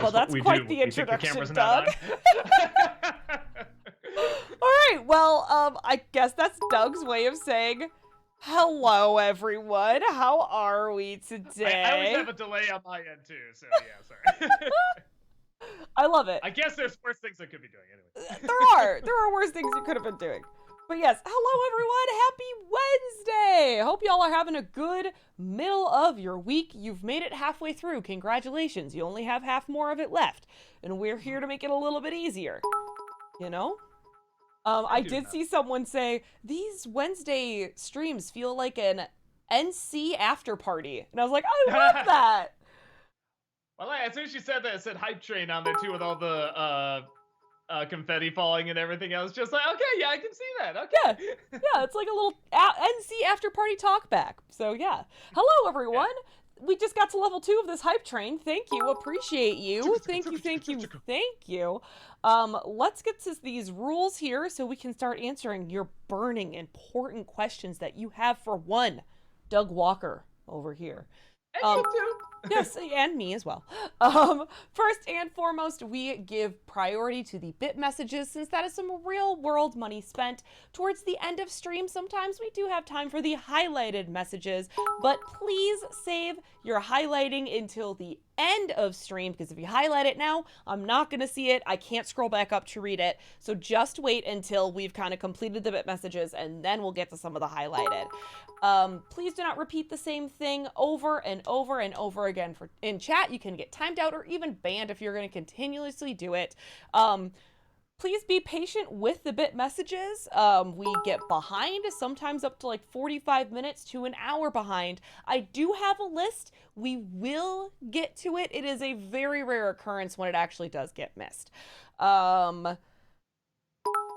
Well, That's what that's we quite do. the We think the introduction, camera's Doug. not on. All right, well, I guess that's Doug's way of saying hello, everyone. How are we today? I always have a delay on my end too, so yeah, sorry. I love it. I guess there's worse things I could be doing anyway. There are worse things you could have been doing. But yes, hello everyone. Happy Wednesday. Hope y'all are having a good middle of your week. You've made it halfway through. Congratulations. You only have half more of it left. And we're here to make it a little bit easier. You know? I did see someone say, these Wednesday streams feel like an NC after party. And I was like, I love that. Well, as soon as you said that, it said hype train on there too with all the confetti falling and everything. I was just like, okay, yeah, I can see that. Okay. Yeah, it's like a little NC after party talk back. So yeah. Hello, everyone. Yeah. We just got to level 2 of this hype train. Thank you. Appreciate you. Thank you. Let's get to these rules here so we can start answering your burning, important questions that you have for one, Doug Walker over here. And you too. Yes, and me as well. First and foremost, we give priority to the bit messages since that is some real world money spent. Towards the end of stream, sometimes we do have time for the highlighted messages, but please save your highlighting until the end of stream, because if you highlight it now, I'm not going to see it. I can't scroll back up to read it. So just wait until we've kind of completed the bit messages, and then we'll get to some of the highlighted. Please do not repeat the same thing over and over and over again in chat. You can get timed out or even banned if you're going to continuously do it. Please be patient with the bit messages. We get behind, sometimes up to like 45 minutes to an hour behind. I do have a list. We will get to it. It is a very rare occurrence when it actually does get missed.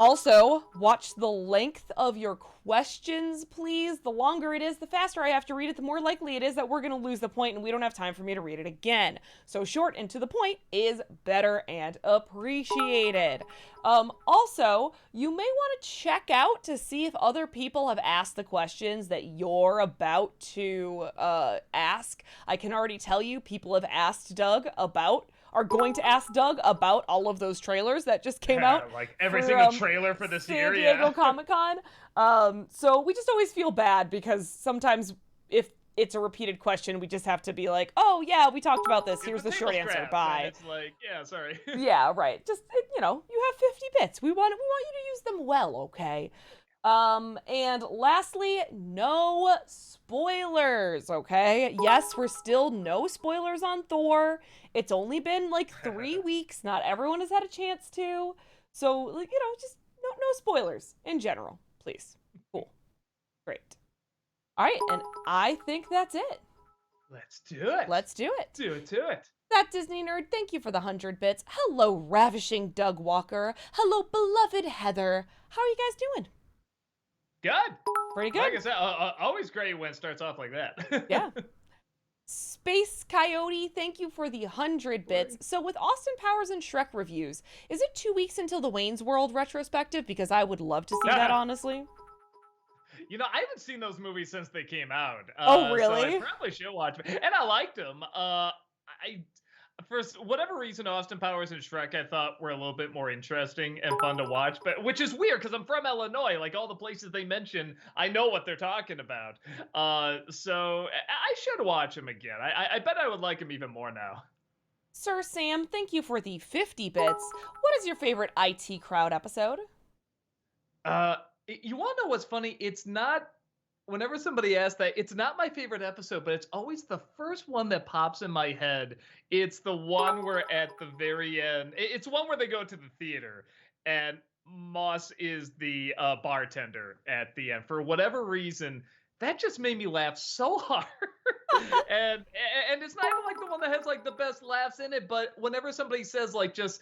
Also, watch the length of your questions, please. The longer it is, the faster I have to read it, the more likely it is that we're going to lose the point and we don't have time for me to read it again. So short and to the point is better and appreciated. Also, you may want to check out to see if other people have asked the questions that you're about to ask. I can already tell you people have asked Doug are going to ask Doug about all of those trailers that just came out. Like every single trailer for this year, San Diego Comic-Con. So we just always feel bad because sometimes if it's a repeated question, we just have to be like, oh yeah, we talked about this. Here's the short answer. Bye. It's like, yeah, sorry. Yeah, right. Just, you have 50 bits. We want you to use them well, okay? And lastly, no spoilers, okay? Yes, we're still no spoilers on Thor. It's only been like 3 weeks. Not everyone has had a chance to. So, just no spoilers in general, please. Cool. Great. All right, and I think that's it. Let's do it. Do it. That Disney nerd, thank you for the 100 bits. Hello, ravishing Doug Walker. Hello, beloved Heather. How are you guys doing? Good. Pretty good. Like I said, always great when it starts off like that. Yeah. Space Coyote, thank you for the 100 bits. So with Austin Powers and Shrek reviews, is it 2 weeks until the Wayne's World retrospective? Because I would love to see that, honestly. I haven't seen those movies since they came out. Oh, really? So I probably should watch them. And I liked them. For whatever reason, Austin Powers and Shrek I thought were a little bit more interesting and fun to watch, but which is weird because I'm from Illinois. Like all the places they mention, I know what they're talking about. So I should watch them again. I bet I would like them even more now. Sir Sam, thank you for the 50 bits. What is your favorite IT Crowd episode? You want to know what's funny? It's not. Whenever somebody asks that, it's not my favorite episode, but it's always the first one that pops in my head. It's the one where at the very end, it's one where they go to the theater and Moss is the bartender at the end. For whatever reason, that just made me laugh so hard. and it's not even like the one that has like the best laughs in it, but whenever somebody says like just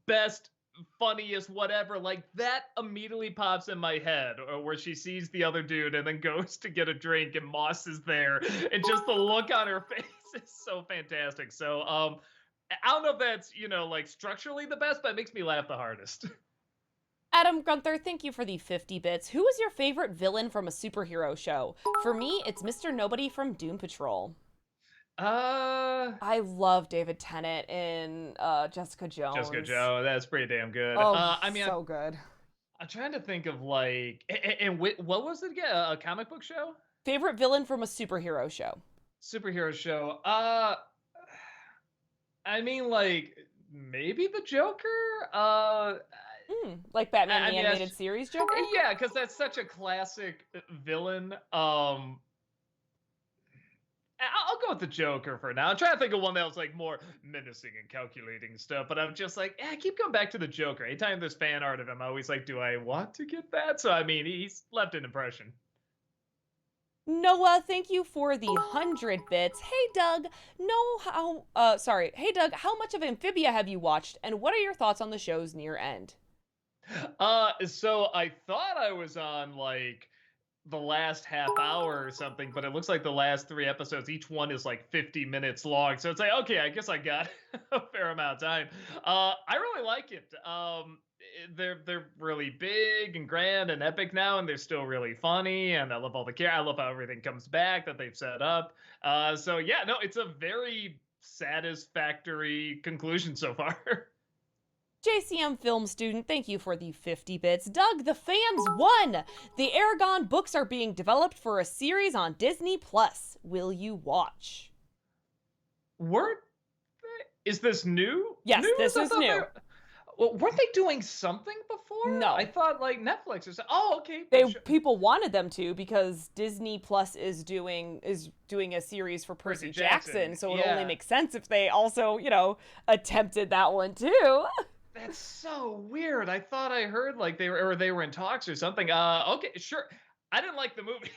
best, funniest, whatever, like that immediately pops in my head, or where she sees the other dude and then goes to get a drink and Moss is there and just the look on her face is so fantastic. So I don't know if that's like structurally the best, but it makes me laugh the hardest. Adam Gunther, thank you for the 50 bits. Who is your favorite villain from a superhero show? For me, it's Mr. Nobody from Doom Patrol. Uh, I love David Tennant in Jessica Jessica Jones. Joe, that's pretty damn good. Oh, he's I mean, so good. I'm trying to think of like, and what was it again? A comic book show? Favorite villain from a superhero show? Superhero show. I mean, like maybe the Joker. Like Batman I the mean, Animated Series Joker? yeah, because that's such a classic villain. I'll go with the Joker for now. I'm trying to think of one that was like more menacing and calculating stuff, but I'm just like, I keep going back to the Joker. Anytime there's fan art of him, I'm always like, do I want to get that? So I mean, he's left an impression. Noah, thank you for the 100 bits. Hey Doug, how much of Amphibia have you watched, and what are your thoughts on the show's near end? So I thought I was on like the last half hour or something, but it looks like the last 3 episodes, each one is like 50 minutes long. So it's like, okay, I guess I got a fair amount of time. I really like it. They're really big and grand and epic now, and they're still really funny. And I love all the care. I love how everything comes back that they've set up. So yeah, no, it's a very satisfactory conclusion so far. JCM film student, thank you for the 50 bits. Doug, the fans won! The Aragon books are being developed for a series on Disney Plus. Will you watch? Is this new? Yes, this is new. Well, weren't they doing something before? No. I thought like Netflix or something. Oh, okay. People wanted them to because Disney Plus is doing a series for Percy Jackson, so it only makes sense if they also, attempted that one too. That's so weird. I thought I heard like they were in talks or something. Okay, sure. I didn't like the movie,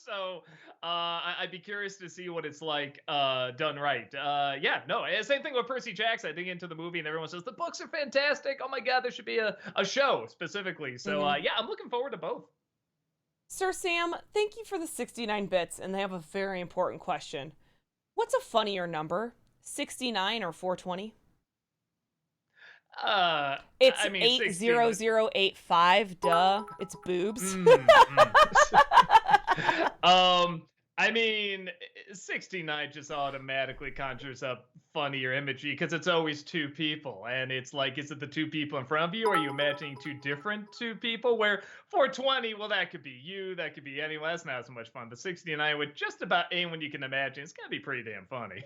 so I'd be curious to see what it's like done right. Yeah, no, same thing with Percy Jackson. I dig into the movie, and everyone says the books are fantastic. Oh my god, there should be a show specifically. So yeah, I'm looking forward to both. Sir Sam, thank you for the 69 bits, and they have a very important question. What's a funnier number, 69 or 420? It's 80085. Duh, it's boobs. I mean, 69 just automatically conjures up funnier imagery because it's always two people, and it's like, is it the two people in front of you, or are you imagining two different two people? Where 420, well, that could be you, that could be anyone. That's not as much fun. But 69, with just about anyone you can imagine, it's gonna be pretty damn funny.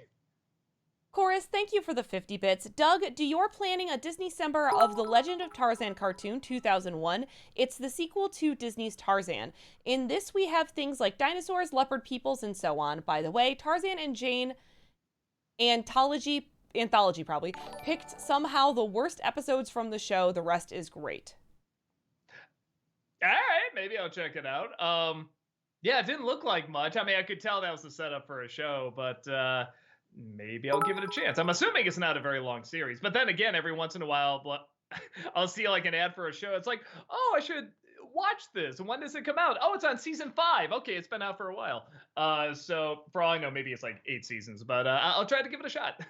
Chorus, thank you for the 50 bits. Doug, do you're planning a Disney-cember of The Legend of Tarzan cartoon 2001? It's the sequel to Disney's Tarzan. In this, we have things like dinosaurs, leopard peoples, and so on. By the way, Tarzan and Jane anthology probably, picked somehow the worst episodes from the show. The rest is great. All right, maybe I'll check it out. Yeah, it didn't look like much. I mean, I could tell that was the setup for a show, but maybe I'll give it a chance. I'm assuming it's not a very long series, but then again, every once in a while, I'll see like an ad for a show. It's like, oh, I should watch this. When does it come out? Oh, it's on season 5. Okay, it's been out for a while. So for all I know, maybe it's like 8 seasons, but I'll try to give it a shot.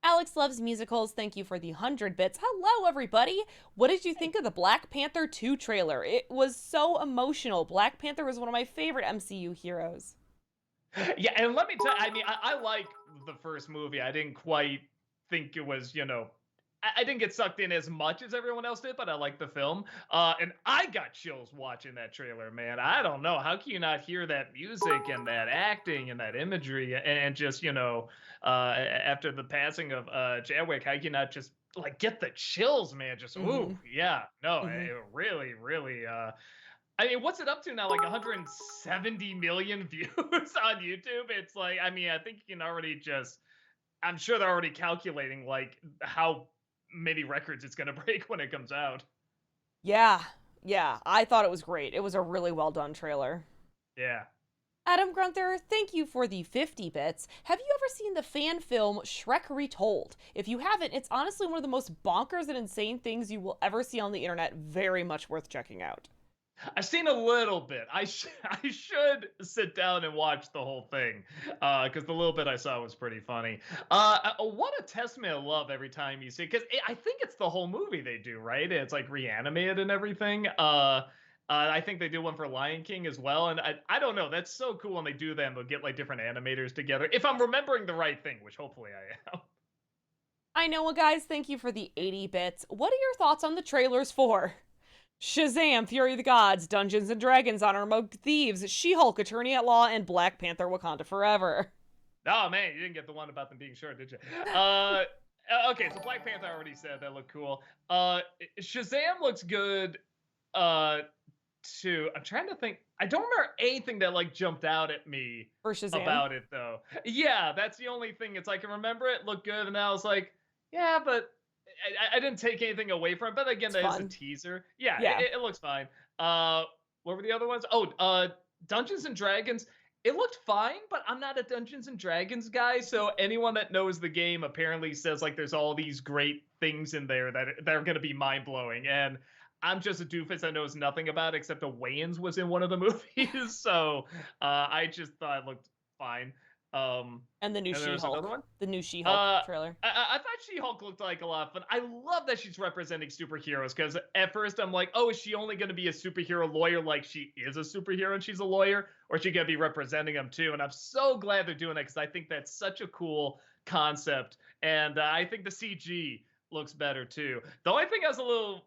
Alex loves musicals. Thank you for the 100 bits. Hello, everybody. What did you think of the Black Panther 2 trailer? It was so emotional. Black Panther was one of my favorite MCU heroes. Yeah, and let me tell you, I mean, I like the first movie. I didn't quite think it was, I didn't get sucked in as much as everyone else did, but I like the film. And I got chills watching that trailer, man. I don't know. How can you not hear that music and that acting and that imagery and just, after the passing of Chadwick, how can you not just like get the chills, man? Just, ooh, yeah, no, it really, really, I mean, what's it up to now? Like 170 million views on YouTube? It's like, I mean, I think you can already I'm sure they're already calculating like how many records it's going to break when it comes out. Yeah. I thought it was great. It was a really well done trailer. Yeah. Adam Grunther, thank you for the 50 bits. Have you ever seen the fan film Shrek Retold? If you haven't, it's honestly one of the most bonkers and insane things you will ever see on the internet. Very much worth checking out. I've seen a little bit. I should sit down and watch the whole thing because the little bit I saw was pretty funny. What a testament of love every time you see it, because I think it's the whole movie they do, right? It's like reanimated and everything. I think they do one for Lion King as well, and I don't know. That's so cool when they do them. They'll get like different animators together. If I'm remembering the right thing, which hopefully I am. I know, guys, thank you for the 80 bits. What are your thoughts on the trailers for Shazam, Fury of the Gods, Dungeons and Dragons, Honor Among Thieves, She-Hulk, Attorney at Law, and Black Panther: Wakanda Forever? Oh man, you didn't get the one about them being short, did you? Okay, so Black Panther I already said that looked cool. Shazam looks good. Too. I'm trying to think. I don't remember anything that like jumped out at me For Shazam? about it though. Yeah, that's the only thing. It's like I remember it looked good, and I was like, yeah, but I didn't take anything away from it. But again, It's that is fun. a teaser. Yeah, Yeah. it looks fine. What were the other ones? Oh, Dungeons and Dragons. It looked fine, but I'm not a Dungeons and Dragons guy. So anyone that knows the game apparently says like there's all these great things in there that are going to be mind blowing, and I'm just a doofus that knows nothing about it except the Wayans was in one of the movies. So I just thought it looked fine. And the new and there was another She-Hulk. one. The new She-Hulk trailer. I thought She-Hulk looked like a lot of fun. I love that she's representing superheroes because at first I'm like, oh, is she only going to be a superhero lawyer like she is a superhero and she's a lawyer? Or is she going to be representing them too? And I'm so glad they're doing that because I think that's such a cool concept. And I think the CG looks better too. The only thing I was a little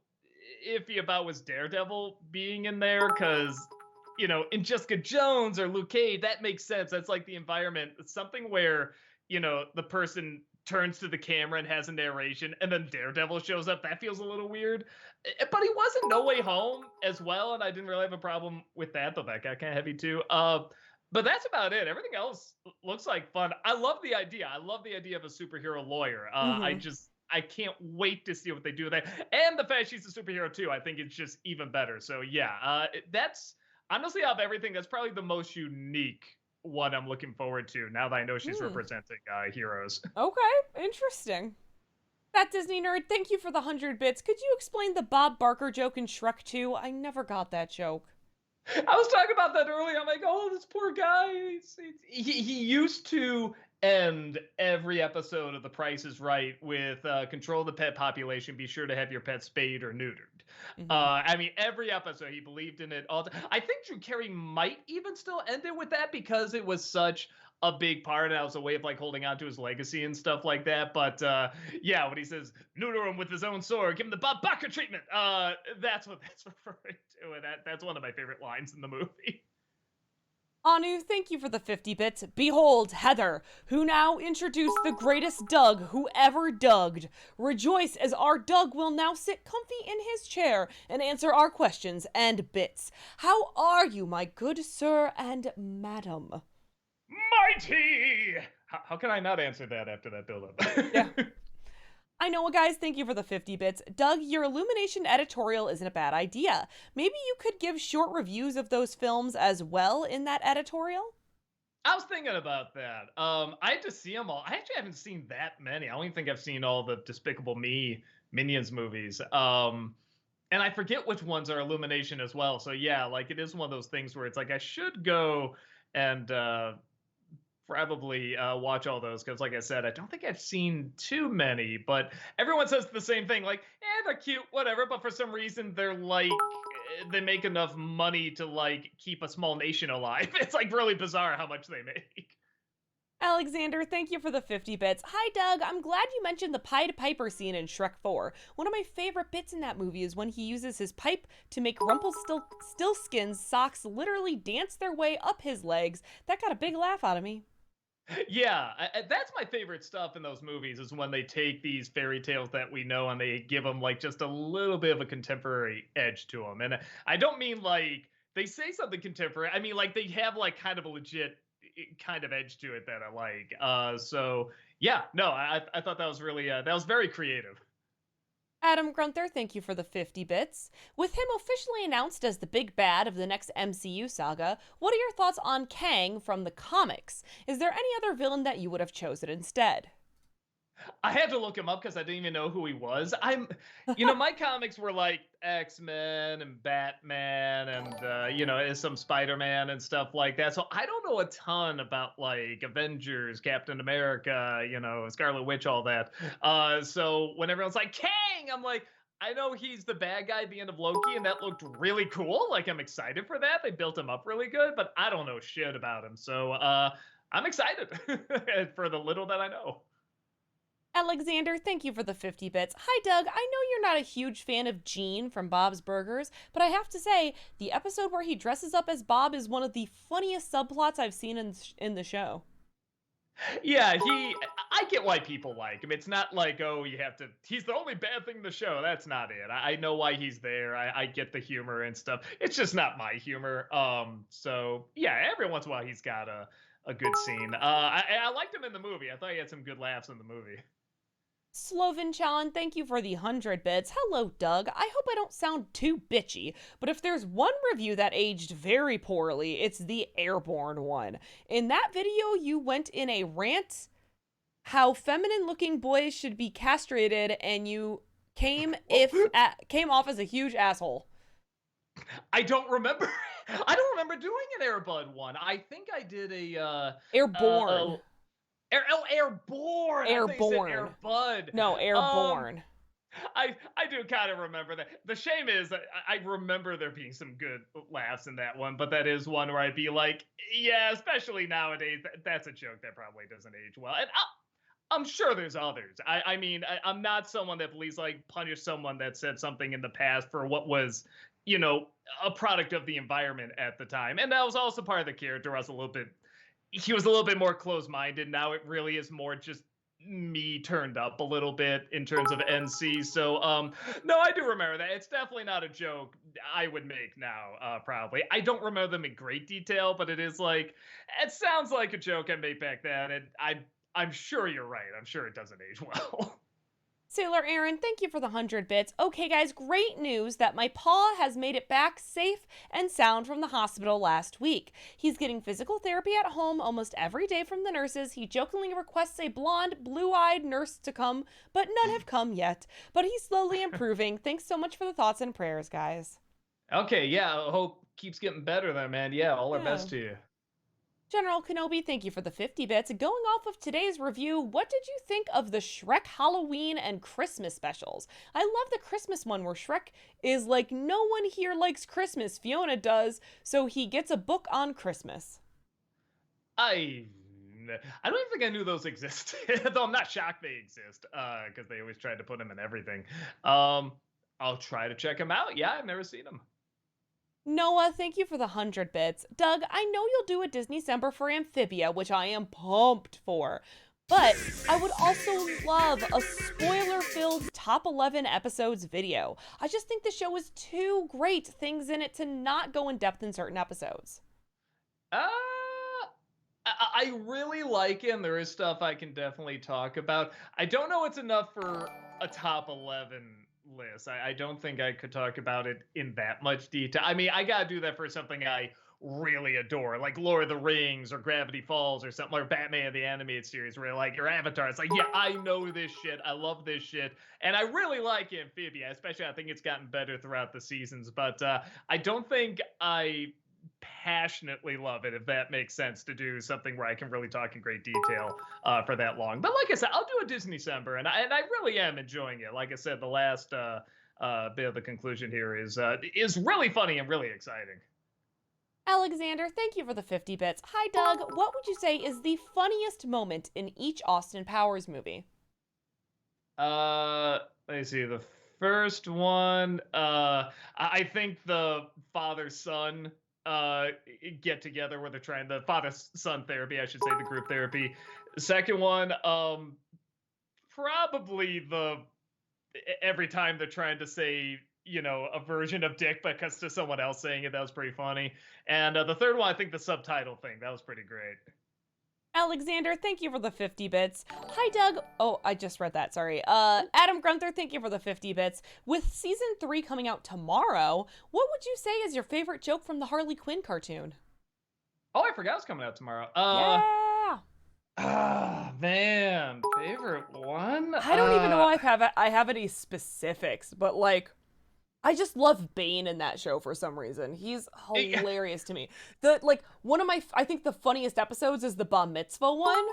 iffy about was Daredevil being in there because in Jessica Jones or Luke Cage, that makes sense. That's like the environment. It's something where, the person turns to the camera and has a narration, and then Daredevil shows up. That feels a little weird. But he was in No Way Home as well, and I didn't really have a problem with that, though that got kind of heavy too. But that's about it. Everything else looks like fun. I love the idea. I love the idea of a superhero lawyer. I can't wait to see what they do with that. And the fact she's a superhero too, I think it's just even better. So yeah, that's honestly out of everything, that's probably the most unique one I'm looking forward to now that I know she's representing heroes. Okay, interesting. That Disney nerd, thank you for the 100 bits. Could you explain the Bob Barker joke in Shrek 2? I never got that joke. I was talking about that earlier. I'm like, oh, this poor guy. He used to end every episode of The Price is Right with control the pet population. Be sure to have your pet spayed or neutered. I mean, every episode he believed in it all. I think Drew Carey might even still end it with that because it was such a big part, and that was a way of like holding on to his legacy and stuff like that. But yeah, when he says neuter him with his own sword, give him the Bob Barker treatment, that's what that's referring to, and that's one of my favorite lines in the movie. Anu, thank you for the 50 bits. Behold, Heather, who now introduced the greatest Doug who ever dugged. Rejoice as our Doug will now sit comfy in his chair and answer our questions and bits. How are you, my good sir and madam? Mighty! How can I not answer that after that build-up? Yeah. I know, guys, thank you for the 50 bits. Doug, your Illumination editorial isn't a bad idea. Maybe you could give short reviews of those films as well in that editorial? I was thinking about that. I had to see them all. I actually haven't seen that many. I don't even think I've seen all the Despicable Me Minions movies. And I forget which ones are Illumination as well. So yeah, like it is one of those things where it's like I should go and probably watch all those because like I said, I don't think I've seen too many, but everyone says the same thing, like they're cute, whatever, but for some reason they're like they make enough money to like keep a small nation alive. It's like really bizarre how much they make. Alexander, thank you for the 50 bits. Hi, Doug. I'm glad you mentioned the Pied Piper scene in Shrek 4. One of my favorite bits in that movie is when he uses his pipe to make Rumpelstiltskin's socks literally dance their way up his legs. That got a big laugh out of me. Yeah, that's my favorite stuff in those movies is when they take these fairy tales that we know and they give them like just a little bit of a contemporary edge to them. And I don't mean like they say something contemporary. I mean like they have like kind of a legit kind of edge to it that I like. So yeah, no, I thought that was really that was very creative. Adam Grunther, thank you for the 50 bits. With him officially announced as the big bad of the next MCU saga, what are your thoughts on Kang from the comics? Is there any other villain that you would have chosen instead? I had to look him up because I didn't even know who he was. My comics were like X-Men and Batman and, some Spider-Man and stuff like that. So I don't know a ton about like Avengers, Captain America, Scarlet Witch, all that. So when everyone's like, Kang, I'm like, I know he's the bad guy at the end of Loki, and that looked really cool. Like, I'm excited for that. They built him up really good, but I don't know shit about him. So I'm excited for the little that I know. Alexander, thank you for the 50 bits. Hi, Doug. I know you're not a huge fan of Gene from Bob's Burgers, but I have to say, the episode where he dresses up as Bob is one of the funniest subplots I've seen in the show. Yeah, I get why people like him. It's not like, oh, you have to, he's the only bad thing in the show. That's not it. I know why he's there. I get the humor and stuff. It's just not my humor. So yeah, every once in a while he's got a good scene. I liked him in the movie. I thought he had some good laughs in the movie. Sloven Challen, thank you for the 100 bits. Hello, Doug. I hope I don't sound too bitchy, but if there's one review that aged very poorly, it's the Airborne one. In that video, you went in a rant how feminine-looking boys should be castrated, and you came off as a huge asshole. I don't remember. I don't remember doing an Airbud one. I think I did a Airborne. Airborne. Airborne. Airbud. No, Airborne. I do kind of remember that. The shame is I remember there being some good laughs in that one, but that is one where I'd be like, yeah, especially nowadays, that's a joke that probably doesn't age well. And I'm sure there's others. I mean, I'm not someone that believes like punish someone that said something in the past for what was, you know, a product of the environment at the time. And that was also part of the character. He was a little bit more closed-minded. Now it really is more just me turned up a little bit in terms of NC. So, no, I do remember that. It's definitely not a joke I would make now, probably. I don't remember them in great detail, but it is like, it sounds like a joke I made back then. And I'm sure you're right. I'm sure it doesn't age well. Sailor Aaron, thank you for the 100 bits. Okay, guys, great news that my paw has made it back safe and sound from the hospital last week. He's getting physical therapy at home almost every day from the nurses. He jokingly requests a blonde, blue-eyed nurse to come, but none have come yet. But he's slowly improving. Thanks so much for the thoughts and prayers, guys. Okay, yeah, I hope keeps getting better then, man. Yeah, all our best to you. General Kenobi, thank you for the 50 bits. Going off of today's review, what did you think of the Shrek Halloween and Christmas specials? I love the Christmas one where Shrek is like, no one here likes Christmas. Fiona does, so he gets a book on Christmas. I don't even think I knew those existed, though I'm not shocked they exist, because they always tried to put them in everything. I'll try to check them out. Yeah, I've never seen them. Noah, thank you for the 100 bits. Doug, I know you'll do a Disney-cember for Amphibia, which I am pumped for. But I would also love a spoiler-filled top 11 episodes video. I just think the show has too great things in it to not go in depth in certain episodes. I really like it, and there is stuff I can definitely talk about. I don't know it's enough for a top 11 list. I don't think I could talk about it in that much detail. I mean, I gotta do that for something I really adore, like Lord of the Rings or Gravity Falls or something, or Batman the Animated Series, where like your Avatar, it's like, yeah, I know this shit, I love this shit, and I really like Amphibia, especially I think it's gotten better throughout the seasons, but I don't think I passionately love it, if that makes sense, to do something where I can really talk in great detail for that long. But like I said, I'll do a Disney-cember, and I really am enjoying it. Like I said, the last bit of the conclusion here is really funny and really exciting. Alexander, thank you for the 50 bits. Hi, Doug. What would you say is the funniest moment in each Austin Powers movie? Let me see. The first one, I think the father-son get together where they're trying the father-son therapy, I should say, the group therapy. Second one, probably every time they're trying to say, you know, a version of Dick because to someone else saying it, that was pretty funny. And the third one, I think the subtitle thing, that was pretty great. Alexander, thank you for the 50 bits. Hi, Doug. Oh, I just read that, sorry. Adam Grunther, thank you for the 50 bits. With season 3 coming out tomorrow, what would you say is your favorite joke from the Harley Quinn cartoon? Oh, I forgot it's coming out tomorrow. Yeah. Ah, man, favorite one? I don't even know if I have any specifics, but like, I just love Bane in that show for some reason. He's hilarious to me. One of I think the funniest episodes is the Bar Mitzvah one.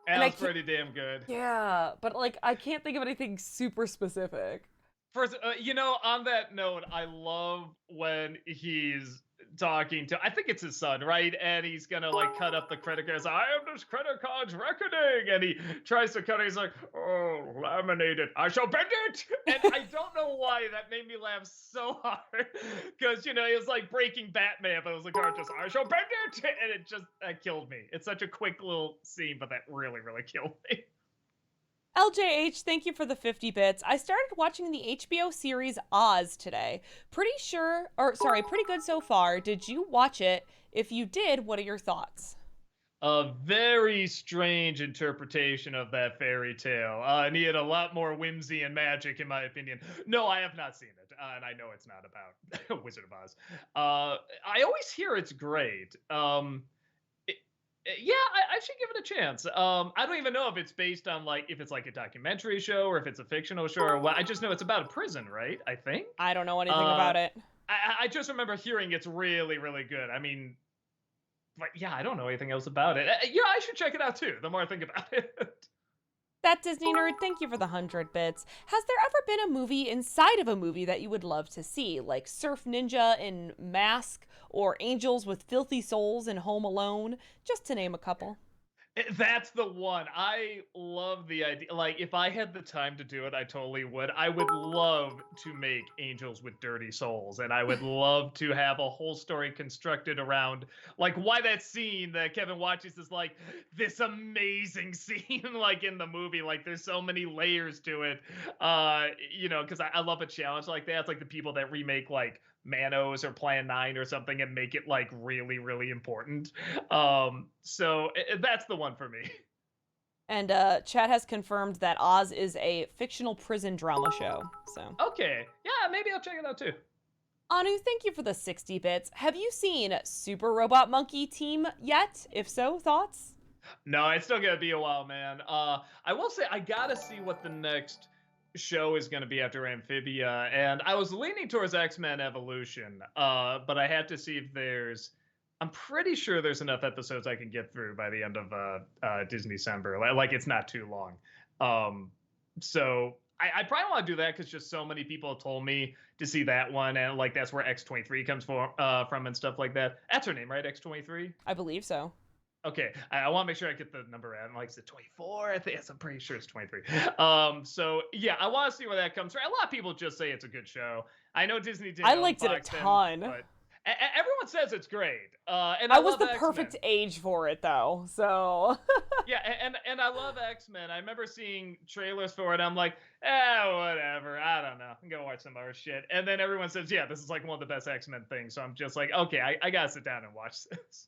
That's pretty damn good. Yeah, but like, I can't think of anything super specific. First, on that note, I love when he's talking to, I think it's his son, right? And he's gonna like cut up the credit cards. I am this credit card's reckoning, and he tries to cut it. He's like, "Oh, laminate it. I shall bend it." And I don't know why that made me laugh so hard, because it was like Breaking Batman, but it was like, "Oh, just I shall bend it," and it just that killed me. It's such a quick little scene, but that really, really killed me. LJH, thank you for the 50 bits. I started watching the HBO series Oz today. Pretty good so far. Did you watch it? If you did, what are your thoughts? A very strange interpretation of that fairy tale. And he had a lot more whimsy and magic, in my opinion. No, I have not seen it, and I know it's not about Wizard of Oz. I always hear it's great. Yeah, I should give it a chance. I don't even know if it's based on if it's like a documentary show or if it's a fictional show or what. I just know it's about a prison, right? I think. I don't know anything about it. I just remember hearing it's really, really good. I mean, but yeah, I don't know anything else about it. Yeah, I should check it out too. The more I think about it. That Disney nerd, thank you for the 100 bits. Has there ever been a movie inside of a movie that you would love to see, like Surf Ninja in Mask or Angels with Filthy Souls in Home Alone, just to name a couple? That's the one. I love the idea. Like, if I had the time to do it, I totally would. I would love to make Angels with Dirty Souls, and I would love to have a whole story constructed around why that scene that Kevin watches is this amazing scene, in the movie. Like, there's so many layers to it. Because I love a challenge like that. It's like the people that remake Manos or Plan 9 or something and make it really, really important. So that's the one for me. And Chad has confirmed that Oz is a fictional prison drama show. So okay, yeah, maybe I'll check it out too. Anu, thank you for the 60 bits. Have you seen Super Robot Monkey Team yet? If so, thoughts? No, it's still gonna be a while, man. I will say I gotta see what the next show is going to be after Amphibia, and I was leaning towards X-Men Evolution, but I had to see if I'm pretty sure there's enough episodes I can get through by the end of Disney December. It's not too long. So I probably want to do that because just so many people have told me to see that one, and that's where X-23 comes from and stuff like that. That's her name, right? X-23? I believe so. Okay, I want to make sure I get the number right. Is it 24? I think I'm pretty sure it's 23. So yeah, I want to see where that comes from. A lot of people just say it's a good show. I know Disney did. I liked it a ton. But everyone says it's great. And I was the perfect age for it, though. So yeah, and I love X-Men. I remember seeing trailers for it. I'm like, whatever. I don't know. I'm gonna watch some other shit. And then everyone says, yeah, this is one of the best X-Men things. So I'm just like, okay, I gotta sit down and watch this.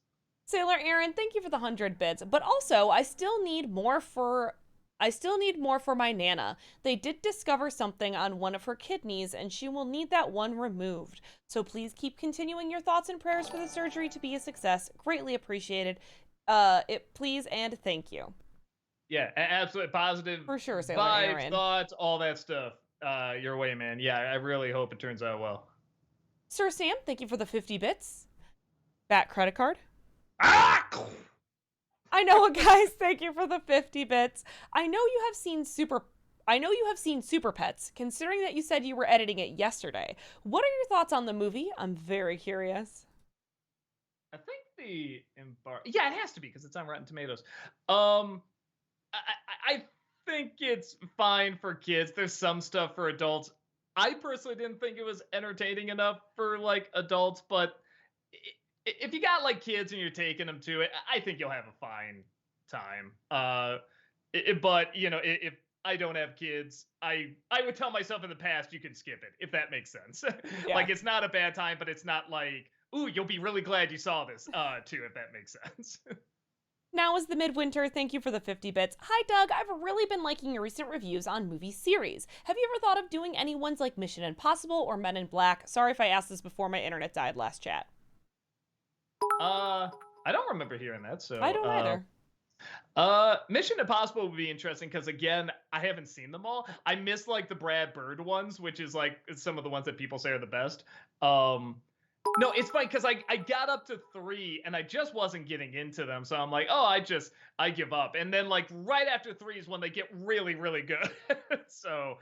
Sailor Aaron, thank you for the 100 bits. But also, I still need more for my Nana. They did discover something on one of her kidneys, and she will need that one removed. So please keep continuing your thoughts and prayers for the surgery to be a success. Greatly appreciated. Please and thank you. Yeah, absolutely positive. For sure, Sailor vibes, Aaron. Thoughts, all that stuff. Your way, man. Yeah, I really hope it turns out well. Sir Sam, thank you for the 50 bits. Bat credit card. Ah! I know it, guys. Thank you for the 50 bits. I know you have seen Super Pets, considering that you said you were editing it yesterday. What are your thoughts on the movie? I'm very curious. I think yeah, it has to be because it's on Rotten Tomatoes. I think it's fine for kids. There's some stuff for adults. I personally didn't think it was entertaining enough for adults, but if you got kids and you're taking them to it, I think you'll have a fine time. But if I don't have kids, I would tell myself in the past you can skip it if that makes sense. Yeah. It's not a bad time, but it's not ooh, you'll be really glad you saw this too, if that makes sense. Now is the midwinter. Thank you for the 50 bits. Hi, Doug. I've really been liking your recent reviews on movie series. Have you ever thought of doing any ones like Mission Impossible or Men in Black? Sorry if I asked this before my internet died last chat. I don't remember hearing that, so I don't either. Mission Impossible would be interesting because again, I haven't seen them all. I miss the Brad Bird ones, which is some of the ones that people say are the best. No, it's funny because I got up to 3 and I just wasn't getting into them, so I'm I give up. And then right after 3 is when they get really, really good. So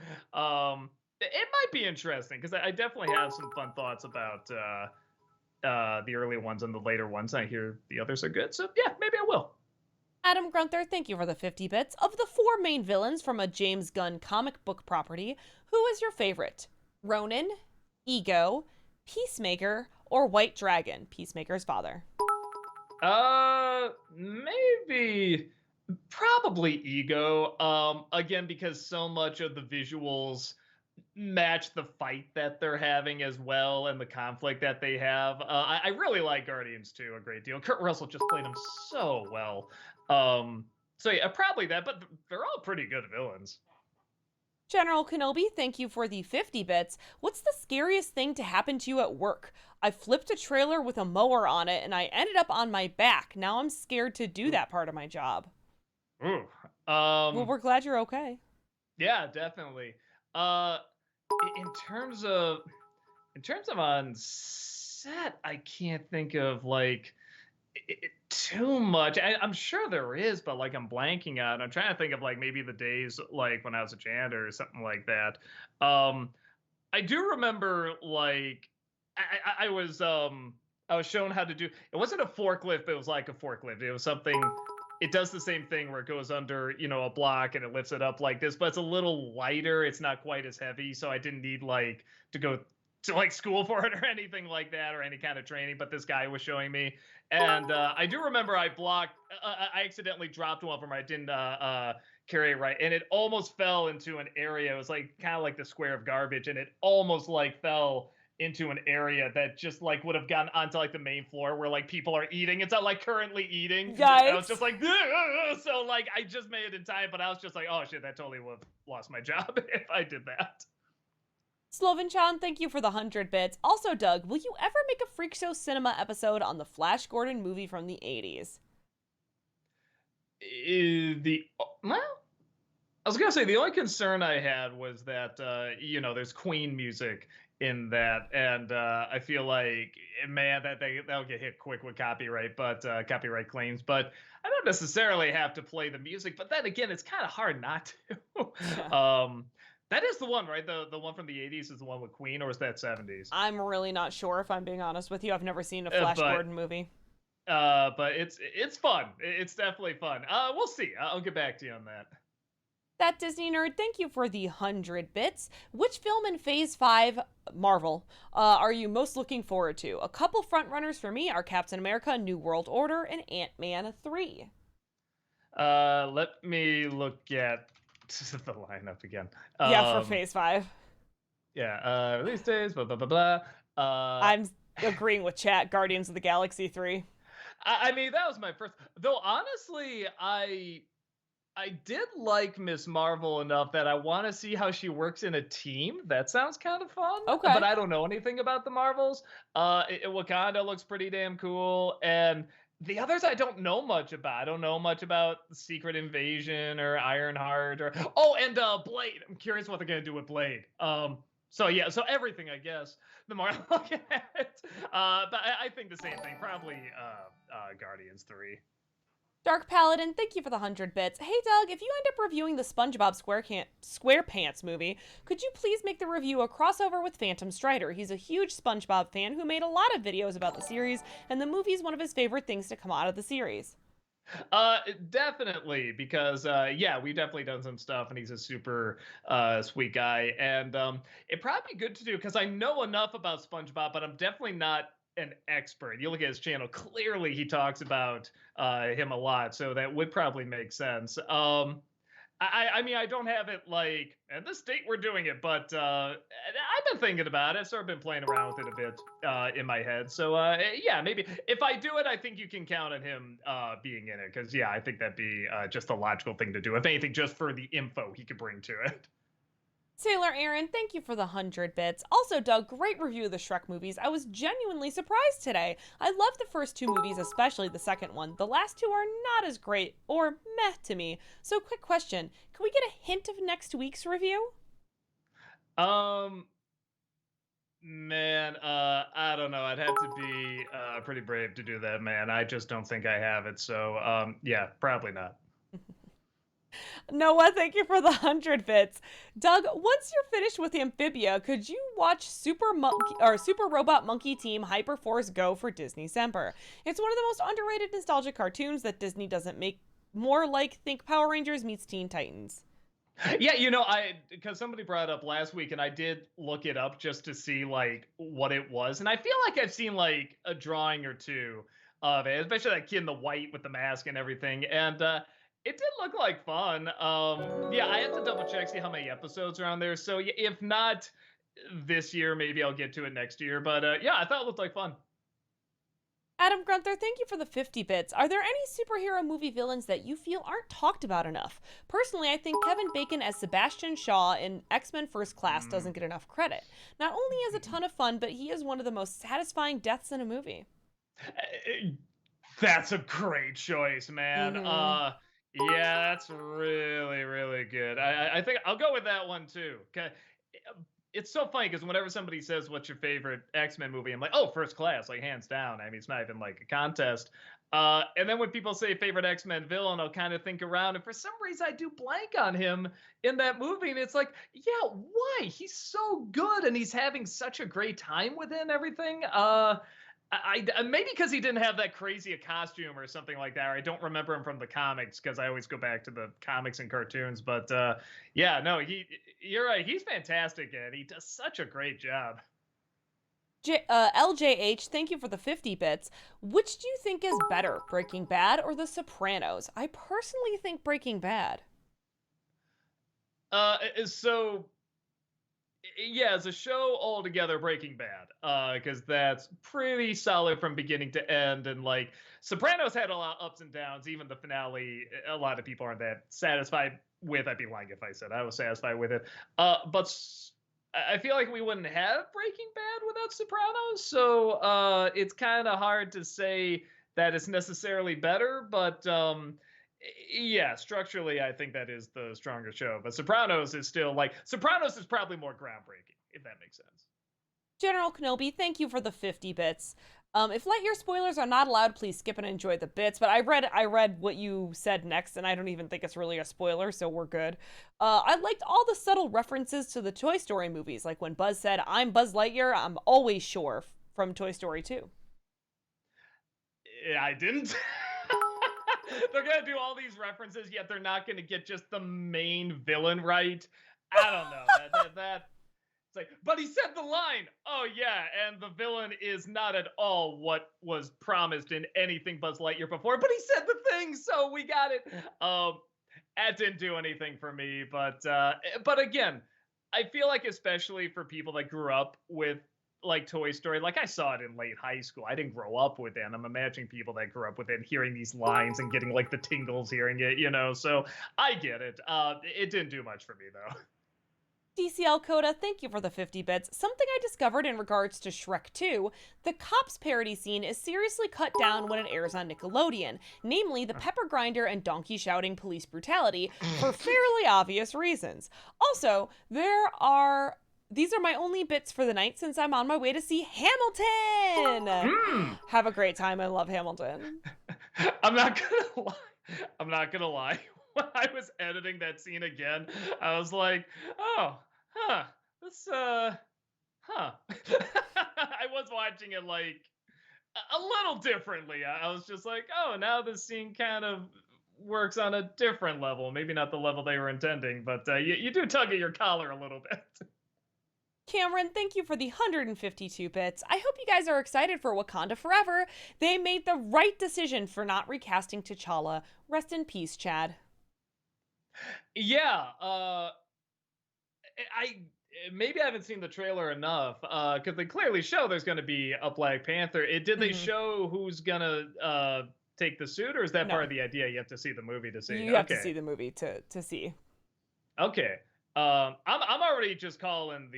It might be interesting because I definitely have some fun thoughts about the early ones and the later ones. I hear the others are good, so yeah, maybe I will. Adam Grunther, thank you for the 50 bits. Of the four main villains from a James Gunn comic book property, who is your favorite? Ronan, Ego, Peacemaker, or White Dragon, Peacemaker's father? Maybe, probably Ego. Again, because so much of the visuals match the fight that they're having as well and the conflict that they have. I really like Guardians 2 a great deal. Kurt Russell just played him so well. So yeah, probably that, but they're all pretty good villains. General Kenobi, thank you for the 50 bits. What's the scariest thing to happen to you at work? I flipped a trailer with a mower on it and I ended up on my back. Now I'm scared to do that part of my job. Ooh. Well, we're glad you're okay. Yeah, definitely. Uh, in terms of on set, I can't think of like too much. I'm sure there is, but like I'm blanking out. I'm trying to think of like maybe the days like when I was a janitor or something like that. Um, I do remember like I was shown how to do. It wasn't a forklift, but it was like a forklift. It was something. It does the same thing where it goes under, a block and it lifts it up like this, but it's a little lighter. It's not quite as heavy, so I didn't need like to go to like school for it or anything like that or any kind of training. But this guy was showing me, and I do remember I blocked. I accidentally dropped one from. I didn't carry it right, and it almost fell into an area. It was like kind of like the square of garbage, and it almost like fell into an area that just like would have gotten onto like the main floor where like people are eating. It's not like currently eating. And I was just Yikes. like, so like I just made it in time, but I was just like, oh shit, that totally would have lost my job if I did that. Slovenchan, thank you for the 100 bits. Also, Doug, will you ever make a Freak Show Cinema episode on the Flash Gordon movie from the 80s? Well, I was gonna say the only concern I had was that there's Queen music in that, and I feel like man that'll get hit quick with copyright claims. But I don't necessarily have to play the music. But then again, it's kind of hard not Yeah. to. That is the one, right? The one from the '80s is the one with Queen, or is that '70s? I'm really not sure if I'm being honest with you. I've never seen a Flash But Gordon movie. it's fun. It's definitely fun. We'll see. I'll get back to you on that. That Disney nerd, thank you for the 100 bits. Which film in Phase 5 Marvel are you most looking forward to? A couple frontrunners for me are Captain America, New World Order, and Ant-Man 3. Let me look at the lineup again. Yeah, for Phase 5. Yeah, release days, blah blah blah blah. I'm agreeing with chat, Guardians of the Galaxy 3. I mean, that was my first. Though honestly, I did like Miss Marvel enough that I want to see how she works in a team. That sounds kind of fun. Okay. But I don't know anything about the Marvels. Wakanda looks pretty damn cool, and the others I don't know much about. I don't know much about Secret Invasion or Ironheart or and Blade. I'm curious what they're gonna do with Blade. So yeah, so everything I guess the more I look at it. But I think the same thing. Probably Guardians 3. Dark Paladin, thank you for the 100 bits. Hey Doug, if you end up reviewing the SpongeBob SquarePants movie, could you please make the review a crossover with Phantom Strider? He's a huge SpongeBob fan who made a lot of videos about the series, and the movie is one of his favorite things to come out of the series. Definitely, because yeah, we've definitely done some stuff, and he's a super sweet guy, and it'd probably be good to do because I know enough about SpongeBob, but I'm definitely not an expert. You look at his channel, clearly he talks about him a lot, so that would probably make sense. I mean, I don't have it like at this date we're doing it, but I've been thinking about it, so I've been playing around with it a bit in my head. So yeah, maybe if I do it, I think you can count on him being in it, because yeah, I think that'd be just a logical thing to do. If anything, just for the info he could bring to it. Sailor Aaron, thank you for the 100 bits. Also, Doug, great review of the Shrek movies. I was genuinely surprised today. I loved the first two movies, especially the second one. The last two are not as great, or meh to me. So, quick question. Can we get a hint of next week's review? Man, I don't know. I'd have to be pretty brave to do that, man. I just don't think I have it. So, yeah, probably not. Noah, thank you for the 100 bits. Doug, once you're finished with Amphibia, could you watch Super Robot Monkey Team Hyperforce Go for Disney Semper? It's one of the most underrated nostalgic cartoons that Disney doesn't make. More like think Power Rangers meets Teen Titans. Yeah, because somebody brought it up last week, and I did look it up just to see like what it was, and I feel like I've seen like a drawing or two of it, especially that kid in the white with the mask and everything, and it did look like fun. Yeah, I have to double check see how many episodes are on there. So if not this year, maybe I'll get to it next year. But yeah, I thought it looked like fun. Adam Grunther, thank you for the 50 bits. Are there any superhero movie villains that you feel aren't talked about enough? Personally, I think Kevin Bacon as Sebastian Shaw in X-Men First Class doesn't get enough credit. Not only is a ton of fun, but he is one of the most satisfying deaths in a movie. That's a great choice, man. Mhm. Yeah, that's really, really good. I think I'll go with that one too. It's so funny because whenever somebody says what's your favorite X-Men movie, I'm like, oh, First Class, like hands down. I mean, it's not even like a contest. And then when people say favorite X-Men villain, I'll kind of think around, and for some reason I do blank on him in that movie, and it's like, yeah, why? He's so good, and he's having such a great time within everything. I maybe because he didn't have that crazy a costume or something like that. Or I don't remember him from the comics because I always go back to the comics and cartoons. But yeah, no, you're right. He's fantastic, and he does such a great job. LJH, thank you for the 50 bits. Which do you think is better, Breaking Bad or The Sopranos? I personally think Breaking Bad. So yeah, as a show altogether, Breaking Bad, because that's pretty solid from beginning to end, and like Sopranos had a lot of ups and downs. Even the finale, a lot of people aren't that satisfied with. I'd be lying if I said I was satisfied with it. But I feel like we wouldn't have Breaking Bad without Sopranos, so it's kind of hard to say that it's necessarily better, but yeah, structurally, I think that is the stronger show. But Sopranos is still like Sopranos is probably more groundbreaking, if that makes sense. General Kenobi, thank you for the 50 bits. If Lightyear spoilers are not allowed, please skip and enjoy the bits. But I read what you said next, and I don't even think it's really a spoiler, so we're good. I liked all the subtle references to the Toy Story movies, like when Buzz said, "I'm Buzz Lightyear, I'm always sure" from Toy Story 2. I didn't. They're gonna do all these references, yet they're not gonna get just the main villain right. I don't know. That it's like, but he said the line. Oh yeah, and the villain is not at all what was promised in anything Buzz Lightyear before. But he said the thing, so we got it. That didn't do anything for me. But again, I feel like especially for people that grew up with like Toy Story, like I saw it in late high school. I didn't grow up with it. And I'm imagining people that grew up with it hearing these lines and getting like the tingles hearing it. So I get it. It didn't do much for me though. DCL Coda, thank you for the 50 bits. Something I discovered in regards to Shrek 2, the cops parody scene is seriously cut down when it airs on Nickelodeon, namely the pepper grinder and donkey shouting police brutality for fairly obvious reasons. Also, these are my only bits for the night since I'm on my way to see Hamilton. Have a great time. I love Hamilton. I'm not gonna lie. I'm not gonna lie. When I was editing that scene again, I was like, oh, this, huh. I was watching it like a little differently. I was just like, oh, now this scene kind of works on a different level. Maybe not the level they were intending, but you do tug at your collar a little bit. Cameron, thank you for the 152 bits. I hope you guys are excited for Wakanda Forever. They made the right decision for not recasting T'Challa. Rest in peace, Chad. Yeah, I maybe I haven't seen the trailer enough because they clearly show there's going to be a Black Panther. Did they show who's gonna take the suit, or is that No. part of the idea? You have to see the movie to see. You have to see the movie to see. Okay. I'm already just calling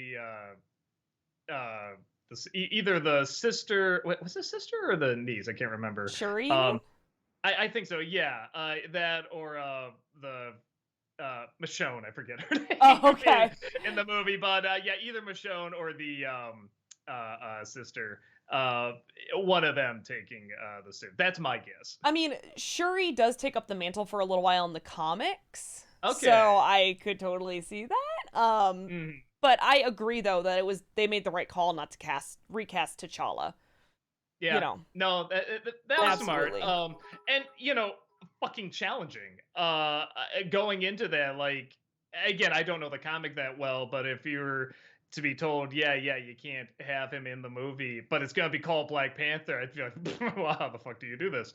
either the sister. Wait, was it sister or the niece? I can't remember. Shuri? I think so. Yeah. That or the Michonne, I forget her name. Oh, okay. in the movie, but yeah, either Michonne or the sister. One of them taking the suit. That's my guess. I mean, Shuri does take up the mantle for a little while in the comics. So Okay. I could totally see that. Mhm. But I agree though that they made the right call not to recast T'Challa. You Yeah. know, No, that was smart. absolutely. And fucking challenging. Going into that, like, again, I don't know the comic that well, but if you were to be told, yeah, you can't have him in the movie, but it's gonna be called Black Panther, I'd be like, well, how the fuck do you do this?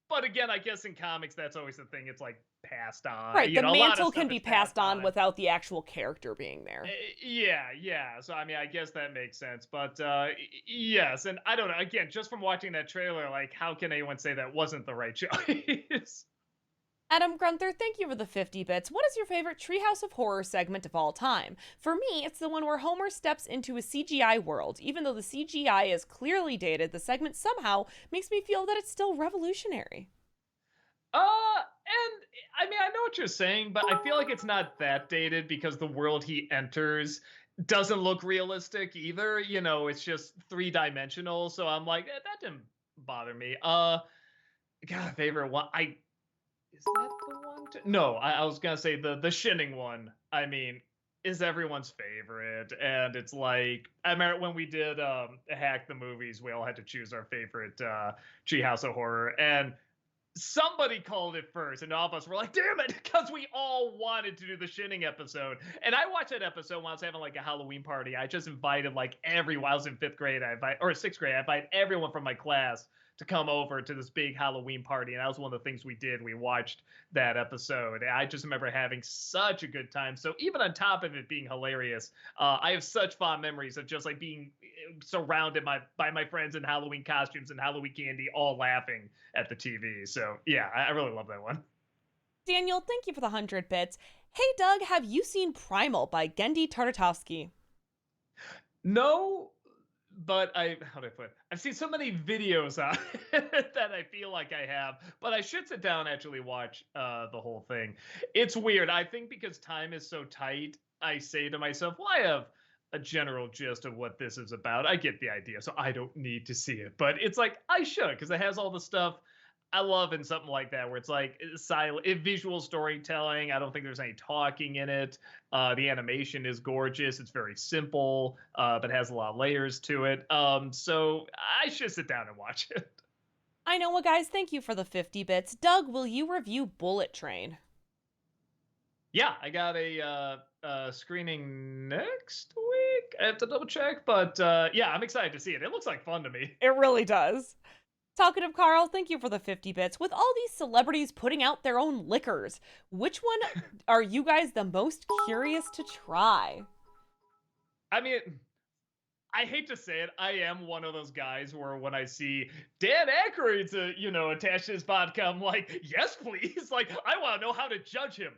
But again, I guess in comics, that's always the thing. It's like passed on. Right, the A lot of mantle stuff can is be passed passed on on. without the actual character being there. Yeah. So I mean, I guess that makes sense. But yes, and I don't know. Again, just from watching that trailer, like, how can anyone say that wasn't the right choice? Adam Grunther, thank you for the 50 bits. What is your favorite Treehouse of Horror segment of all time? For me, it's the one where Homer steps into a CGI world. Even though the CGI is clearly dated, the segment somehow makes me feel that it's still revolutionary. And I mean, I know what you're saying, but I feel like it's not that dated because the world he enters doesn't look realistic either. It's just three-dimensional. So I'm like, that didn't bother me. God, favorite one. Is that the one? No, I was gonna say the Shinning one. I mean, is everyone's favorite, and it's like I remember when we did hack the movies, we all had to choose our favorite Treehouse of Horror, and somebody called it first, and all of us were like, "Damn it!" Because we all wanted to do the Shinning episode, and I watched that episode when I was having like a Halloween party. I just invited like everyone. I was in fifth grade, or sixth grade. I invited everyone from my class to come over to this big Halloween party, and that was one of the things we did. We watched that episode, and I just remember having such a good time. So even on top of it being hilarious, I have such fond memories of just like being surrounded by my friends in Halloween costumes and Halloween candy, all laughing at the TV. So yeah, I really love that one. Daniel, thank you for the 100 bits. Hey Doug, have you seen Primal by Gendy Tartakovsky? No, but how do I put it? I've seen so many videos on it that I feel like I have, but I should sit down and actually watch the whole thing. It's weird. I think because time is so tight, I say to myself, well, I have a general gist of what this is about. I get the idea, so I don't need to see it. But it's like I should, because it has all the stuff I love in something like that, where it's like silent, visual storytelling. I don't think there's any talking in it. The animation is gorgeous. It's very simple, but has a lot of layers to it. So I should sit down and watch it. I know what, guys, thank you for the 50 bits. Doug, will you review Bullet Train? Yeah, I got a screening next week. I have to double check, but yeah, I'm excited to see it. It looks like fun to me. It really does. Talkative Carl, thank you for the 50 bits. With all these celebrities putting out their own liquors, which one are you guys the most curious to try? I mean, I hate to say it, I am one of those guys where when I see Dan Aykroyd's, attached to his vodka, I'm like, yes, please. Like, I want to know how to judge him.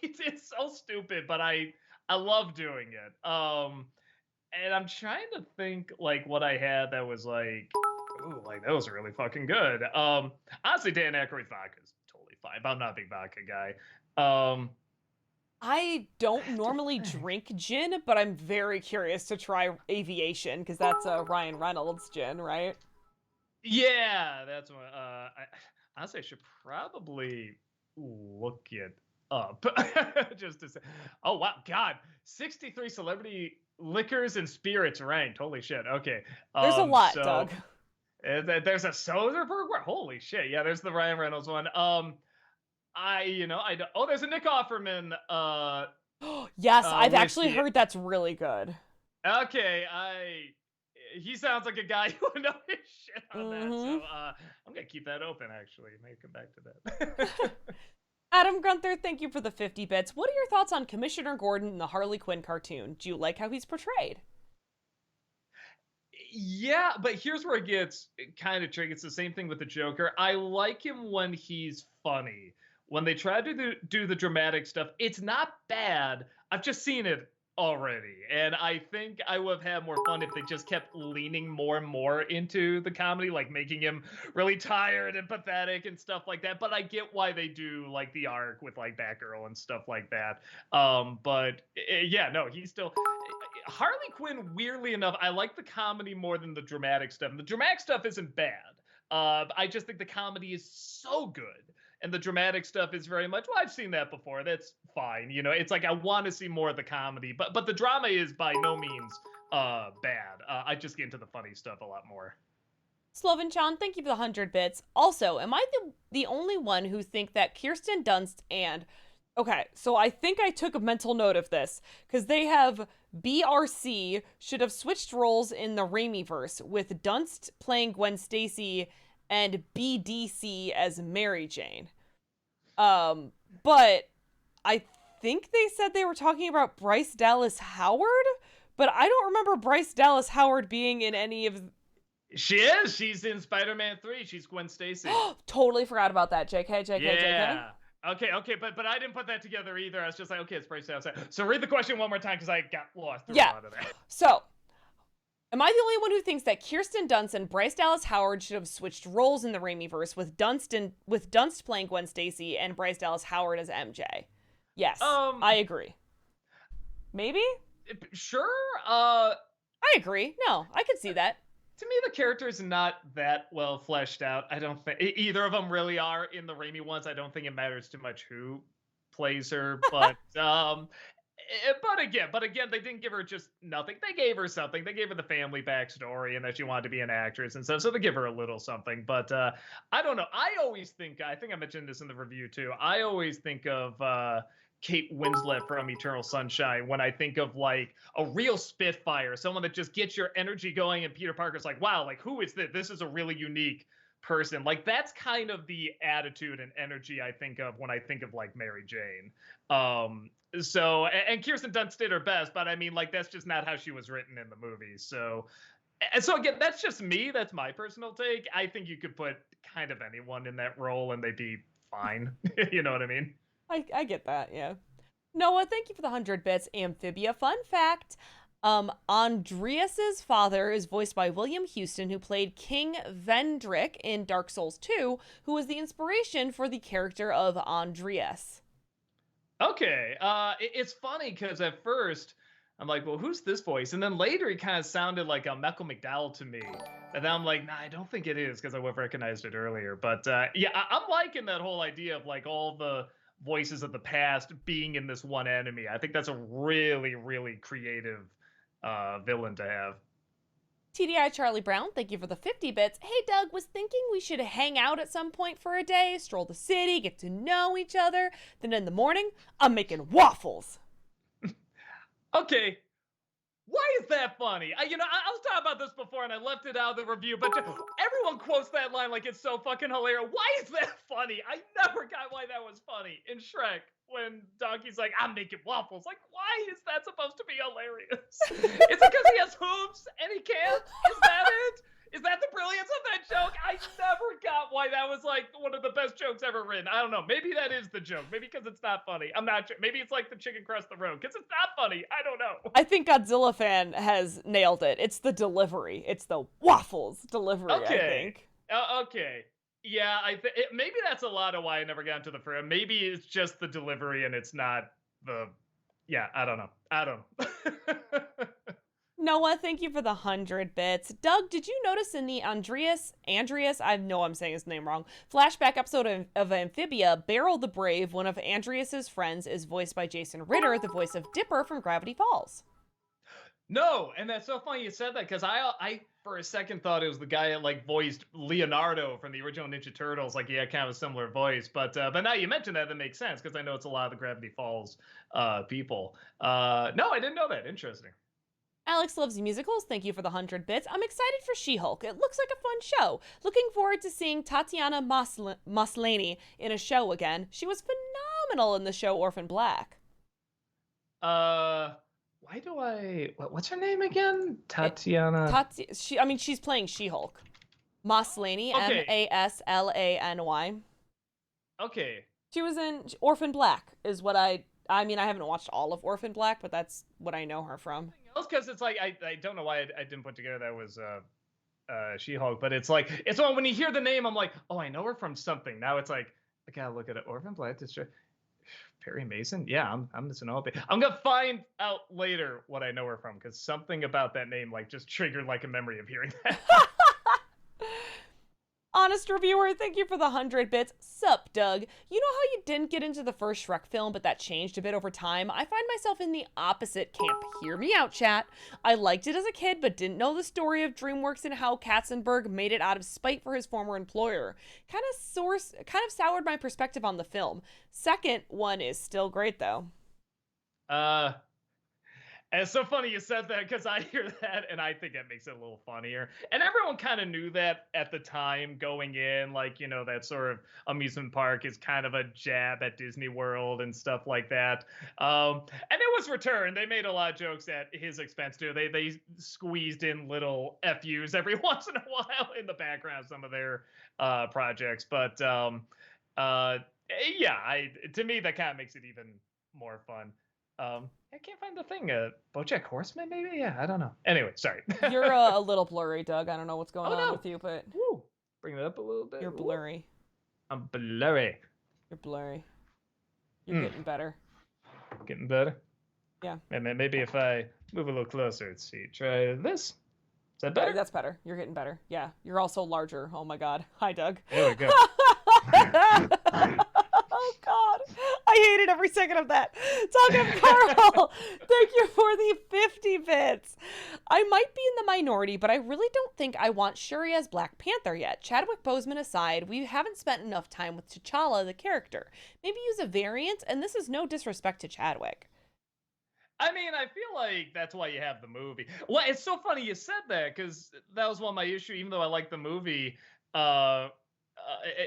It's so stupid, but I love doing it. And I'm trying to think like what I had that was like, ooh, like that was really fucking good. Honestly, Dan Aykroyd vodka is totally fine, but I'm not a big vodka guy. Um, I don't I have to normally think. drink gin, but I'm very curious to try Aviation because that's a Ryan Reynolds gin, right? Yeah, that's what. Honestly, I should probably look it up just to say. Oh wow, God, 63 celebrity liquors and spirits ranked. Holy shit. Okay. There's a lot, So Doug. there's a Soderbergh one. Holy shit. Yeah, there's the Ryan Reynolds one. I don't. Oh, there's a Nick Offerman. Yes, I've actually Whiskey. heard that's really good. Okay, he sounds like a guy who would know his shit on that. Hmm. So I'm gonna keep that open. Actually, maybe come back to that. Adam Grunther, thank you for the 50 bits. What are your thoughts on Commissioner Gordon in the Harley Quinn cartoon? Do you like how he's portrayed? Yeah, but here's where it gets kind of tricky. It's the same thing with the Joker. I like him when he's funny. When they try to do the dramatic stuff, it's not bad. I've just seen it already. And I think I would have had more fun if they just kept leaning more and more into the comedy, like making him really tired and pathetic and stuff like that. But I get why they do like the arc with like Batgirl and stuff like that. But yeah, no, he's still Harley Quinn, weirdly enough, I like the comedy more than the dramatic stuff. And the dramatic stuff isn't bad. I just think the comedy is so good. and the dramatic stuff is very much, well, I've seen that before. That's fine. You know, it's like I want to see more of the comedy, but the drama is by no means bad. I just get into the funny stuff a lot more. Sloven Chan, thank you for the 100 bits. Also, am I the only one who think that Kirsten Dunst and okay, so I think I took a mental note of this because they have BRC should have switched roles in the Raimiverse with Dunst playing Gwen Stacy and BDC as Mary Jane. But I think they said they were talking about Bryce Dallas Howard, but I don't remember Bryce Dallas Howard being in any of. She is. She's in Spider-Man 3. She's Gwen Stacy. Totally forgot about that. JK. Yeah. Okay, but I didn't put that together either. I was just like, okay, it's Bryce Dallas. So read the question one more time because I got lost through a lot of that. So, am I the only one who thinks that Kirsten Dunst and Bryce Dallas Howard should have switched roles in the Raimiverse with Dunst playing Gwen Stacy and Bryce Dallas Howard as MJ? Yes, I agree. Maybe? Sure. I agree. No, I could see that. To me, the character's not that well fleshed out. I don't think either of them really are in the Raimi ones. I don't think it matters too much who plays her, but but again, they didn't give her just nothing. They gave her something. They gave her the family backstory and that she wanted to be an actress and stuff. So they give her a little something. But I don't know. I think I mentioned this in the review too. I always think of Kate Winslet from Eternal Sunshine when I think of like a real Spitfire, someone that just gets your energy going, and Peter Parker's like, wow, like who is this? This is a really unique person. Like that's kind of the attitude and energy I think of when I think of like Mary Jane. So and Kirsten Dunst did her best, but I mean like that's just not how she was written in the movie. So again, that's just me. That's my personal take. I think you could put kind of anyone in that role and they'd be fine. You know what I mean? I get that, yeah. Noah, thank you for the 100 bits. Amphibia, fun fact. Andreas's father is voiced by William Houston, who played King Vendrick in Dark Souls 2, who was the inspiration for the character of Andreas. Okay, it's funny because at first I'm like, well, who's this voice? And then later he kind of sounded like a Michael McDowell to me. And then I'm like, nah, I don't think it is because I would have recognized it earlier. But yeah, I'm liking that whole idea of like all the voices of the past being in this one enemy. I think that's a really, really creative villain to have. TDI Charlie Brown, thank you for the 50 bits. Hey Doug, was thinking we should hang out at some point for a day, stroll the city, get to know each other. Then in the morning, I'm making waffles. Okay, why is that funny? I was talking about this before and I left it out of the review, but everyone quotes that line like it's so fucking hilarious. Why is that funny? I never got why that was funny in Shrek when Donkey's like, I'm making waffles. Like, why is that supposed to be hilarious? Is it because he has hooves and he can't? Is that it? Is that the brilliance of that joke? I never got why that was like one of the best jokes ever written. I don't know. Maybe that is the joke. Maybe because it's not funny. I'm not sure. Maybe it's like the chicken across the road because it's not funny. I don't know. I think Godzilla fan has nailed it. It's the delivery. It's the waffles delivery, okay. I think. Okay. Yeah, maybe that's a lot of why I never got into the firm. Maybe it's just the delivery and it's not the... Yeah, I don't know. Noah, thank you for the 100 bits. Doug, did you notice in the Andreas, I know I'm saying his name wrong, flashback episode of Amphibia, Beryl the Brave, one of Andreas's friends, is voiced by Jason Ritter, the voice of Dipper from Gravity Falls. No, and that's so funny you said that because I for a second thought it was the guy that like voiced Leonardo from the original Ninja Turtles. Like, yeah, kind of a similar voice. But now you mentioned that makes sense because I know it's a lot of the Gravity Falls people. No, I didn't know that. Interesting. Alex loves musicals. Thank you for the 100 bits. I'm excited for She-Hulk. It looks like a fun show. Looking forward to seeing Tatiana Maslany in a show again. She was phenomenal in the show Orphan Black. What's her name again? Tatiana. She's playing She-Hulk. Maslany, okay. Maslany. Okay. She was in Orphan Black is what I haven't watched all of Orphan Black, but that's what I know her from. Because it's like I don't know why I didn't put together that was She-Hulk, but it's like it's when you hear the name, I'm like, oh, I know her from something. Now it's like I gotta look at it. Orphan Black. Perry Mason. Yeah, I'm missing all of it. I'm gonna find out later what I know her from because something about that name like just triggered like a memory of hearing that. Honest Reviewer, thank you for the 100 bits. Sup, Doug? You know how you didn't get into the first Shrek film, but that changed a bit over time? I find myself in the opposite camp. Hear me out, chat. I liked it as a kid, but didn't know the story of DreamWorks and how Katzenberg made it out of spite for his former employer. Kind of soured my perspective on the film. Second one is still great, though. It's so funny you said that, because I hear that and I think that makes it a little funnier. And everyone kind of knew that at the time going in, like, you know, that sort of amusement park is kind of a jab at Disney World and stuff like that. And it was returned. They made a lot of jokes at his expense too. They squeezed in little FUs every once in a while in the background of some of their projects. But yeah, to me, that kind of makes it even more fun. I can't find the thing. BoJack Horseman, maybe? Yeah, I don't know. Anyway, sorry. You're a little blurry, Doug. I don't know what's going on with you, but Woo. Bring it up a little bit. You're blurry. I'm blurry. You're blurry. You're getting better. Getting better? Yeah. Maybe if I move a little closer. Let's see. Try this. Is that better? That's better. You're getting better. Yeah. You're also larger. Oh my God. Hi, Doug. There we go. Oh God, I hated every second of that. Talking of Carl, thank you for the 50 bits. I might be in the minority, but I really don't think I want Shuri as Black Panther yet. Chadwick Boseman aside, we haven't spent enough time with T'Challa, the character. Maybe use a variant, and this is no disrespect to Chadwick. I mean, I feel like that's why you have the movie. Well, it's so funny you said that, because that was one of my issues. Even though I like the movie,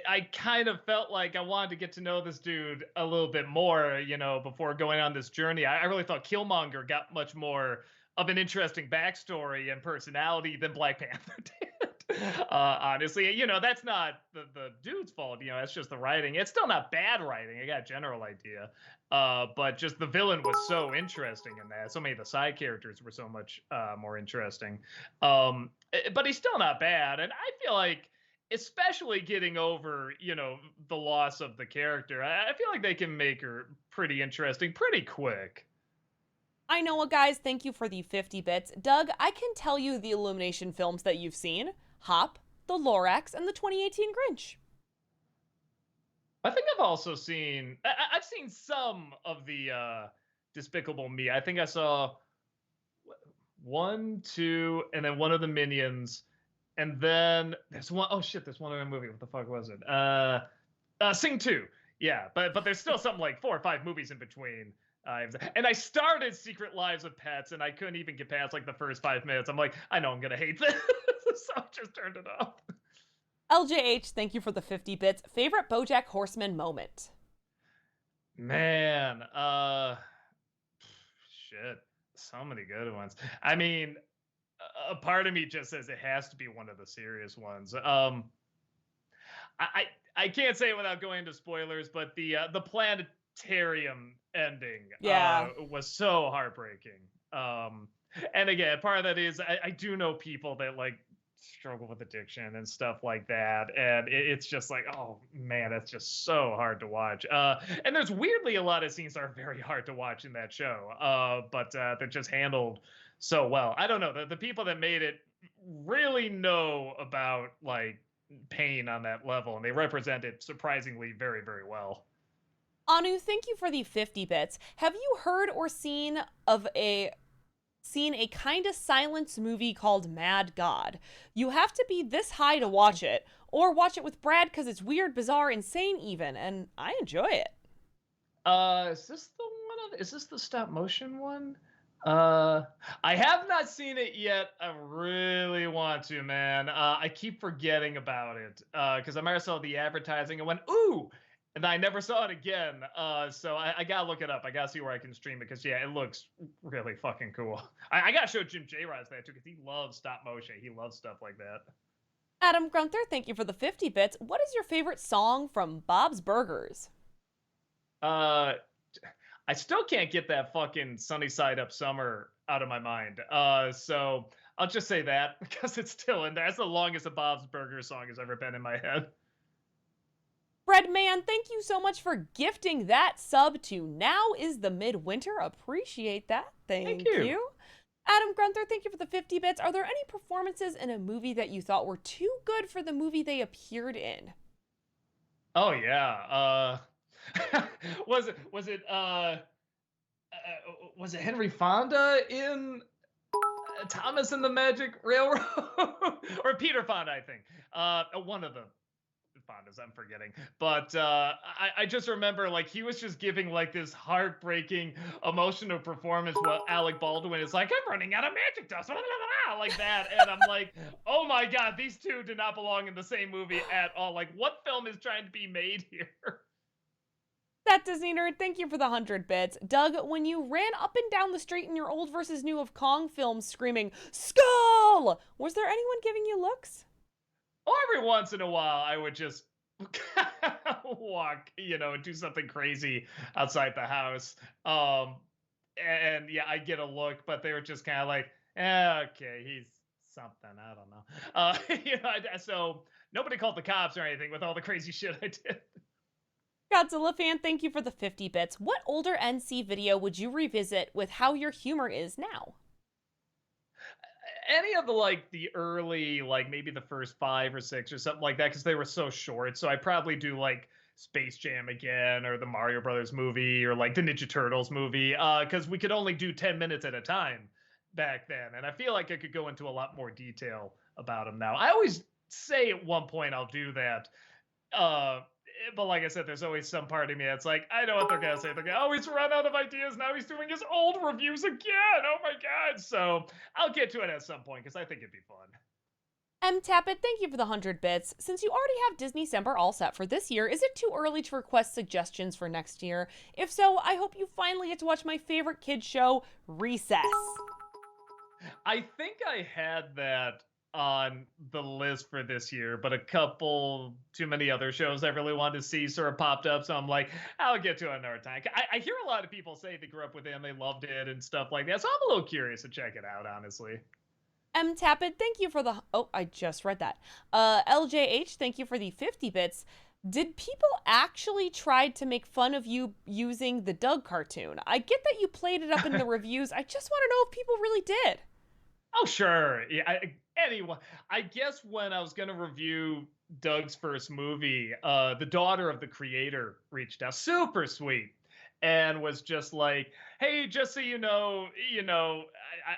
I kind of felt like I wanted to get to know this dude a little bit more, you know, before going on this journey. I really thought Killmonger got much more of an interesting backstory and personality than Black Panther did. Honestly, you know, that's not the dude's fault. You know, that's just the writing. It's still not bad writing. I got a general idea. But just the villain was so interesting in that. So many of the side characters were so much more interesting. But he's still not bad. And I feel like, especially getting over, you know, the loss of the character, I feel like they can make her pretty interesting pretty quick. I know what, guys. Thank you for the 50 bits. Doug, I can tell you the Illumination films that you've seen. Hop, The Lorax, and the 2018 Grinch. I think I've also seen... I've seen some of the Despicable Me. I think I saw 1, 2, and then one of the Minions. And then there's one, oh shit, there's one other movie. What the fuck was it? Sing 2. Yeah, but there's still something like 4 or 5 movies in between. And I started Secret Lives of Pets, and I couldn't even get past like the first 5 minutes. I'm like, I know I'm gonna hate this, so I just turned it off. LJH, thank you for the 50 bits. Favorite BoJack Horseman moment? Man, shit, so many good ones. I mean, a part of me just says it has to be one of the serious ones. I can't say it without going into spoilers, but the planetarium ending was so heartbreaking. And again, part of that is I do know people that like struggle with addiction and stuff like that, and it's just like, oh man, that's just so hard to watch. And there's weirdly a lot of scenes that are very hard to watch in that show, but they're just handled so well. I don't know, the people that made it really know about like pain on that level, and they represent it surprisingly very, very well. Anu, thank you for the 50 bits. Have you heard or seen a kind of silence movie called Mad God? You have to be this high to watch it, or watch it with Brad because it's weird, bizarre, insane even, and I enjoy it. Is this the one? Is this the stop motion one? I have not seen it yet. I really want to, man. I keep forgetting about it because I might have saw the advertising and went, ooh, and I never saw it again. So I gotta look it up. I gotta see where I can stream it because yeah, it looks really fucking cool. I gotta show Jim J. Ross that too because he loves stop motion. He loves stuff like that. Adam Grunther, thank you for the 50 bits. What is your favorite song from Bob's Burgers? I still can't get that fucking Sunny Side Up Summer out of my mind. So I'll just say that because it's still in there. That's the longest a Bob's Burgers song has ever been in my head. Breadman, thank you so much for gifting that sub to Now is the Midwinter. Appreciate that. Thank you. Adam Grunther, thank you for the 50 bits. Are there any performances in a movie that you thought were too good for the movie they appeared in? Oh yeah. Was it Henry Fonda in Thomas and the Magic Railroad? Or Peter Fonda, I think. One of the Fondas, I'm forgetting. But I just remember like he was just giving like this heartbreaking emotional performance while Alec Baldwin is like, I'm running out of magic dust, like that. And I'm like, oh my God, these two do not belong in the same movie at all. Like, what film is trying to be made here? That Disney nerd, thank you for the 100 bits. Doug, when you ran up and down the street in your old versus new of Kong films screaming, Skull! Was there anyone giving you looks? Oh, every once in a while, I would just walk, do something crazy outside the house. And yeah, I get a look, but they were just kind of like, okay, he's something. I don't know. So nobody called the cops or anything with all the crazy shit I did. Godzilla fan, thank you for the 50 bits. What older NC video would you revisit with how your humor is now? Any of the early, like maybe the first 5 or 6 or something like that, because they were so short. So I probably do like Space Jam again, or the Mario Brothers movie, or like the Ninja Turtles movie, because we could only do 10 minutes at a time back then. And I feel like I could go into a lot more detail about them now. I always say at one point I'll do that. But like I said, there's always some part of me that's like, I know what they're gonna say. They're gonna, oh, he's run out of ideas. Now he's doing his old reviews again. Oh my God. So I'll get to it at some point because I think it'd be fun. Tappet, thank you for the 100 bits. Since you already have Disney December all set for this year, is it too early to request suggestions for next year? If so, I hope you finally get to watch my favorite kids show, Recess. I think I had that on the list for this year, but a couple too many other shows I really wanted to see sort of popped up. So I'm like, I'll get to it another time. I hear a lot of people say they grew up with it and they loved it and stuff like that. So I'm a little curious to check it out, honestly. Tappet, thank you for the... Oh, I just read that. LJH, thank you for the 50 bits. Did people actually try to make fun of you using the Doug cartoon? I get that you played it up in the reviews. I just want to know if people really did. Oh, sure. Yeah. Anyway, I guess when I was going to review Doug's first movie, the daughter of the creator reached out, super sweet, and was just like, hey, just so you know,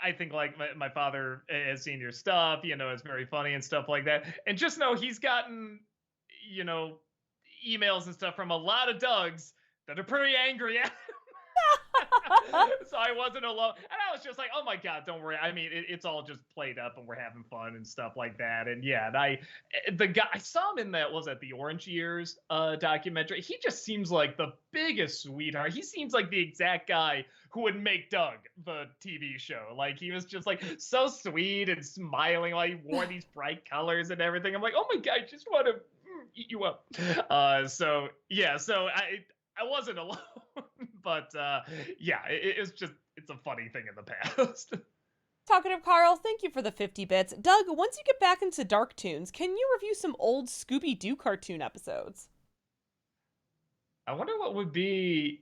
I think like my father has seen your stuff, it's very funny and stuff like that. And just know he's gotten, emails and stuff from a lot of Dougs that are pretty angry at so I wasn't alone. And I was just like, oh my God, don't worry. I mean, it's all just played up and we're having fun and stuff like that. And yeah, and the guy, I saw him in that, was that the Orange Years documentary. He just seems like the biggest sweetheart. He seems like the exact guy who would make Doug, the TV show. Like, he was just like so sweet and smiling while he wore these bright colors and everything. I'm like, oh my God, I just want to eat you up. So yeah, so I wasn't alone, but yeah, it's a funny thing in the past. Talkative Carl, thank you for the 50 bits. Doug, once you get back into Dark Toons, can you review some old Scooby-Doo cartoon episodes? I wonder what would be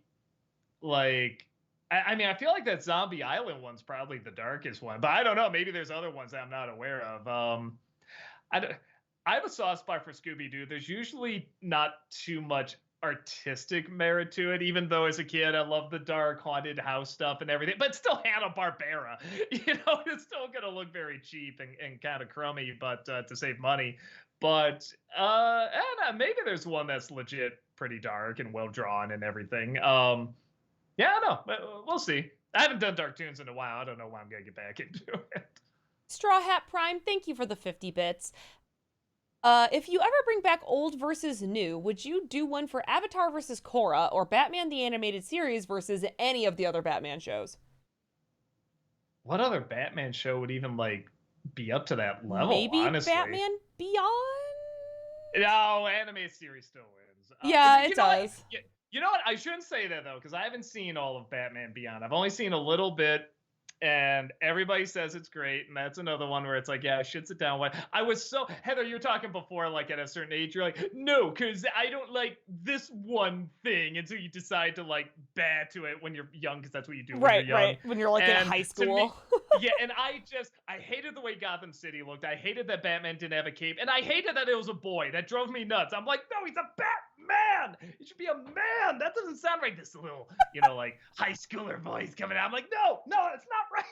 like. I mean, I feel like that Zombie Island one's probably the darkest one, but I don't know. Maybe there's other ones that I'm not aware of. I have a soft spot for Scooby-Doo. There's usually not too much artistic merit to it, even though as a kid I love the dark haunted house stuff and everything, but still Hanna-Barbera, it's still gonna look very cheap and kind of crummy, but to save money. But I don't know, maybe there's one that's legit pretty dark and well drawn and everything. Yeah, I don't know, we'll see. I haven't done Dark Toons in a while. I don't know when I'm gonna get back into it. Straw Hat Prime, thank you for the 50 bits. If you ever bring back old versus new, would you do one for Avatar versus Korra or Batman the Animated Series versus any of the other Batman shows? What other Batman show would even be up to that level? Maybe honestly? Batman Beyond? No, animated series still wins. Yeah, it does. You know what? I shouldn't say that though, because I haven't seen all of Batman Beyond. I've only seen a little bit. and everybody says it's great. And that's another one where it's like, yeah, I should sit down. I was so Heather, you were talking before, like at a certain age, you're like, no, because I don't like this one thing, and so you decide to like bad to it when you're young, because that's what you do when you're young. Right. When you're like in And high to me, school. yeah, and I hated the way Gotham City looked. I hated that Batman didn't have a cape, and I hated that it was a boy. That drove me nuts. I'm like, no, he's a Batman. He should be a man. That doesn't sound right. This little, like high schooler voice coming out. I'm like, no, it's not right.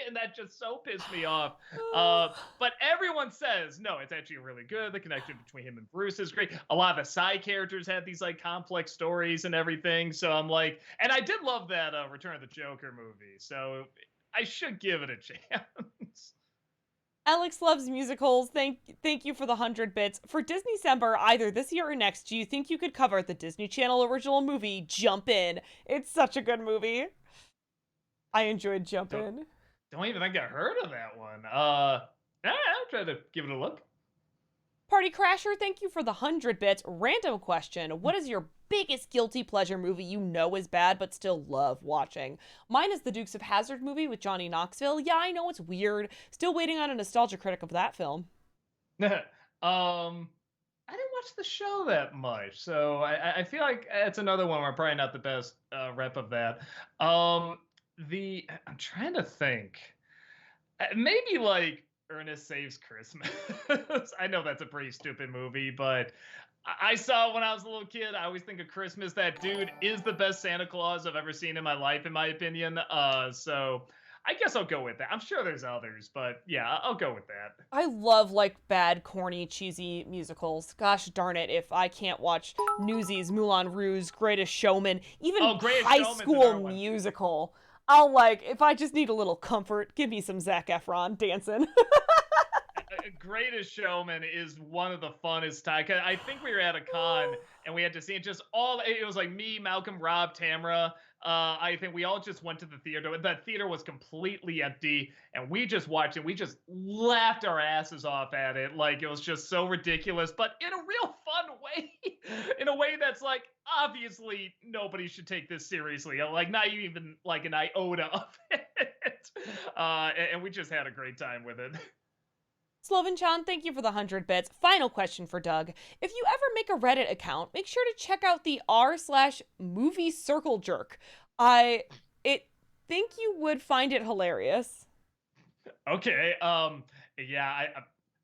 And that just so pissed me off. But everyone says, no, it's actually really good. The connection between him and Bruce is great. A lot of the side characters had these like complex stories and everything. So I'm like, and I did love that Return of the Joker movie. So I should give it a chance. Alex loves musicals. Thank you for the 100 bits. For Disney December, either this year or next, do you think you could cover the Disney Channel original movie Jump In? It's such a good movie. I enjoyed Jump In. Don't even think I heard of that one. I'll try to give it a look. Party Crasher, thank you for the 100 bits. Random question. What is your biggest guilty pleasure movie you know is bad but still love watching? Mine is the Dukes of Hazzard movie with Johnny Knoxville. Yeah, I know it's weird. Still waiting on a nostalgia critic of that film. I didn't watch the show that much, so I feel like it's another one where I'm probably not the best rep of that. I'm trying to think. Maybe like Ernest Saves Christmas. I know that's a pretty stupid movie, but I saw it when I was a little kid. I always think of Christmas. That dude is the best Santa Claus I've ever seen in my life, in my opinion. So I guess I'll go with that. I'm sure there's others, but yeah, I'll go with that. I love like bad, corny, cheesy musicals. Gosh darn it, if I can't watch Newsies, Moulin Rouge, Greatest Showman, even High School Musical. I'll like, if I just need a little comfort, give me some Zac Efron dancing. Greatest Showman is one of the funnest times. I think we were at a con and we had to see it it was like me, Malcolm, Rob, Tamara. I think we all just went to the theater. The theater was completely empty and we just watched it. We just laughed our asses off at it. Like it was just so ridiculous, but in a real fun way, in a way that's like, obviously nobody should take this seriously. Like not even like an iota of it. And we just had a great time with it. Sloven Chan, thank you for the 100 bits. Final question for Doug. If you ever make a Reddit account, make sure to check out the r/movie circle jerk. I think you would find it hilarious. Okay. Yeah,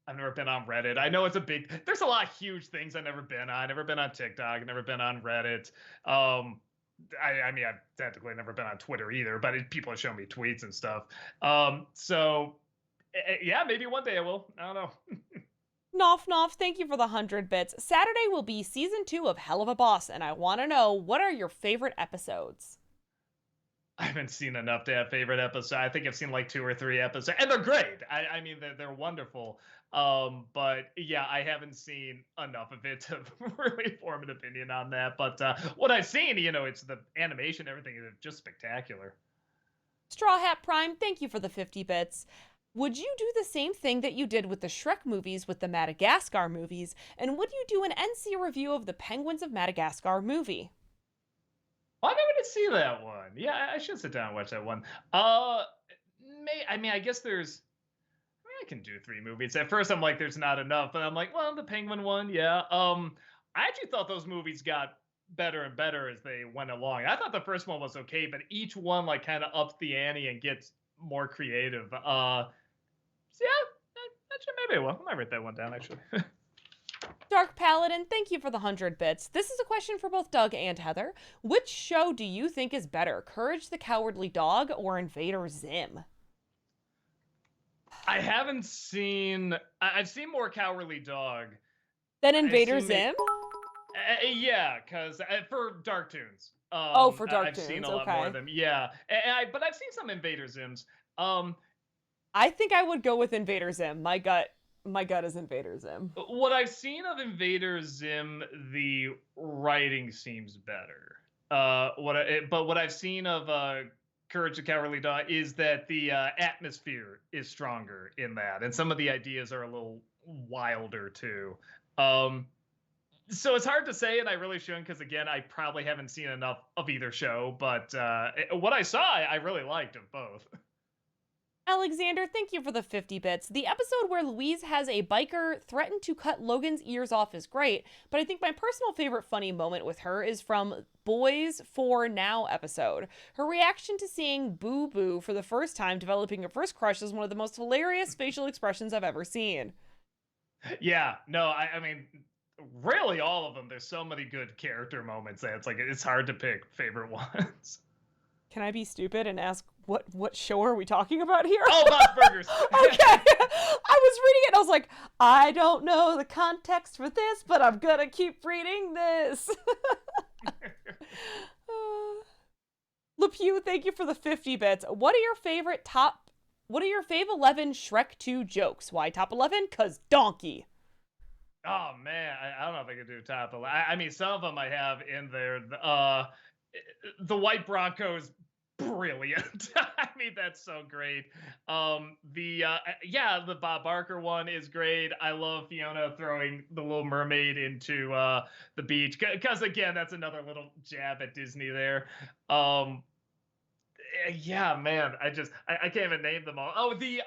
I've never been on Reddit. I know there's a lot of huge things I've never been on. I've never been on TikTok, never been on Reddit. I mean, I've technically never been on Twitter either, but people have shown me tweets and stuff. So yeah, maybe one day I will. I don't know. Noff, thank you for the 100 bits. Saturday will be season 2 of Hell of a Boss, and I want to know, what are your favorite episodes? I haven't seen enough to have favorite episodes. I think I've seen like 2 or 3 episodes, and they're great. I mean, they're wonderful. But yeah, I haven't seen enough of it to really form an opinion on that. But what I've seen, it's the animation, everything is just spectacular. Straw Hat Prime, thank you for the 50 bits. Would you do the same thing that you did with the Shrek movies with the Madagascar movies? And would you do an NC review of the Penguins of Madagascar movie? I never did see that one. Yeah, I should sit down and watch that one. I guess I can do 3 movies. At first, I'm like, there's not enough, but I'm like, well, the Penguin one, yeah. I actually thought those movies got better and better as they went along. I thought the first one was okay, but each one like kind of ups the ante and gets more creative. So yeah, actually, maybe I will. I might write that one down, actually. Dark Paladin, thank you for the 100 bits. This is a question for both Doug and Heather. Which show do you think is better, Courage the Cowardly Dog or Invader Zim? I haven't seen... I've seen more Cowardly Dog. Than Invader Zim? Yeah, because for Dark Toons. For Dark Toons, I've seen a lot more of them. Yeah, but I've seen some Invader Zims. I think I would go with Invader Zim. My gut is Invader Zim. What I've seen of Invader Zim, the writing seems better. But what I've seen of Courage the Cowardly Dog is that the atmosphere is stronger in that, and some of the ideas are a little wilder too. So it's hard to say, and I really shouldn't, because again, I probably haven't seen enough of either show. But what I saw, I really liked of both. Alexander, thank you for the 50 bits. The episode where Louise has a biker threaten to cut Logan's ears off is great, but I think my personal favorite funny moment with her is from Boys for Now episode. Her reaction to seeing Boo Boo for the first time developing a first crush is one of the most hilarious facial expressions I've ever seen. Yeah, no, I mean, really all of them. There's so many good character moments that it's hard to pick favorite ones. Can I be stupid and ask what show are we talking about here? Oh, Bob's Burgers. Okay. I was reading it and I was like, I don't know the context for this, but I'm gonna keep reading this. LePew, thank you for the 50 bits. What are your fave 11 Shrek 2 jokes? Why top 11? 'Cause donkey. Oh man, I don't know if I could do top 11. I mean, some of them I have in there. The White Bronco's brilliant. I mean, that's so great. The Bob Barker one is great. I love Fiona throwing the Little Mermaid into the beach because again, that's another little jab at Disney there. Yeah, man, I can't even name them all. Oh, the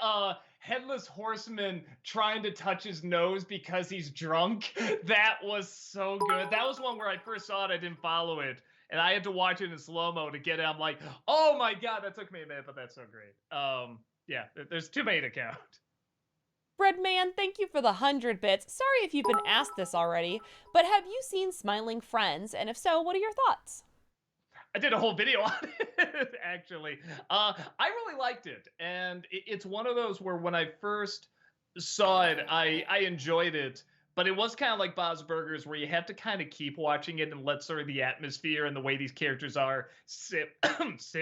Headless Horseman trying to touch his nose because he's drunk. That was so good. That was one where I first saw it, I didn't follow it. And I had to watch it in slow-mo to get it. I'm like, oh my God, that took me a minute, but that's so great. Yeah, there's too many to count. Breadman, thank you for the 100 bits. Sorry if you've been asked this already, but have you seen Smiling Friends? And if so, what are your thoughts? I did a whole video on it, actually. I really liked it. And it's one of those where when I first saw it, I enjoyed it. But it was kind of like Bob's Burgers, where you have to kind of keep watching it and let sort of the atmosphere and the way these characters are sit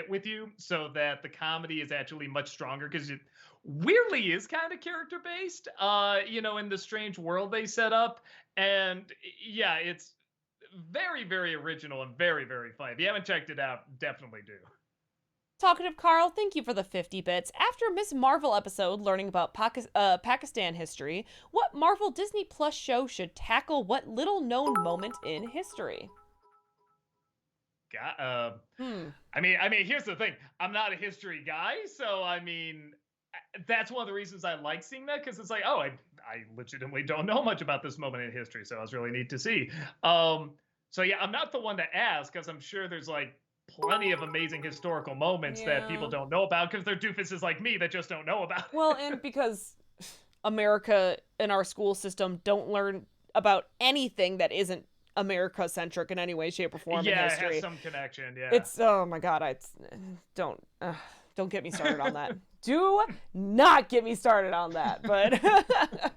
with you, so that the comedy is actually much stronger because it weirdly is kind of character based, in the strange world they set up. And yeah, it's very, very original and very, very funny. If you haven't checked it out, definitely do. Talkative Carl, thank you for the 50 bits. After Miss Marvel episode learning about Pakistan history, what Marvel Disney Plus show should tackle what little known moment in history? I mean, here's the thing. I'm not a history guy, so I mean, that's one of the reasons I like seeing that, because it's like, oh, I legitimately don't know much about this moment in history, so it was really neat to see. So yeah, I'm not the one to ask, because I'm sure there's like plenty of amazing historical moments that people don't know about because they're doofuses like me that just don't know about. Well, and because America and our school system don't learn about anything that isn't America-centric in any way, shape, or form in history. Yeah, it has some connection, yeah. It's, oh my God, don't get me started on that. Do not get me started on that, but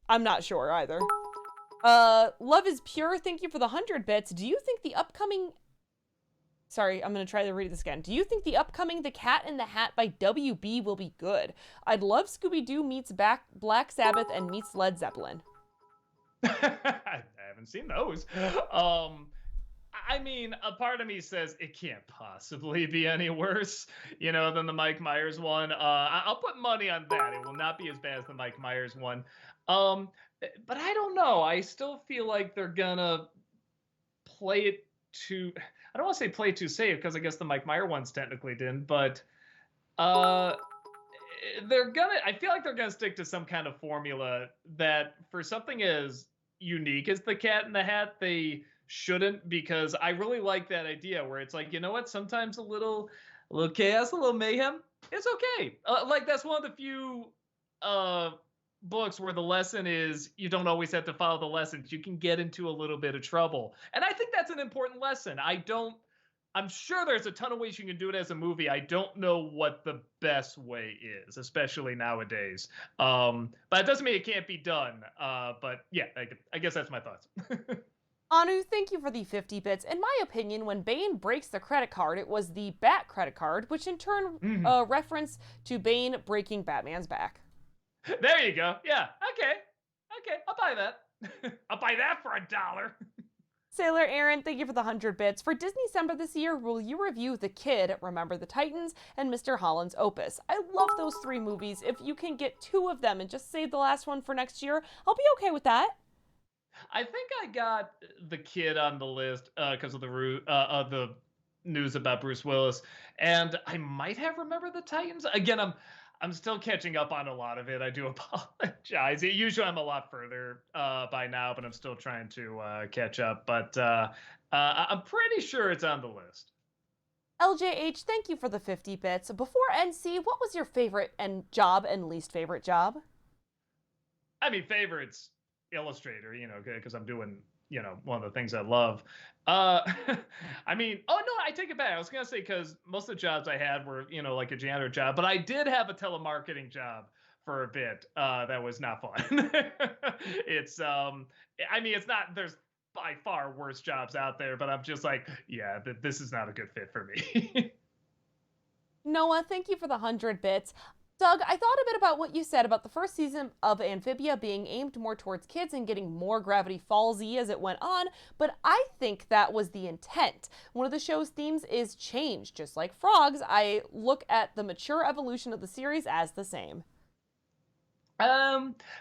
I'm not sure either. Love is Pure, thank you for the 100 bits. Do you think the upcoming... Sorry, I'm going to try to read this again. Do you think the upcoming The Cat in the Hat by WB will be good? I'd love Scooby-Doo meets Black Sabbath and meets Led Zeppelin. I haven't seen those. I mean, a part of me says it can't possibly be any worse, than the Mike Myers one. I'll put money on that. It will not be as bad as the Mike Myers one. But I don't know. I still feel like they're gonna play it too... I don't want to say play too safe, because I guess the Mike Myers ones technically didn't, but I feel like they're gonna stick to some kind of formula that for something as unique as the Cat in the Hat, they shouldn't, because I really like that idea where it's like, you know what, sometimes a little chaos, a little mayhem, it's okay. Like that's one of the few books where the lesson is you don't always have to follow the lessons. You can get into a little bit of trouble. And I think that's an important lesson. I'm sure there's a ton of ways you can do it as a movie. I don't know what the best way is, especially nowadays. But it doesn't mean it can't be done. But yeah, I guess that's my thoughts. Anu, thank you for the 50 bits. In my opinion, when Bane breaks the credit card, it was the Bat credit card, which in turn reference to Bane breaking Batman's back. There you go. Yeah. Okay. I'll buy that. I'll buy that for $1. Sailor Aaron, thank you for the 100 bits. For Disney December this year, will you review The Kid, Remember the Titans, and Mr. Holland's Opus? I love those three movies. If you can get two of them and just save the last one for next year, I'll be okay with that. I think I got The Kid on the list because of the news about Bruce Willis, and I might have Remember the Titans. Again, I'm still catching up on a lot of it. I do apologize. Usually I'm a lot further by now, but I'm still trying to catch up. But I'm pretty sure it's on the list. LJH, thank you for the 50 bits. Before NC, what was your favorite and job and least favorite job? I mean, favorites Illustrator, because I'm doing, one of the things I love. Uh, I mean, oh no, I take it back. I was gonna say because most of the jobs I had were, like a janitor job, but I did have a telemarketing job for a bit. That was not fun. It's, I mean, it's not. There's by far worse jobs out there, but I'm just like, yeah, this is not a good fit for me. Noah, thank you for the 100 bits. Doug, I thought a bit about what you said about the first season of Amphibia being aimed more towards kids and getting more Gravity Fallsy as it went on, but I think that was the intent. One of the show's themes is change. Just like Frogs, I look at the mature evolution of the series as the same.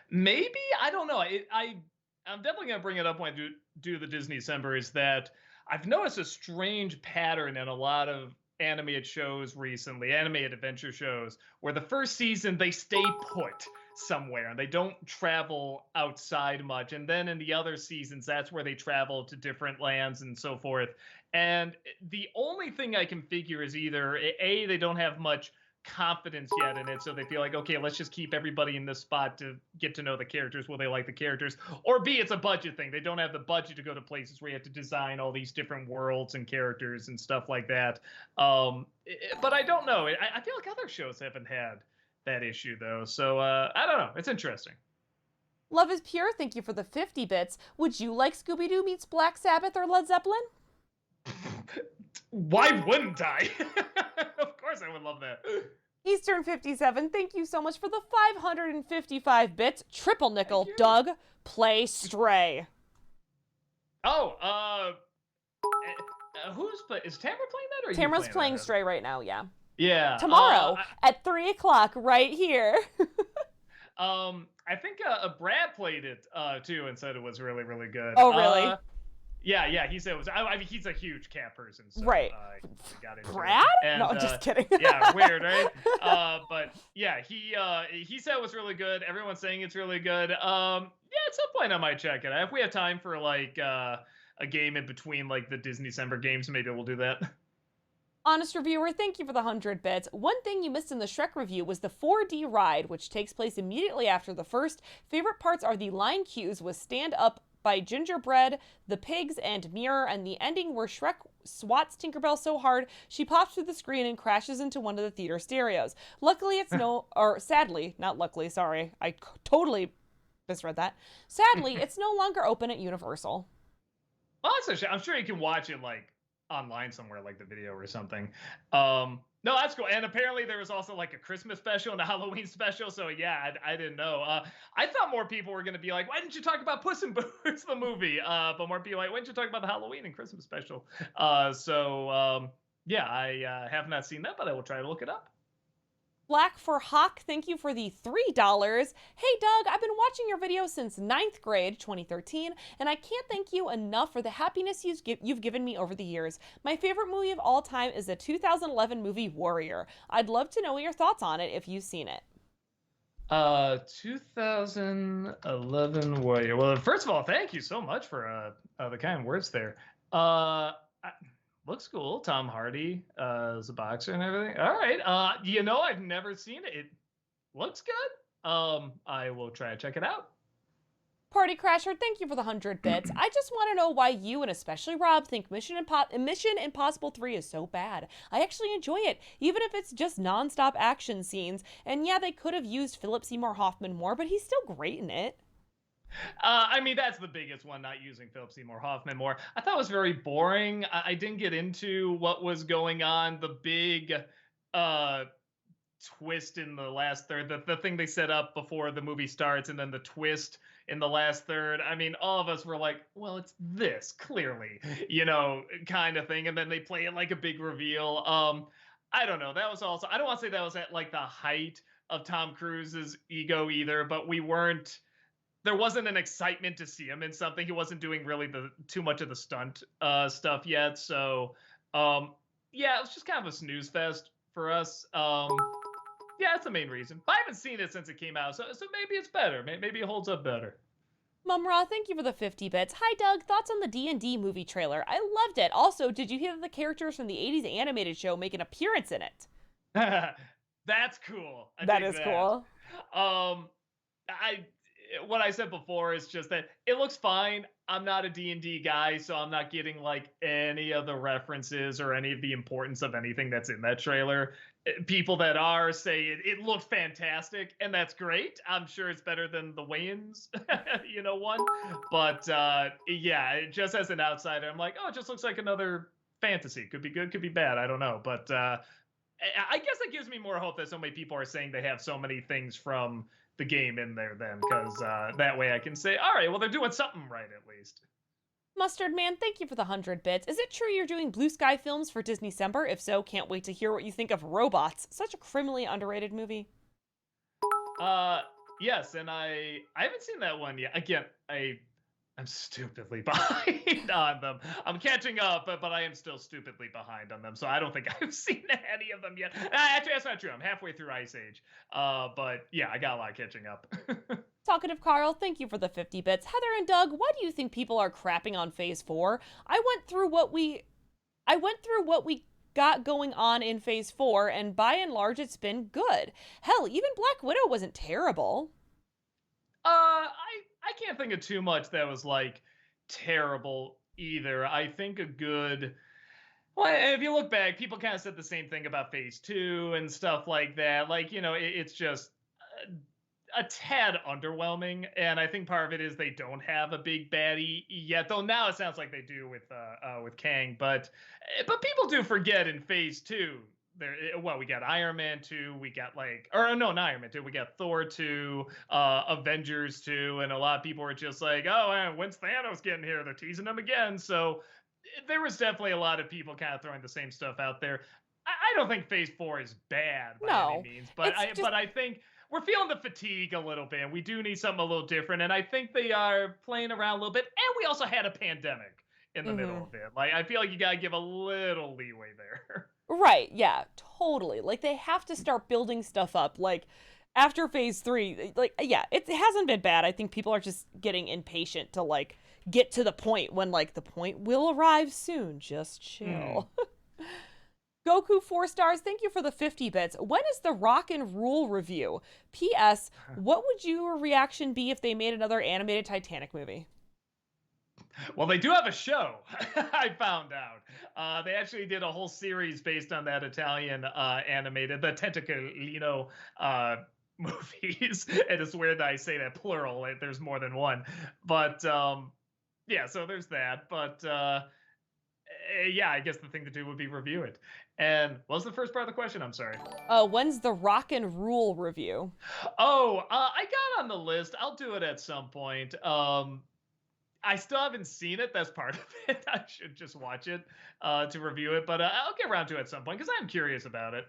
Maybe I don't know. I'm definitely gonna bring it up when I do the Disney December. Is that I've noticed a strange pattern in a lot of animated shows recently, animated adventure shows, where the first season they stay put somewhere and they don't travel outside much, and then in the other seasons that's where they travel to different lands and so forth. And the only thing I can figure is either A, they don't have much confidence yet in it, so they feel like, okay, let's just keep everybody in this spot to get to know the characters. Will they like the characters? Or B, it's a budget thing. They don't have the budget to go to places where you have to design all these different worlds and characters and stuff like that. But I don't know. I feel like other shows haven't had that issue though, so I don't know. It's interesting. Love is Pure, thank you for the 50 bits. Would you like Scooby-Doo meets Black Sabbath or Led Zeppelin? Why wouldn't I? Of course I would love that. Eastern 57, thank you so much for the 555 bits. Triple nickel, Doug, play Stray. Oh, is Tamara playing that or are you Tamara's playing that? Stray right now, yeah. Yeah. Tomorrow at 3 o'clock right here. I think Brad played it too and said it was really, really good. Oh, really? Yeah, he said it was. I mean, he's a huge cat person, so right. He got into Brad? It. And, no, just kidding. Yeah, weird, right? But yeah, he said it was really good. Everyone's saying it's really good. Yeah, at some point I might check it out. If we have time for like a game in between like the Disney December games, maybe we'll do that. Honest reviewer, thank you for the 100 bits. One thing you missed in the Shrek review was the 4D ride, which takes place immediately after the first. Favorite parts are the line cues with Stand Up by Gingerbread, the pigs, and Mirror, and the ending where Shrek swats Tinkerbell so hard she pops through the screen and crashes into one of the theater stereos. Luckily, it's sadly, not luckily, sorry, I totally misread that. Sadly, it's no longer open at Universal. Well, that's a shame. I'm sure you can watch it like online somewhere, like the video or something. No, that's cool. And apparently there was also like a Christmas special and a Halloween special. So yeah, I didn't know. I thought more people were going to be like, why didn't you talk about Puss in Boots, the movie? But more people like, why didn't you talk about the Halloween and Christmas special? Yeah, I have not seen that, but I will try to look it up. Black for Hawk, thank you for the $3. Hey Doug, I've been watching your videos since 9th grade, 2013, and I can't thank you enough for the happiness you've given me over the years. My favorite movie of all time is the 2011 movie Warrior. I'd love to know your thoughts on it if you've seen it. 2011 Warrior. Well, first of all, thank you so much for the kind words there. Looks cool. Tom Hardy as a boxer and everything. All right. I've never seen it. It looks good. I will try to check it out. Party Crasher, thank you for the 100 bits. I just want to know why you, and especially Rob, think Mission Impossible 3 is so bad. I actually enjoy it, even if it's just non-stop action scenes. And yeah, they could have used Philip Seymour Hoffman more, but he's still great in it. I mean, that's the biggest one, not using Philip Seymour Hoffman more. I thought it was very boring. I didn't get into what was going on. The big twist in the last third, the thing they set up before the movie starts, and then the twist in the last third. I mean, all of us were like, well, it's this, clearly, kind of thing. And then they play it like a big reveal. I don't know. That was also, I don't want to say that was at like the height of Tom Cruise's ego either, but there wasn't an excitement to see him in something. He wasn't doing really too much of the stunt stuff yet. So yeah, it was just kind of a snooze fest for us. Yeah, that's the main reason. But I haven't seen it since it came out, so maybe it's better. Maybe it holds up better. Mumra, thank you for the 50 bits. Hi, Doug. Thoughts on the D&D movie trailer? I loved it. Also, did you hear that the characters from the 80s animated show make an appearance in it? That's cool. That is cool. I what I said before is just that it looks fine. I'm not a D&D guy, so I'm not getting like any of the references or any of the importance of anything that's in that trailer. People that are say it looked fantastic, and that's great. I'm sure it's better than the Wayans, one. But yeah, just as an outsider, I'm like, oh, it just looks like another fantasy. Could be good, could be bad. I don't know, but I guess it gives me more hope that so many people are saying they have so many things from the game in there then, because that way I can say, all right, well, they're doing something right at least. Mustard Man, thank you for the 100 bits. Is it true you're doing Blue Sky Films for Disneycember? If so, can't wait to hear what you think of Robots. Such a criminally underrated movie. Yes, and I haven't seen that one yet. Again, I'm stupidly behind on them. I'm catching up, but I am still stupidly behind on them. So I don't think I've seen any of them yet. Actually, that's not true. I'm halfway through Ice Age. But yeah, I got a lot catching up. Talkative Carl, thank you for the 50 bits. Heather and Doug, why do you think people are crapping on Phase 4? I went through what we got going on in Phase 4, and by and large, it's been good. Hell, even Black Widow wasn't terrible. I can't think of too much that was like terrible either. I think well, if you look back, people kind of said the same thing about Phase 2 and stuff like that. Like, it's just a tad underwhelming, and I think part of it is they don't have a big baddie yet. Though now it sounds like they do with Kang, but people do forget in Phase 2. We got Iron Man 2, we got not Iron Man 2, we got Thor 2, Avengers 2, and a lot of people were just like, oh, when's Thanos getting here? They're teasing him again. So there was definitely a lot of people kind of throwing the same stuff out there. I don't think Phase 4 is bad by any means, but I think we're feeling the fatigue a little bit, and we do need something a little different, and I think they are playing around a little bit, and we also had a pandemic in the middle of it. Like, I feel like you gotta give a little leeway there. Right, yeah, totally. Like, they have to start building stuff up. Like, after Phase 3, yeah, it hasn't been bad. I think people are just getting impatient to, get to the point when, the point will arrive soon. Just chill. Goku 4 stars, thank you for the 50 bits. When is the Rock and Rule review? P.S. What would your reaction be if they made another animated Titanic movie? Well, they do have a show, I found out. They actually did a whole series based on that Italian animated, the Tentacolino movies. And it's weird that I say that plural. There's more than one. But yeah, so there's that. But yeah, I guess the thing to do would be review it. And what was the first part of the question? I'm sorry. When's the Rock and Rule review? Oh, I got on the list. I'll do it at some point. I still haven't seen it. That's part of it. I should just watch it to review it. But I'll get around to it at some point because I'm curious about it.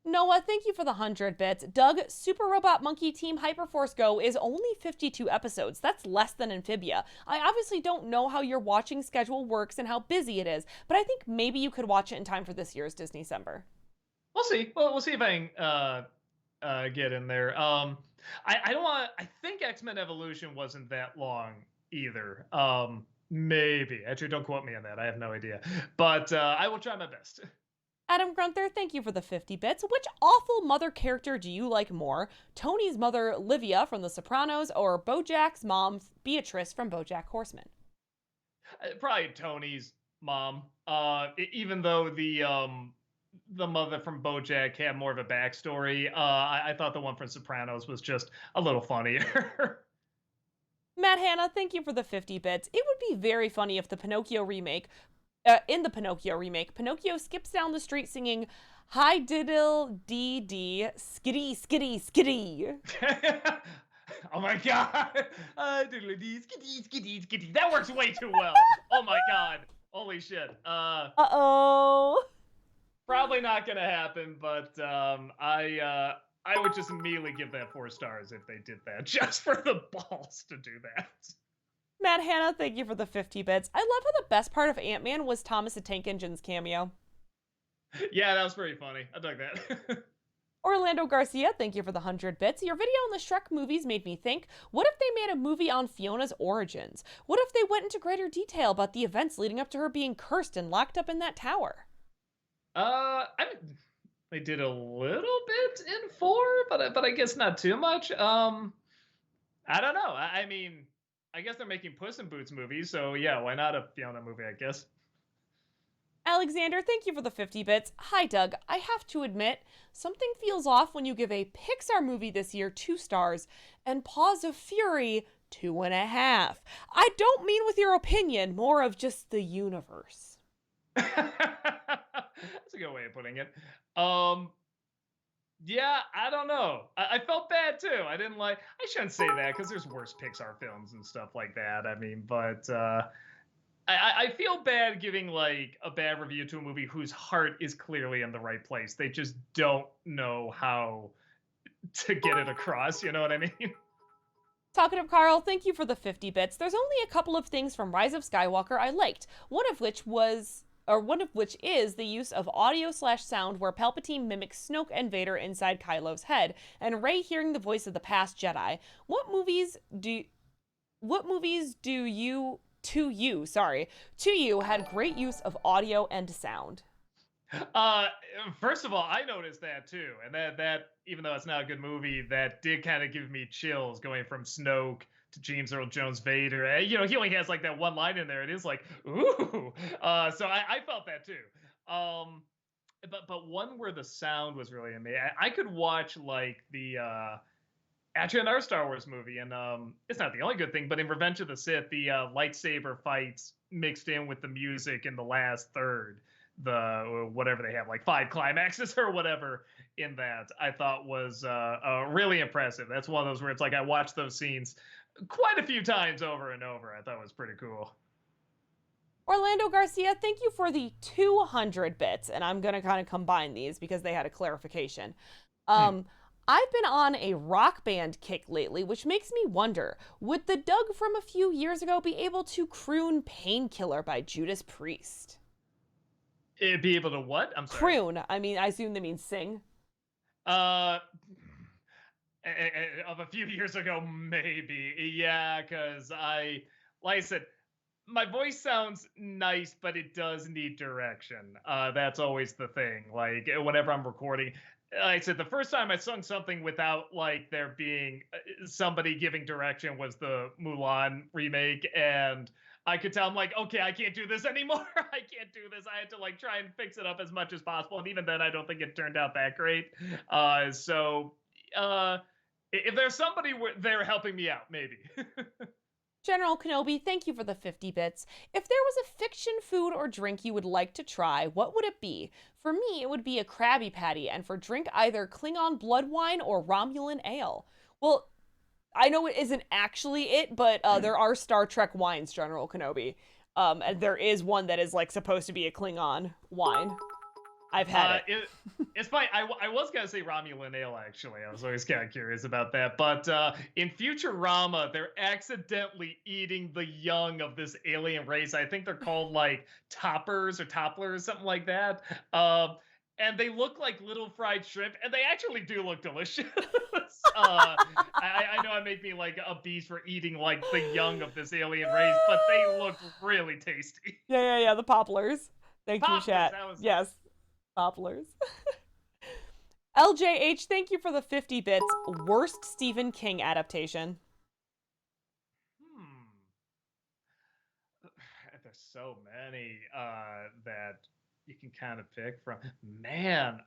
Noah, thank you for the 100 bits. Doug, Super Robot Monkey Team Hyperforce Go is only 52 episodes. That's less than Amphibia. I obviously don't know how your watching schedule works and how busy it is, but I think maybe you could watch it in time for this year's Disneycember. We'll see. Well, we'll see if I can get in there. I don't want. I think X-Men Evolution wasn't that long either. Maybe. Actually, don't quote me on that. I have no idea. But I will try my best. Adam Grunther, thank you for the 50 bits. Which awful mother character do you like more? Tony's mother, Livia from The Sopranos, or Bojack's mom, Beatrice from Bojack Horseman? Probably Tony's mom. Even though the mother from Bojack had more of a backstory, I thought the one from Sopranos was just a little funnier. Matt Hanna, thank you for the 50 bits. It would be very funny if the Pinocchio remake, Pinocchio skips down the street singing, "Hi diddle dee dee, skitty skitty skitty." Oh my god! Diddle dee skitty skitty skitty. That works way too well. Oh my god! Holy shit! Uh-oh. Probably not gonna happen, but I would just immediately give that 4 stars if they did that, just for the balls to do that. Matt Hanna, thank you for the 50 bits. I love how the best part of Ant-Man was Thomas the Tank Engine's cameo. Yeah, that was pretty funny. I dug that. Orlando Garcia, thank you for the 100 bits. Your video on the Shrek movies made me think, what if they made a movie on Fiona's origins? What if they went into greater detail about the events leading up to her being cursed and locked up in that tower? I mean, they did a little bit in 4, but I guess not too much. I don't know. I mean, I guess they're making Puss in Boots movies, so yeah, why not a Fiona movie? I guess. Alexander, thank you for the 50 bits. Hi, Doug. I have to admit, something feels off when you give a Pixar movie this year 2 stars and Paws of Fury 2.5. I don't mean with your opinion, more of just the universe. That's a good way of putting it. Um, yeah, I don't know. I felt bad too. I didn't like. I shouldn't say that because there's worse Pixar films and stuff like that. I mean, but I feel bad giving like a bad review to a movie whose heart is clearly in the right place. They just don't know how to get it across. You know what I mean? Talkative Carl, thank you for the 50 bits. There's only a couple of things from Rise of Skywalker I liked. One of which is the use of audio/sound where Palpatine mimics Snoke and Vader inside Kylo's head, and Rey hearing the voice of the past Jedi. What movies to you had great use of audio and sound? Uh, First of all, I noticed that too, and that even though it's not a good movie, that did kind of give me chills going from Snoke to James Earl Jones Vader. You know, he only has like that one line in there. It is like ooh. So I felt that too. But one where the sound was really amazing. I could watch like the actually another Star Wars movie, and it's not the only good thing, but in Revenge of the Sith, the lightsaber fights mixed in with the music in the last third, the whatever they have, like 5 climaxes or whatever in that, I thought was really impressive. That's one of those where it's like I watched those scenes quite a few times over and over. I thought it was pretty cool. Orlando Garcia, thank you for the 200 bits, and I'm going to kind of combine these because they had a clarification. I've been on a rock band kick lately, which makes me wonder, would the Doug from a few years ago be able to croon Painkiller by Judas Priest? It'd be able to what? I'm sorry. Croon. I mean, I assume they mean sing. Uh, of a few years ago, maybe. Yeah, because like I said, my voice sounds nice, but it does need direction. That's always the thing. Like whenever I'm recording, like I said, the first time I sung something without like there being somebody giving direction was the Mulan remake, and I could tell I'm like, okay, I can't do this anymore. I can't do this. I had to like try and fix it up as much as possible, and even then, I don't think it turned out that great. So if there's somebody there helping me out, maybe. General Kenobi, thank you for the 50 bits. If there was a fiction food or drink you would like to try, what would it be? For me, it would be a Krabby Patty, and for drink, either Klingon blood wine or Romulan ale. Well, I know it isn't actually it, but there are Star Trek wines, General Kenobi. And there is one that is like supposed to be a Klingon wine. I've had it. It's funny. I was gonna say Romulan ale actually. I was always kind of curious about that. But in Futurama, they're accidentally eating the young of this alien race. I think they're called like toppers or topplers, something like that. And they look like little fried shrimp, and they actually do look delicious. I know I make me like a beast for eating like the young of this alien race, but they look really tasty. Yeah. The poplars. Thank Poplars, you, chat. Yes. Poplars. LJH, thank you for the 50 bits. Worst Stephen King adaptation. There's so many that you can kind of pick from. Man,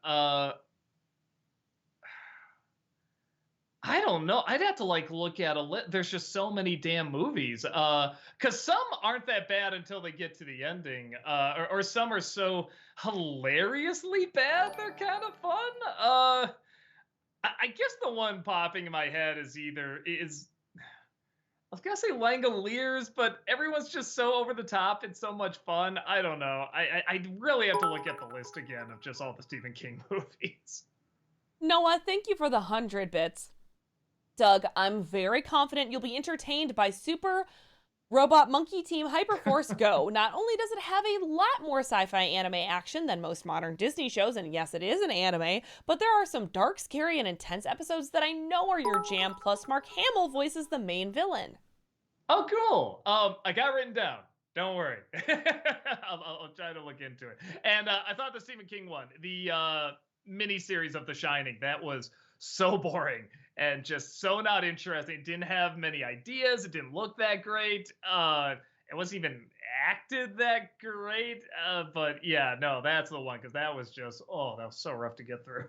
I don't know. I'd have to like look at a list. There's just so many damn movies. Because some aren't that bad until they get to the ending. Or some are so hilariously bad they're kind of fun. I guess the one popping in my head is I was gonna say Langoliers, but everyone's just so over the top. It's so much fun. I don't know. I really have to look at the list again of just all the Stephen King movies. Noah, thank you for the 100 bits. Doug, I'm very confident you'll be entertained by Super Robot Monkey Team Hyperforce Go. Not only does it have a lot more sci fi anime action than most modern Disney shows, and yes, it is an anime, but there are some dark, scary, and intense episodes that I know are your jam, plus Mark Hamill voices the main villain. Oh, cool. I got written down. Don't worry. I'll try to look into it. And I thought the Stephen King one, the miniseries of The Shining, that was so boring and just so not interesting. It didn't have many ideas. It didn't look that great. It wasn't even acted that great. But yeah, no, that's the one because that was just, oh, that was so rough to get through.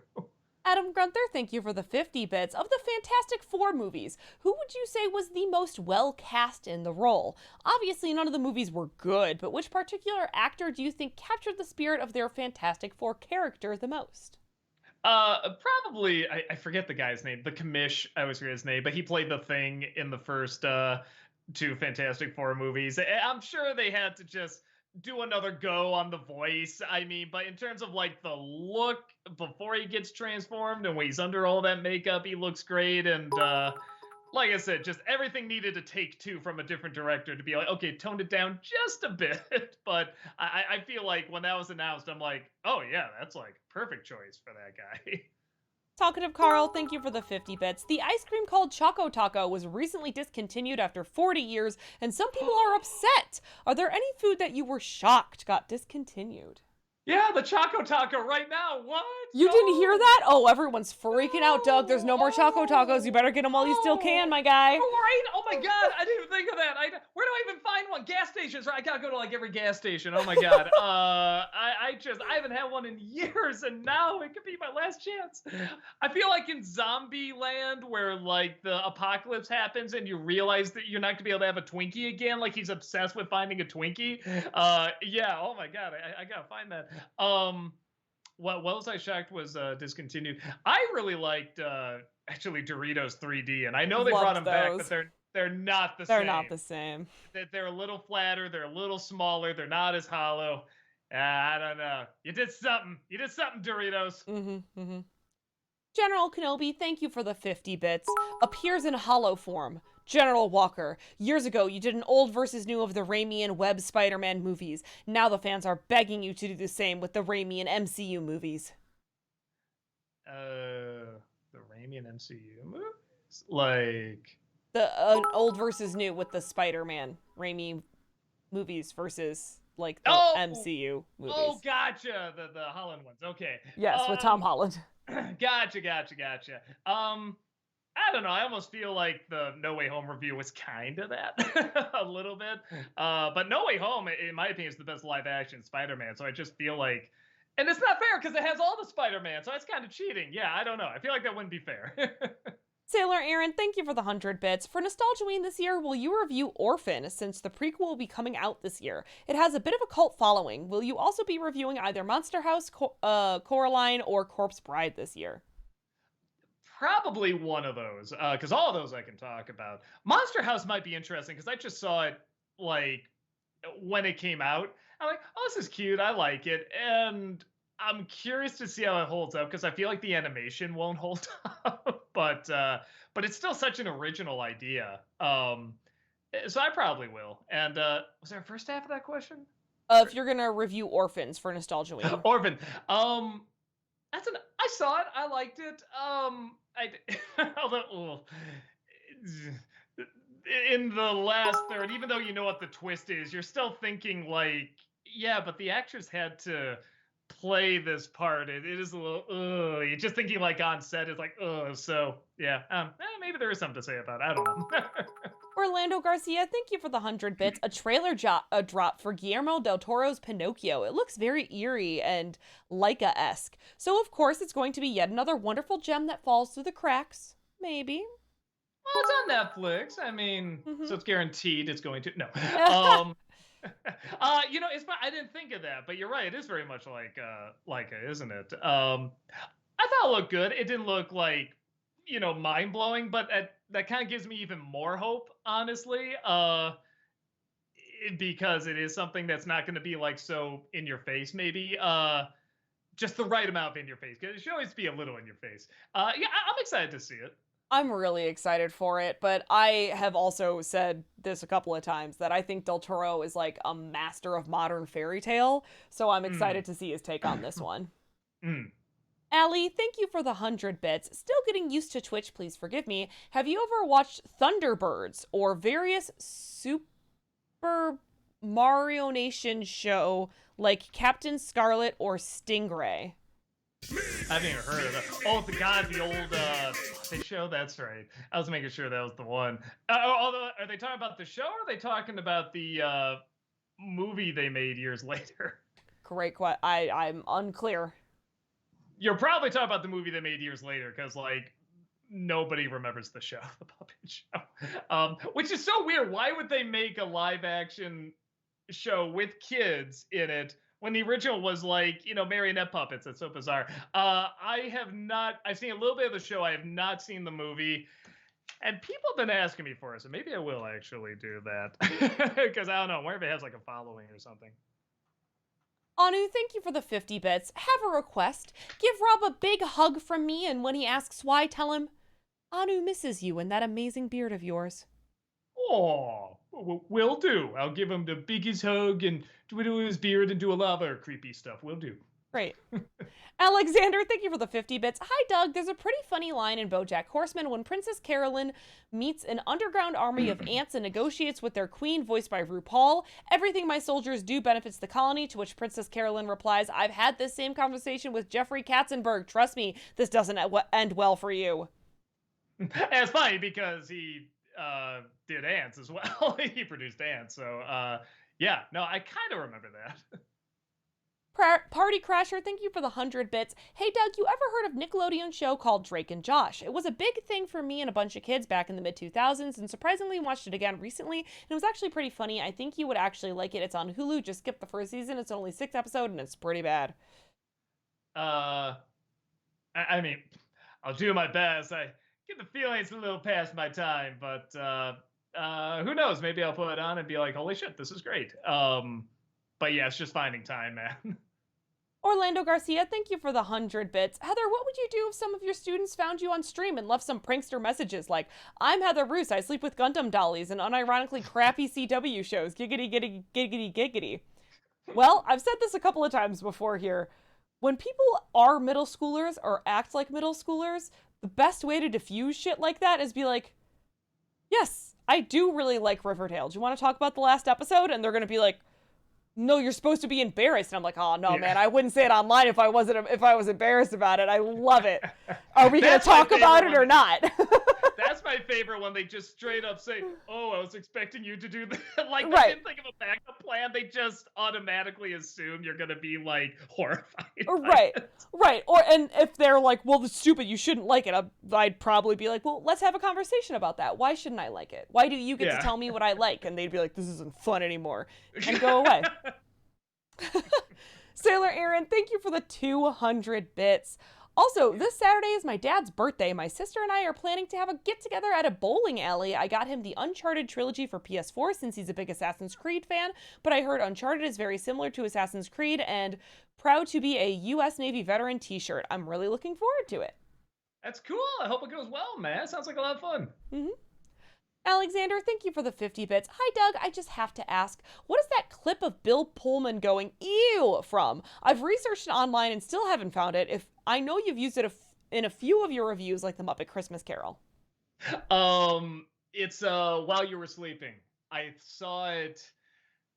Adam Grunther, thank you for the 50 bits. Of the Fantastic Four movies, who would you say was the most well cast in the role? Obviously, none of the movies were good, but which particular actor do you think captured the spirit of their Fantastic Four character the most? Probably I forget the guy's name. The commish, I always forget his name, but he played the Thing in the first two Fantastic Four movies. I'm sure they had to just do another go on the voice. I mean, but in terms of like the look before he gets transformed and when he's under all that makeup, he looks great. And like I said, just everything needed to take two from a different director to be like, okay, toned it down just a bit. But I feel like when that was announced, I'm like, oh yeah, that's like perfect choice for that guy. Talkative Carl, thank you for the 50 bits. The ice cream called Choco Taco was recently discontinued after 40 years, and some people are upset. Are there any food that you were shocked got discontinued? Yeah, the Choco Taco right now. What? You No. didn't hear that? Oh, everyone's freaking out, Doug. There's no more Choco Tacos. You better get them while you still can, my guy. Right? Oh my God, I didn't even think of that. Where do I even find one? Gas stations, right? I gotta go to like every gas station. Oh my God. I haven't had one in years, and now it could be my last chance. I feel like in Zombie Land, where like the apocalypse happens and you realize that you're not gonna be able to have a Twinkie again. Like he's obsessed with finding a Twinkie. Yeah. Oh my God, I gotta find that. What was I shocked was discontinued. I really liked actually Doritos 3D, and I know they brought them back, but they're not the same. They're not the same. They're a little flatter, they're a little smaller, they're not as hollow. I don't know. You did something. You did something, Doritos. General Kenobi, thank you for the 50 bits. Appears in hollow form. General Walker, years ago you did an old versus new of the Raimi and Webb Spider-Man movies. Now the fans are begging you to do the same with the Raimi and MCU movies. The Raimi and MCU movies? Like... An old versus new with the Spider-Man Raimi movies versus like the MCU movies. Oh, gotcha. The Holland ones. Okay. Yes, with Tom Holland. Gotcha. I don't know. I almost feel like the No Way Home review was kind of that a little bit. But No Way Home, in my opinion, is the best live action Spider-Man. So I just feel like, and it's not fair because it has all the Spider-Man. So it's kind of cheating. Yeah, I don't know. I feel like that wouldn't be fair. Sailor Aaron, thank you for the 100 bits. For Nostalgiaween this year, will you review Orphan, since the prequel will be coming out this year? It has a bit of a cult following. Will you also be reviewing either Monster House, Coraline, or Corpse Bride this year? Probably one of those, because all of those I can talk about. Monster House might be interesting, because I just saw it, like, when it came out. I'm like, oh, this is cute. I like it. And I'm curious to see how it holds up, because I feel like the animation won't hold up. But it's still such an original idea. So I probably will. And was there a first half of that question? If you're gonna review Orphans for Nostalgiaween. Orphan. I saw it. I liked it. Although in the last third, even though you know what the twist is, you're still thinking like, yeah, but the actors had to play this part. It is a little, you're just thinking like on set is like, so yeah, maybe there is something to say about it. I don't know. Orlando Garcia, thank you for the 100 bits. A trailer drop for Guillermo del Toro's Pinocchio. It looks very eerie and Laika-esque. So of course it's going to be yet another wonderful gem that falls through the cracks. Maybe. Well, it's on Netflix. I mean, so it's guaranteed it's going to. No. It's I didn't think of that, but you're right. It is very much like Laika, isn't it? I thought it looked good. It didn't look like, mind blowing, but that kind of gives me even more hope, honestly. Because it is something that's not going to be like so in your face, maybe. Just the right amount in your face. Because it should always be a little in your face. I'm excited to see it. I'm really excited for it, but I have also said this a couple of times that I think Del Toro is like a master of modern fairy tale, so I'm Mm. excited to see his take on this one. Mm. Allie, thank you for the 100 bits. Still getting used to Twitch, please forgive me. Have you ever watched Thunderbirds or various Super Mario Nation show like Captain Scarlet or Stingray? I haven't even heard of that. Oh, the old Puppet Show. That's right. I was making sure that was the one. Although, are they talking about the show, or are they talking about the movie they made years later? Great question. I'm unclear. You're probably talking about the movie they made years later, because like nobody remembers the show, the Puppet Show, which is so weird. Why would they make a live action show with kids in it when the original was like, marionette puppets? That's so bizarre. I've seen a little bit of the show. I have not seen the movie, and people have been asking me for it, so maybe I will actually do that. Because I don't know, where if it has like a following or something. Anu, thank you for the 50 bits. Have a request. Give Rob a big hug from me, and when he asks why, tell him Anu misses you and that amazing beard of yours. Oh, will do. I'll give him the biggest hug and twiddle his beard and do a lot of other creepy stuff. Will do. Great. Alexander, thank you for the 50 bits. Hi, Doug. There's a pretty funny line in BoJack Horseman when Princess Carolyn meets an underground army of ants and negotiates with their queen, voiced by RuPaul. Everything my soldiers do benefits the colony, to which Princess Carolyn replies, I've had this same conversation with Jeffrey Katzenberg. Trust me, this doesn't end well for you. And it's funny because he did Ants as well. He produced Ants. So, yeah, no, I kind of remember that. Party Crasher, thank you for the 100 bits. Hey, Doug, you ever heard of Nickelodeon show called Drake and Josh? It was a big thing for me and a bunch of kids back in the mid-2000s, and surprisingly watched it again recently, and it was actually pretty funny. I think you would actually like it. It's on Hulu. Just skip the first season. It's only 6 episodes, and it's pretty bad. I mean, I'll do my best. I get the feeling it's a little past my time, but who knows? Maybe I'll put it on and be like, holy shit, this is great. But yeah, it's just finding time, man. Orlando Garcia, thank you for the 100 bits. Heather, what would you do if some of your students found you on stream and left some prankster messages like, I'm Heather Roos, I sleep with Gundam dollies and unironically crappy CW shows, giggity, giggity, giggity, giggity. Well, I've said this a couple of times before here. When people are middle schoolers or act like middle schoolers, the best way to diffuse shit like that is be like, yes, I do really like Riverdale. Do you want to talk about the last episode? And they're going to be like, no, you're supposed to be embarrassed. And I'm like, oh no, man, I wouldn't say it online if I was embarrassed about it. I love it. Are we gonna talk about it or not? That's my favorite when they just straight up say, oh, I was expecting you to do that. Like, they Right. didn't think of a backup plan. They just automatically assume you're gonna be like horrified. Right. And if they're like, well, it's stupid, you shouldn't like it, I'd probably be like, well, let's have a conversation about that. Why shouldn't I like it? Why do you get to tell me what I like? And they'd be like, this isn't fun anymore, and go away. Sailor Aaron, thank you for the 200 bits. Also, this Saturday is my dad's birthday. My sister and I are planning to have a get-together at a bowling alley. I got him the Uncharted trilogy for PS4 since he's a big Assassin's Creed fan, but I heard Uncharted is very similar to Assassin's Creed and proud to be a U.S. Navy veteran t-shirt. I'm really looking forward to it. That's cool. I hope it goes well, man. Sounds like a lot of fun. Mm-hmm. Alexander, thank you for the 50 bits. Hi, Doug. I just have to ask, what is that clip of Bill Pullman going, ew, from? I've researched it online and still haven't found it. If I know you've used it in a few of your reviews, like the Muppet Christmas Carol. It's while you were sleeping. I saw it,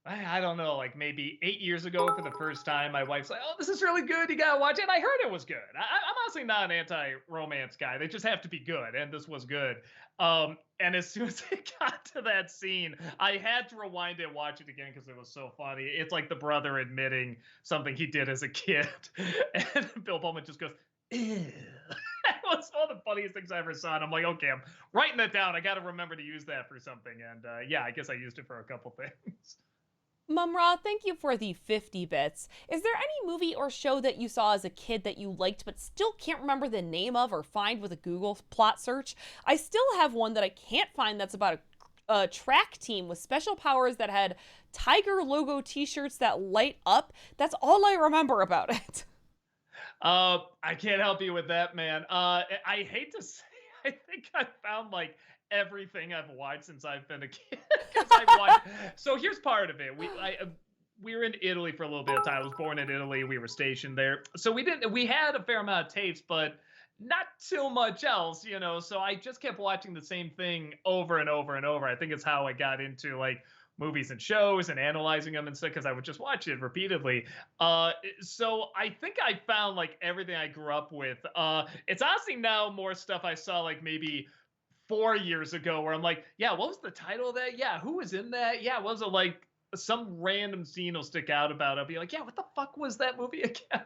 I don't know, like maybe 8 years ago for the first time. My wife's like, oh, this is really good. You gotta watch it. And I heard it was good. I'm honestly not an anti-romance guy. They just have to be good. And this was good. And as soon as it got to that scene, I had to rewind it and watch it again because it was so funny. It's like the brother admitting something he did as a kid. And Bill Pullman just goes, ew. That was one of the funniest things I ever saw. And I'm like, okay, I'm writing that down. I got to remember to use that for something. And yeah, I guess I used it for a couple things. Mumra, thank you for the 50 bits. Is there any movie or show that you saw as a kid that you liked but still can't remember the name of or find with a Google plot search? I still have one that I can't find that's about a track team with special powers that had tiger logo t-shirts that light up. That's all I remember about it. I can't help you with that, man. I hate to say I think I found like everything I've watched since I've been a kid. 'Cause I watched. So here's part of it. We were in Italy for a little bit of time. I was born in Italy. We were stationed there, so we didn't. We had a fair amount of tapes, but not too much else, you know. So I just kept watching the same thing over and over and over. I think it's how I got into like movies and shows and analyzing them and stuff because I would just watch it repeatedly. So I think I found like everything I grew up with. It's honestly now more stuff I saw like maybe 4 years ago where I'm like, yeah, what was the title of that? Yeah, who was in that? Yeah, was it like some random scene will stick out about it? I'll be like, yeah, what the fuck was that movie again?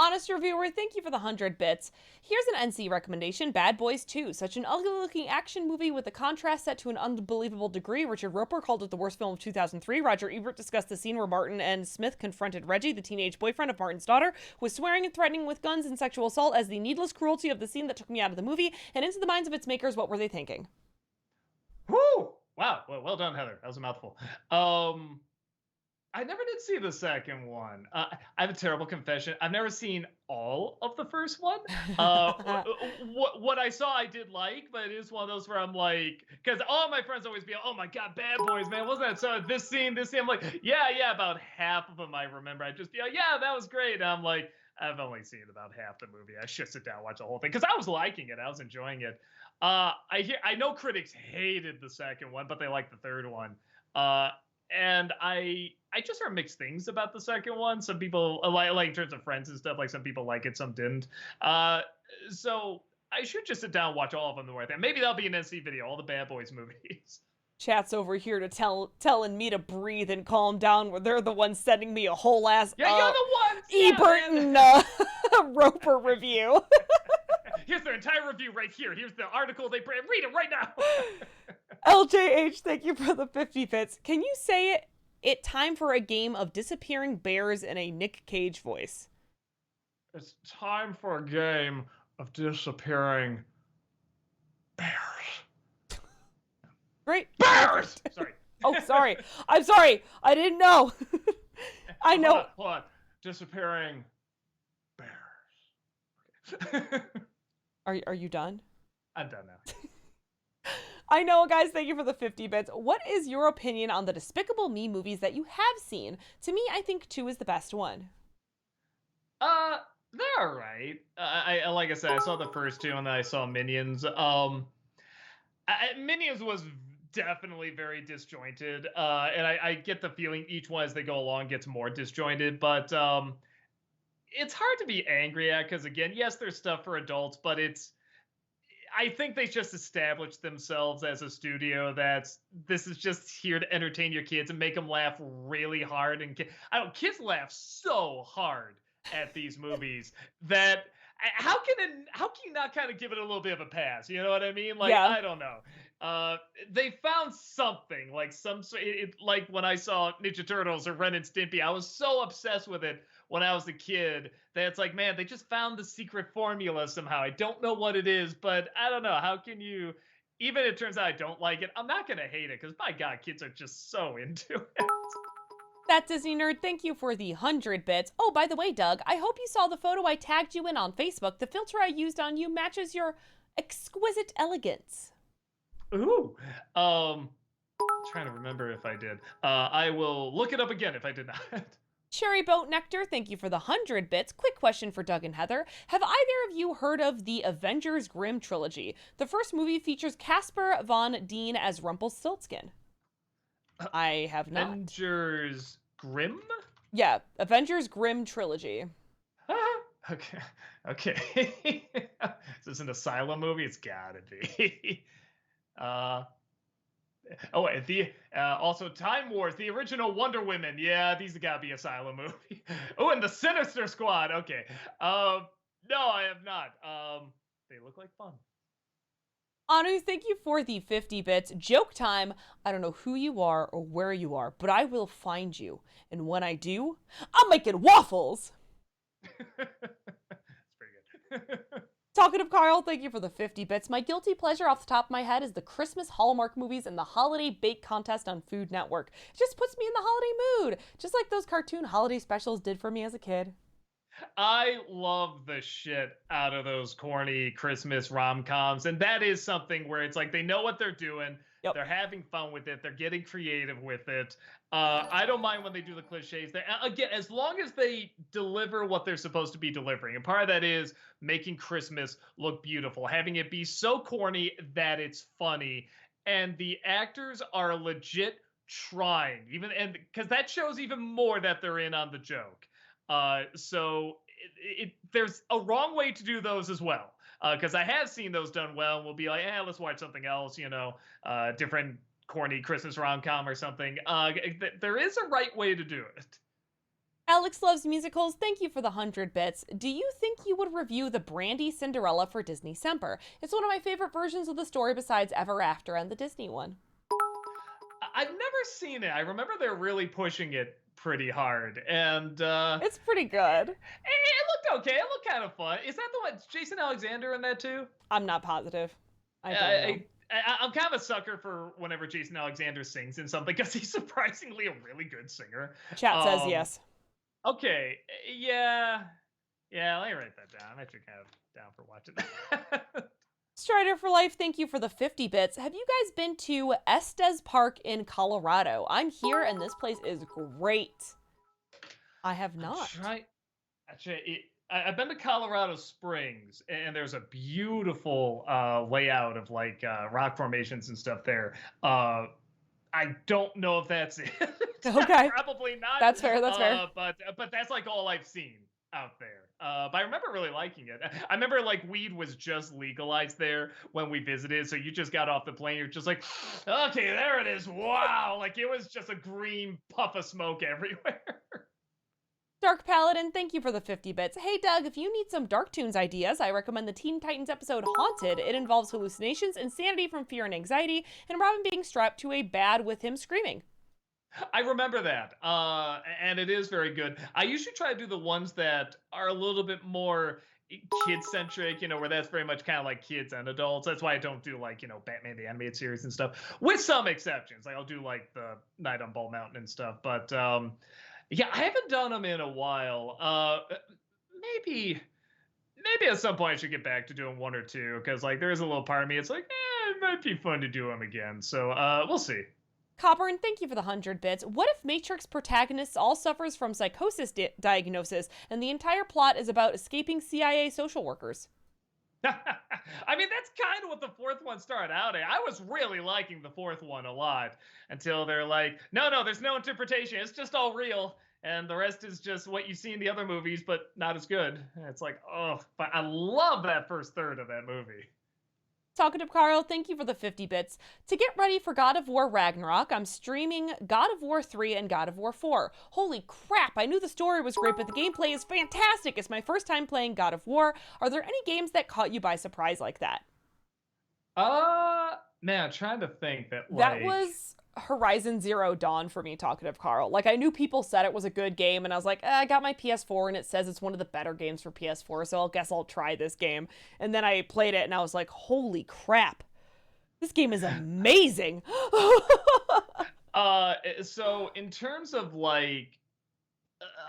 Honest reviewer, thank you for the 100 bits. Here's an NC recommendation, Bad Boys 2. Such an ugly-looking action movie with the contrast set to an unbelievable degree. Richard Roeper called it the worst film of 2003. Roger Ebert discussed the scene where Martin and Smith confronted Reggie, the teenage boyfriend of Martin's daughter, who was swearing and threatening with guns and sexual assault, as the needless cruelty of the scene that took me out of the movie. And into the minds of its makers, what were they thinking? Woo! Wow, well done, Heather. That was a mouthful. I never did see the second one. I have a terrible confession. I've never seen all of the first one. What I saw, I did like, but it is one of those where I'm like, because all my friends always be, oh my god, Bad Boys, man, wasn't that so? This scene. I'm like, yeah. About half of them I remember. I just be like, yeah, that was great. And I'm like, I've only seen about half the movie. I should sit down and watch the whole thing because I was liking it. I was enjoying it. I know critics hated the second one, but they liked the third one. And I just heard mixed things about the second one. Some people like in terms of friends and stuff, like some people like it, some didn't. So I should just sit down and watch all of them the way I think. Maybe that'll be an NC video, all the Bad Boys movies. Chat's over here to telling me to breathe and calm down, where they're the ones sending me a whole ass yeah, you're the ones. Ebert and Roper review. Here's their entire review right here. Here's the article they read it right now. LJH, thank you for the 50 bits. Can you say it time for a game of disappearing bears in a Nick Cage voice? It's time for a game of disappearing bears. Great. Bears! Sorry. Oh, sorry. I'm sorry. I didn't know. I know. Hold on. Disappearing bears. Are you done? I'm done now. I know, guys. Thank you for the 50 bits. What is your opinion on the Despicable Me movies that you have seen? To me, I think 2 is the best one. They're all right. I like I said, I saw the first 2 and then I saw Minions. Minions was definitely very disjointed, and I get the feeling each one as they go along gets more disjointed, but it's hard to be angry at because again, yes, there's stuff for adults, but I think they just established themselves as a studio this is just here to entertain your kids and make them laugh really hard. And kids laugh so hard at these movies that how can you not kind of give it a little bit of a pass? You know what I mean? Like, yeah. I don't know. They found something like like when I saw Ninja Turtles or Ren and Stimpy, I was so obsessed with it when I was a kid that it's like, man, they just found the secret formula somehow. I don't know what it is, but I don't know. How can you, even if it turns out I don't like it, I'm not going to hate it because my God, kids are just so into it. That Disney nerd, thank you for the 100 bits. Oh, by the way, Doug, I hope you saw the photo I tagged you in on Facebook. The filter I used on you matches your exquisite elegance. Ooh. Trying to remember if I did. I will look it up again if I did not. Cherry Boat Nectar, thank you for the 100 bits. Quick question for Doug and Heather. Have either of you heard of the Avengers Grimm trilogy? The first movie features Casper Von Dien as Rumpelstiltskin. I have not. Avengers Grimm? Yeah, Avengers Grimm trilogy. Okay. Is this an Asylum movie? It's gotta be. Also Time Wars, the original Wonder Women. Yeah, these have gotta be Asylum movie. Oh, and the Sinister Squad. Okay. No, I have not. They look like fun. Anu, thank you for the 50 bits. Joke time. I don't know who you are or where you are, but I will find you. And when I do, I'm making waffles. That's pretty good. Talkative Carl, thank you for the 50 bits. My guilty pleasure off the top of my head is the Christmas Hallmark movies and the Holiday Bake Contest on Food Network. It just puts me in the holiday mood, just like those cartoon holiday specials did for me as a kid. I love the shit out of those corny Christmas rom-coms, and that is something where it's like they know what they're doing. Yep. They're having fun with it. They're getting creative with it. I don't mind when they do the cliches. Again, as long as they deliver what they're supposed to be delivering, and part of that is making Christmas look beautiful, having it be so corny that it's funny, and the actors are legit trying, even and because that shows even more that they're in on the joke. So there's a wrong way to do those as well. Because I have seen those done well, and we'll be like, let's watch something else, different corny Christmas rom com or something. There is a right way to do it. Alex loves musicals. Thank you for the 100 bits. Do you think you would review the Brandy Cinderella for Disney Semper? It's one of my favorite versions of the story besides Ever After and the Disney one. I've never seen it. I remember they're really pushing it pretty hard, and it's pretty good. It looked okay. It looked kind of fun. Is that the one? Jason Alexander in that too? I'm not positive. I don't know. I'm kind of a sucker for whenever Jason Alexander sings in something because he's surprisingly a really good singer. Chat says yes. Okay, yeah, let me write that down. I'm actually kind of down for watching that. Strider for Life, thank you for the 50 bits. Have you guys been to Estes Park in Colorado? I'm here and this place is great. I have not. I've been to Colorado Springs, and there's a beautiful layout of like rock formations and stuff there. I don't know if that's it. Okay. Probably not. That's fair. That's fair. But that's like all I've seen out there. But I remember really liking it. I remember like weed was just legalized there when we visited. So you just got off the plane. You're just like, okay, there it is. Wow. Like it was just a green puff of smoke everywhere. Dark Paladin, thank you for the 50 bits. Hey Doug, if you need some Dark Toons ideas, I recommend the Teen Titans episode Haunted. It involves hallucinations, insanity from fear and anxiety, and Robin being strapped to a bed with him screaming. I remember that, and it is very good. I usually try to do the ones that are a little bit more kid-centric, where that's very much kind of like kids and adults. That's why I don't do like, Batman the Animated Series and stuff, with some exceptions. Like I'll do like the Night on Bald Mountain and stuff, but yeah, I haven't done them in a while. Maybe at some point I should get back to doing one or two, because like there is a little part of me, it's like, it might be fun to do them again. So we'll see. Copper, and thank you for the 100 bits. What if Matrix protagonists all suffers from psychosis diagnosis, and the entire plot is about escaping CIA social workers? I mean, that's kind of what the fourth one started out at. I was really liking the fourth one a lot until they're like, no, there's no interpretation. It's just all real. And the rest is just what you see in the other movies, but not as good. And it's like, oh, but I love that first third of that movie. Talkative Carl, thank you for the 50 bits. To get ready for God of War Ragnarok, I'm streaming God of War 3 and God of War 4. Holy crap, I knew the story was great, but the gameplay is fantastic. It's my first time playing God of War. Are there any games that caught you by surprise like that? Man, I'm trying to think that That was Horizon Zero Dawn for me, Talkative Carl. Like, I knew people said it was a good game, and I was like, I got my PS4, and it says it's one of the better games for PS4, so I guess I'll try this game. And then I played it, and I was like, holy crap. This game is amazing. So in terms of like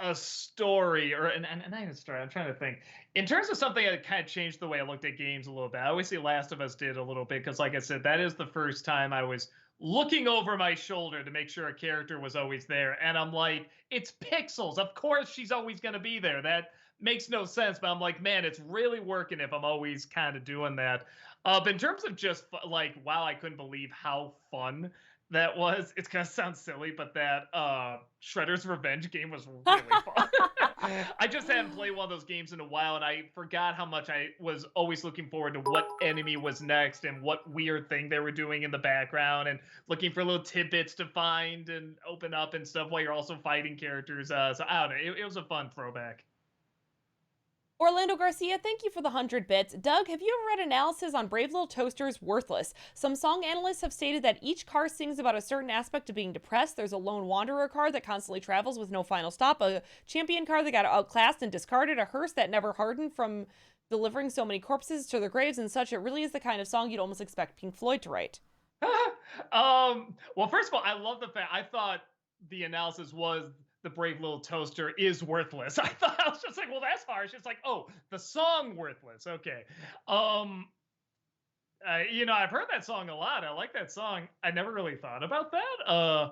a story and not even a story, I'm trying to think. In terms of something that kind of changed the way I looked at games a little bit, I always say Last of Us did a little bit, because like I said, that is the first time I was looking over my shoulder to make sure a character was always there. And I'm like, it's pixels. Of course she's always going to be there. That makes no sense. But I'm like, man, it's really working if I'm always kind of doing that. But in terms of just like, wow, I couldn't believe how fun that was. It's going to sound silly, but that Shredder's Revenge game was really fun. I just hadn't played one of those games in a while, and I forgot how much I was always looking forward to what enemy was next and what weird thing they were doing in the background, and looking for little tidbits to find and open up and stuff while you're also fighting characters. So I don't know. It was a fun throwback. Orlando Garcia, thank you for the 100 bits. Doug, have you ever read analysis on Brave Little Toaster's Worthless? Some song analysts have stated that each car sings about a certain aspect of being depressed. There's a lone wanderer car that constantly travels with no final stop, a champion car that got outclassed and discarded, a hearse that never hardened from delivering so many corpses to their graves and such. It really is the kind of song you'd almost expect Pink Floyd to write. Well, first of all, I love the fact, I thought the analysis was the Brave Little Toaster is worthless. I thought I was just like, well, that's harsh. It's like, oh, the song worthless. Okay. Um, I've heard that song a lot. I like that song. I never really thought about that. I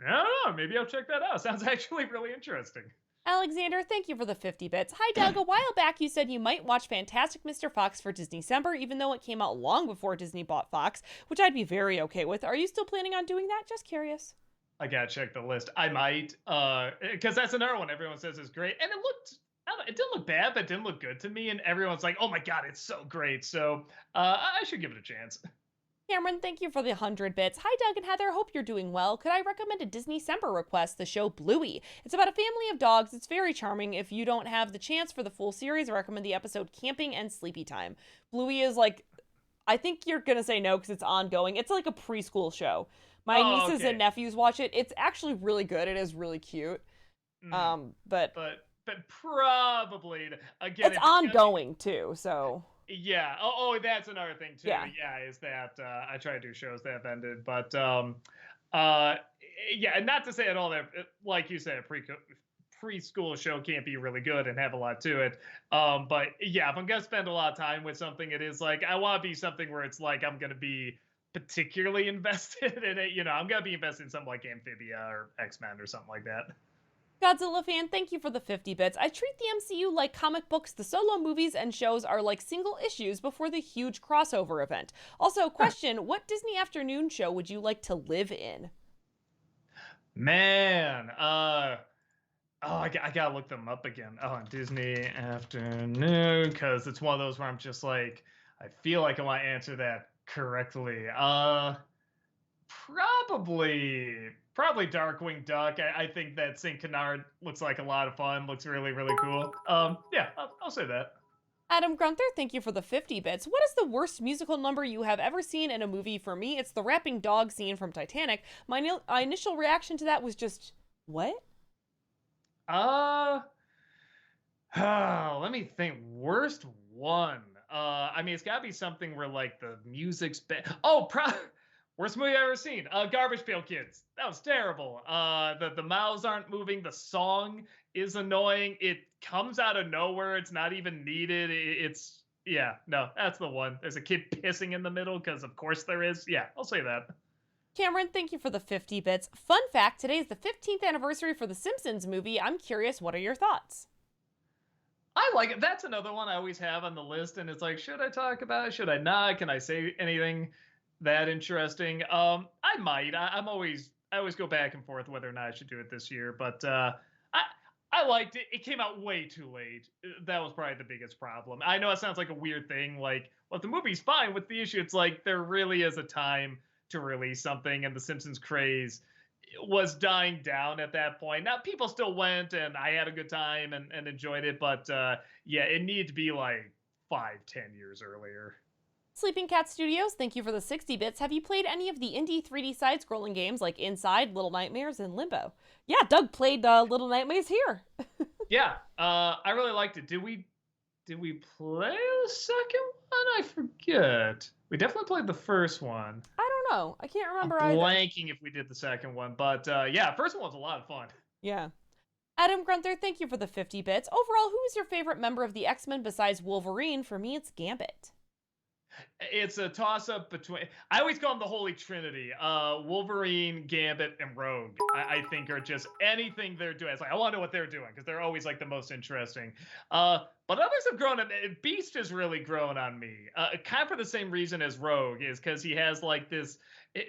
don't know. Maybe I'll check that out. Sounds actually really interesting. Alexander, thank you for the 50 bits. Hi, Doug. A while back, you said you might watch Fantastic Mr. Fox for Disneycember, even though it came out long before Disney bought Fox, which I'd be very okay with. Are you still planning on doing that? Just curious. I gotta check the list. I might, because that's another one everyone says is great, and it looked. I don't know, it didn't look bad, but it didn't look good to me. And everyone's like, "Oh my god, it's so great!" So I should give it a chance. Cameron, thank you for the 100 bits. Hi, Doug and Heather. Hope you're doing well. Could I recommend a Disneycember request, the show Bluey? It's about a family of dogs. It's very charming. If you don't have the chance for the full series, I recommend the episode Camping and Sleepy Time. Bluey is like, I think you're going to say no because it's ongoing. It's like a preschool show. My nieces and nephews watch it. It's actually really good. It is really cute. But probably again, it's ongoing too. So yeah. That's another thing too. Yeah, is that I try to do shows that have ended, but yeah, and not to say at all that, like you said, a preschool show can't be really good and have a lot to it. But yeah, if I'm gonna spend a lot of time with something, it is like I want to be something where it's like I'm gonna be particularly invested in it. I'm gonna be invested in something like Amphibia or X-Men or something like that. Godzilla fan, thank you for the 50 bits. I treat the MCU like comic books. The solo movies and shows are like single issues before the huge crossover event. Also, question, what Disney afternoon show would you like to live in? Man, I gotta look them up again. Oh, Disney afternoon, because it's one of those where I'm just like, I feel like I want to answer that correctly. Probably Darkwing Duck. I think that St. Canard looks like a lot of fun. Looks really, really cool. Yeah, I'll say that. Adam Grunther, thank you for the 50 bits. What is the worst musical number you have ever seen in a movie? For me, it's the rapping dog scene from Titanic. My initial reaction to that was just, what? Let me think. Worst one. I mean, it's gotta be something where like the music's bad. Worst movie I've ever seen. Garbage Pail Kids. That was terrible. The mouths aren't moving. The song is annoying. It comes out of nowhere. It's not even needed. That's the one. There's a kid pissing in the middle because of course there is. Yeah, I'll say that. Cameron, thank you for the 50 bits. Fun fact, today is the 15th anniversary for the Simpsons movie. I'm curious, what are your thoughts? I like it. That's another one I always have on the list, and it's like, should I talk about it? Should I not? Can I say anything that interesting? I might. I always go back and forth whether or not I should do it this year, but I liked it. It came out way too late. That was probably the biggest problem. I know it sounds like a weird thing, like, well, if the movie's fine, what's the issue? It's like there really is a time to release something, and the Simpsons craze was dying down at that point. Now people still went, and I had a good time and enjoyed it, but yeah, it needed to be like 5-10 years earlier. Sleeping Cat Studios, thank you for the 60 bits. Have you played any of the indie 3D side-scrolling games like Inside, Little Nightmares, and Limbo? Yeah, Doug played Little Nightmares here. Yeah, I really liked it. Did we play the second one? I forget. We definitely played the first one. I don't know. I can't remember I'm either. blanking if we did the second one, but yeah, first one was a lot of fun. Yeah. Adam Grunther, thank you for the 50 bits. Overall, who is your favorite member of the X-Men besides Wolverine? For me, it's Gambit. It's a toss-up between, I always call them the Holy Trinity. Wolverine, Gambit, and Rogue, I think are just anything they're doing. It's like, I want to know what they're doing because they're always like the most interesting. But others have grown, Beast has really grown on me. Kind of for the same reason as Rogue, is because he has like this,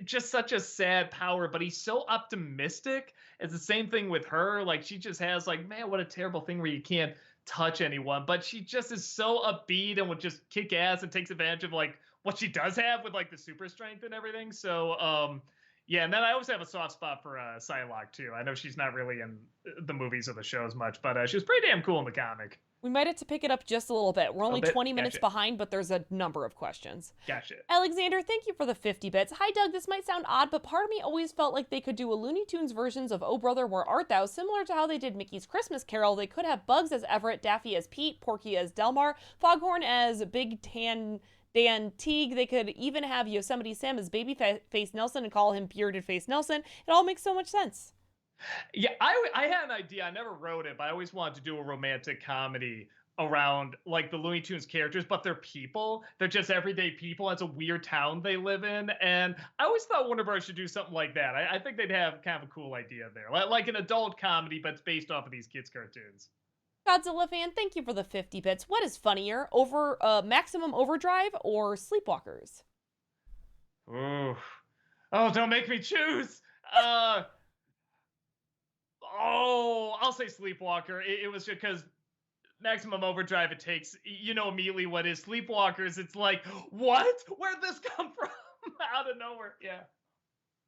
just such a sad power, but he's so optimistic. It's the same thing with her. Like, she just has like, man, what a terrible thing where you can't touch anyone, but she just is so upbeat and would just kick ass and takes advantage of like what she does have with like the super strength and everything. So yeah, and then I always have a soft spot for Psylocke too. I know she's not really in the movies or the shows much, but she was pretty damn cool in the comic. We might have to pick it up just a little bit. We're only 20 minutes behind, but there's a number of questions. Gotcha. Alexander, thank you for the 50 bits. Hi, Doug. This might sound odd, but part of me always felt like they could do a Looney Tunes versions of Oh Brother, Where Art Thou, similar to how they did Mickey's Christmas Carol. They could have Bugs as Everett, Daffy as Pete, Porky as Delmar, Foghorn as Big Tan Dan Teague. They could even have Yosemite Sam as Babyface Nelson and call him Bearded Face Nelson. It all makes so much sense. Yeah, I had an idea. I never wrote it, but I always wanted to do a romantic comedy around like the Looney Tunes characters, but they're people. They're just everyday people. It's a weird town they live in, and I always thought Warner Bros. Should do something like that. I think they'd have kind of a cool idea there, like an adult comedy, but it's based off of these kids' cartoons. Godzilla fan, thank you for the 50 bits. What is funnier, Maximum Overdrive or Sleepwalkers? Ooh, oh, don't make me choose. Uh, oh, I'll say Sleepwalker. It was just because Maximum Overdrive, it takes, immediately what is Sleepwalkers. It's like, what? Where'd this come from? Out of nowhere. Yeah.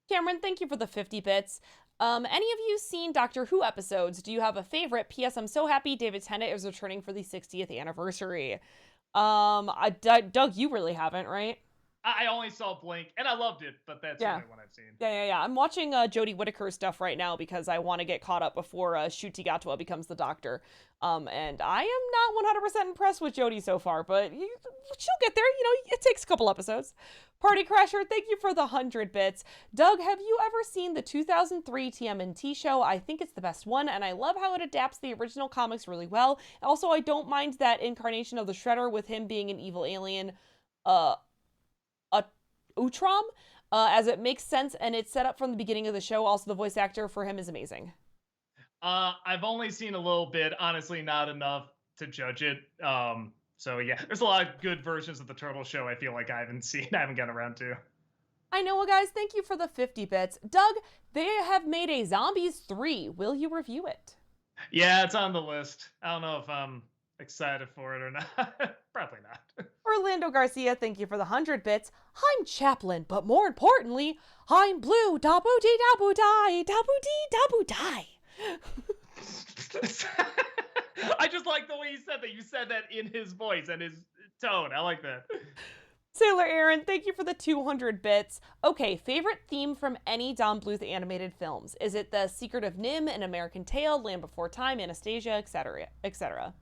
Cameron, thank you for the 50 bits. Any of you seen Doctor Who episodes? Do you have a favorite? P.S. I'm so happy David Tennant is returning for the 60th anniversary. Doug, you really haven't, right? I only saw Blink, and I loved it, but that's the Yeah. only one I've seen. Yeah. I'm watching Jodie Whittaker stuff right now because I want to get caught up before Shuti Gatwa becomes the Doctor. And I am not 100% impressed with Jodie so far, but she'll get there. It takes a couple episodes. Party Crasher, thank you for the 100 bits. Doug, have you ever seen the 2003 TMNT show? I think it's the best one, and I love how it adapts the original comics really well. Also, I don't mind that incarnation of the Shredder with him being an evil alien. Utrom, as it makes sense and it's set up from the beginning of the show. Also, the voice actor for him is amazing. I've only seen a little bit, honestly, not enough to judge it. So yeah, there's a lot of good versions of the Turtle show I feel like I haven't seen, I haven't gotten around to. I know, guys. Thank you for the 50 bits. Doug, they have made a Zombies 3. Will you review it? Yeah, it's on the list. I don't know if I'm excited for it or not. Probably not. Orlando Garcia, thank you for the 100 bits. I'm Chaplin, but more importantly, I'm blue. Dabu dee dabu die. Dabu dee dabu die. I just like the way you said that. You said that in his voice and his tone. I like that. Sailor Aaron, thank you for the 200 bits. Okay, favorite theme from any Don Bluth animated films? Is it The Secret of Nim, An American Tail, Land Before Time, Anastasia, etc., etc.?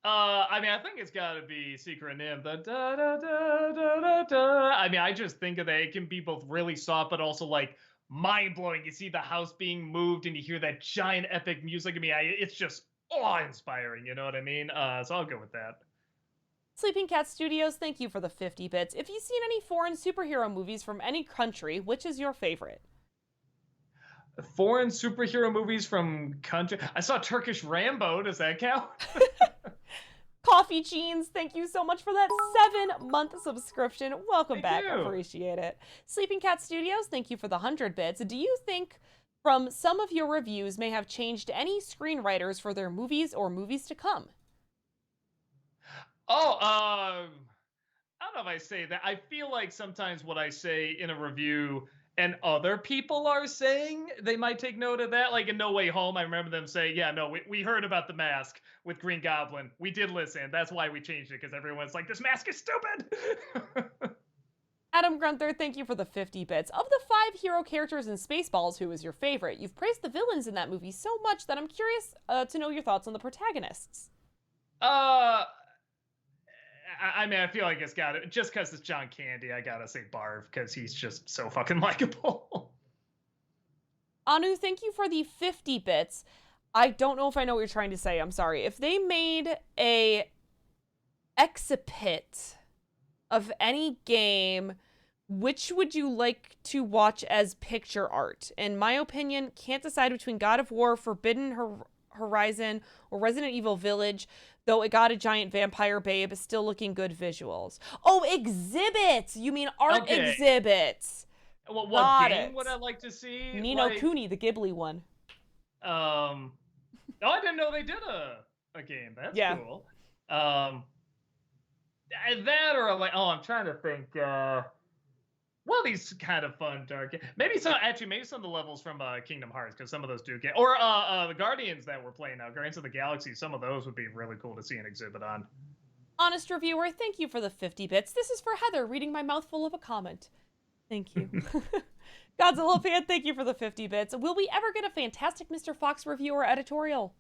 I think it's got to be Secret Nim. The da da da da da da. I just think of that. It can be both really soft, but also like mind blowing. You see the house being moved, and you hear that giant epic music. It's just awe inspiring. You know what I mean? So I'll go with that. Sleeping Cat Studios, thank you for the 50 bits. If you've seen any foreign superhero movies from any country, which is your favorite? Foreign superhero movies from country. I saw Turkish Rambo. Does that count? Coffee Jeans, thank you so much for that 7-month subscription. Welcome back. you. Appreciate it. Sleeping Cat Studios, thank you for the 100 bits. Do you think from some of your reviews may have changed any screenwriters for their movies or movies to come? Oh, I don't know if I say that. I feel like sometimes what I say in a review and other people are saying, they might take note of that. Like in No Way Home, I remember them saying, yeah, no, we heard about the mask with Green Goblin. We did listen. That's why we changed it, because everyone's like, this mask is stupid. Adam Grunther, thank you for the 50 bits. Of the 5 hero characters in Spaceballs, who is your favorite? You've praised the villains in that movie so much that I'm curious to know your thoughts on the protagonists. I feel like it's got it. Just because it's John Candy, I gotta say Barv, because he's just so fucking likable. Anu, thank you for the 50 bits. I don't know if I know what you're trying to say. I'm sorry. If they made a excipit of any game, which would you like to watch as picture art? In my opinion, can't decide between God of War, Forbidden Horizon, or Resident Evil Village, though it got a giant vampire babe, still looking good visuals. Oh, exhibits! You mean art exhibits. What game would I like to see? Ni no Kuni, the Ghibli one. Oh, I didn't know they did a game. That's cool. That or like, I'm trying to think. Well, these kind of fun dark. Maybe some of the levels from Kingdom Hearts, because some of those do get, or the Guardians that we're playing now, Guardians of the Galaxy. Some of those would be really cool to see an exhibit on. Honest reviewer, thank you for the 50 bits. This is for Heather reading my mouthful of a comment. Thank you. Godzilla fan, thank you for the 50 bits. Will we ever get a Fantastic Mr. Fox review or editorial?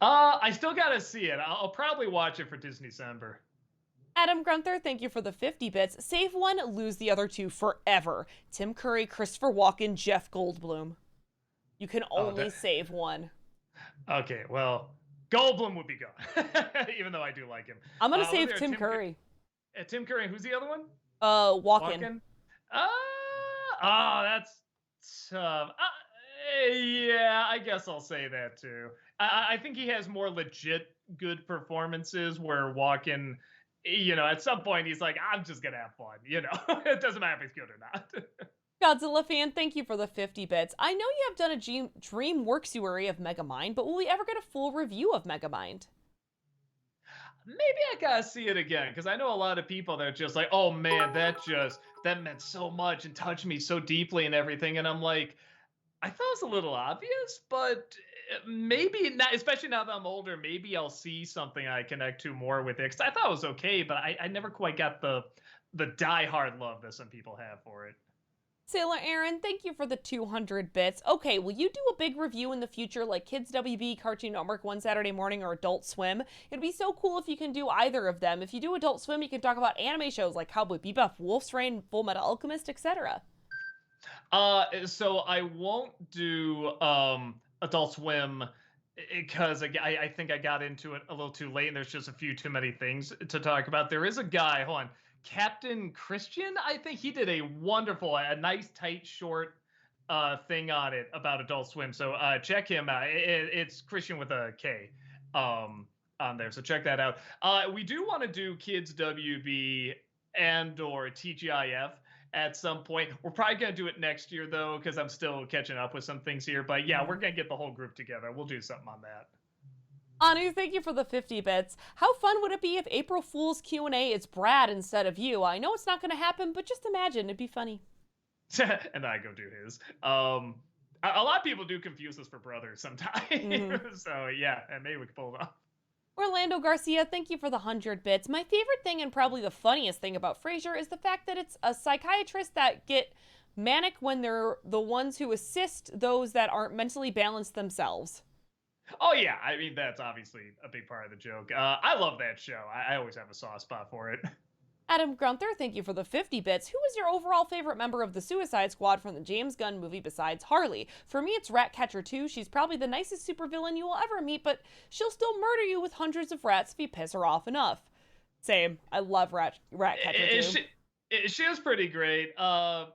I still gotta see it. I'll probably watch it for Disney-cember. Adam Grunther, thank you for the 50 bits. Save one, lose the other two forever. Tim Curry, Christopher Walken, Jeff Goldblum. You can Oh, only save one. okay. Well, Goldblum would be gone, even though I do like him. I'm gonna Was save there a Tim Curry. Tim Curry, and who's the other one? Walken. Walken. Uh, oh, that's tough. Yeah, I guess I'll say that too. I think he has more legit good performances where Walken, at some point he's like, I'm just gonna have fun. It doesn't matter if he's good or not. Godzilla fan, thank you for the 50 bits. I know you have done a Dream Worksuary of Megamind, but will we ever get a full review of Megamind? Maybe I gotta see it again because I know a lot of people that are just like, oh man, that meant so much and touched me so deeply and everything. And I'm like, I thought it was a little obvious, but maybe not, especially now that I'm older, maybe I'll see something I connect to more with it. Because I thought it was okay, but I never quite got the diehard love that some people have for it. Sailor Aaron, thank you for the 200 bits. Okay, will you do a big review in the future like Kids WB, Cartoon Network One Saturday Morning, or Adult Swim? It'd be so cool if you can do either of them. If you do Adult Swim, you can talk about anime shows like Cowboy Bebop, Wolf's Rain, Full Metal Alchemist, etc. So I won't do Adult Swim because I think I got into it a little too late and there's just a few too many things to talk about. There is a guy, hold on, Captain Christian, I think he did a nice tight short thing on it about Adult Swim. So check him out. It's Christian with a K on there. So check that out. We do want to do Kids WB and or TGIF at some point. We're probably going to do it next year, though, because I'm still catching up with some things here. But yeah, we're going to get the whole group together. We'll do something on that. Anu, thank you for the 50 bits. How fun would it be if April Fool's Q&A is Brad instead of you? I know it's not going to happen, but just imagine. It'd be funny. And I go do his. A lot of people do confuse us for brothers sometimes. So yeah, and maybe we can pull it off. Orlando Garcia, thank you for the 100 bits. My favorite thing and probably the funniest thing about Frasier is the fact that it's a psychiatrist that get manic when they're the ones who assist those that aren't mentally balanced themselves. Oh yeah, I mean that's obviously a big part of the joke. I love that show. I always have a soft spot for it. Adam Grunther, thank you for the 50 bits. Who is your overall favorite member of the Suicide Squad from the James Gunn movie besides Harley? For me, it's Ratcatcher 2. She's probably the nicest supervillain you will ever meet, but she'll still murder you with hundreds of rats if you piss her off enough. Same. I love Ratcatcher 2. She is pretty great. Probably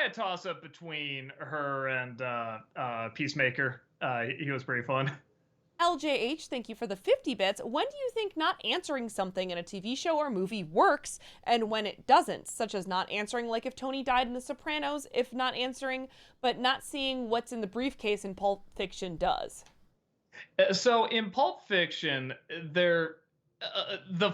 a toss-up between her and Peacemaker. He was pretty fun. LJH, thank you for the 50 bits. When do you think not answering something in a TV show or movie works, and when it doesn't? Such as not answering like if Tony died in The Sopranos, if not answering, but not seeing what's in the briefcase in Pulp Fiction does. So in Pulp Fiction, the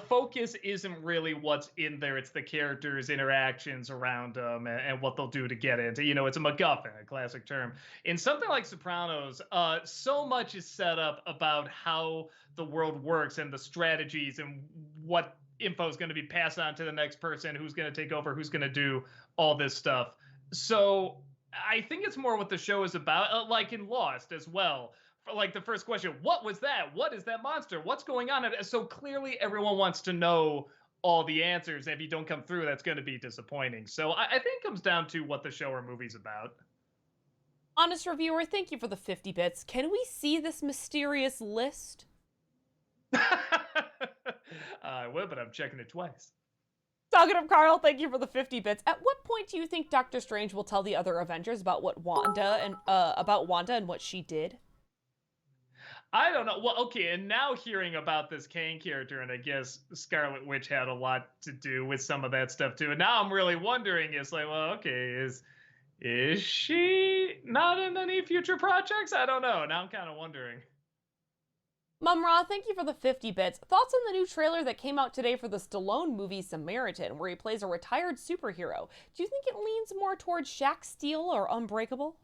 focus isn't really what's in there. It's the characters' interactions around them and what they'll do to get into. It's a MacGuffin, a classic term. In something like Sopranos, so much is set up about how the world works and the strategies and what info is going to be passed on to the next person, who's going to take over, who's going to do all this stuff. So I think it's more what the show is about, like in Lost as well. Like the first question, what was that? What is that monster? What's going on? So clearly everyone wants to know all the answers. And if you don't come through, that's going to be disappointing. So I think it comes down to what the show or movie's about. Honest reviewer, thank you for the 50 bits. Can we see this mysterious list? I would, but I'm checking it twice. Talkative Carl, thank you for the 50 bits. At what point do you think Doctor Strange will tell the other Avengers about Wanda and what she did? I don't know. Well, okay, and now hearing about this Kang character, and I guess Scarlet Witch had a lot to do with some of that stuff too. And now I'm really wondering, it's like, well, okay, is she not in any future projects? I don't know. Now I'm kind of wondering. Mumra, thank you for the 50 bits. Thoughts on the new trailer that came out today for the Stallone movie Samaritan, where he plays a retired superhero? Do you think it leans more towards Shaq Steel or Unbreakable?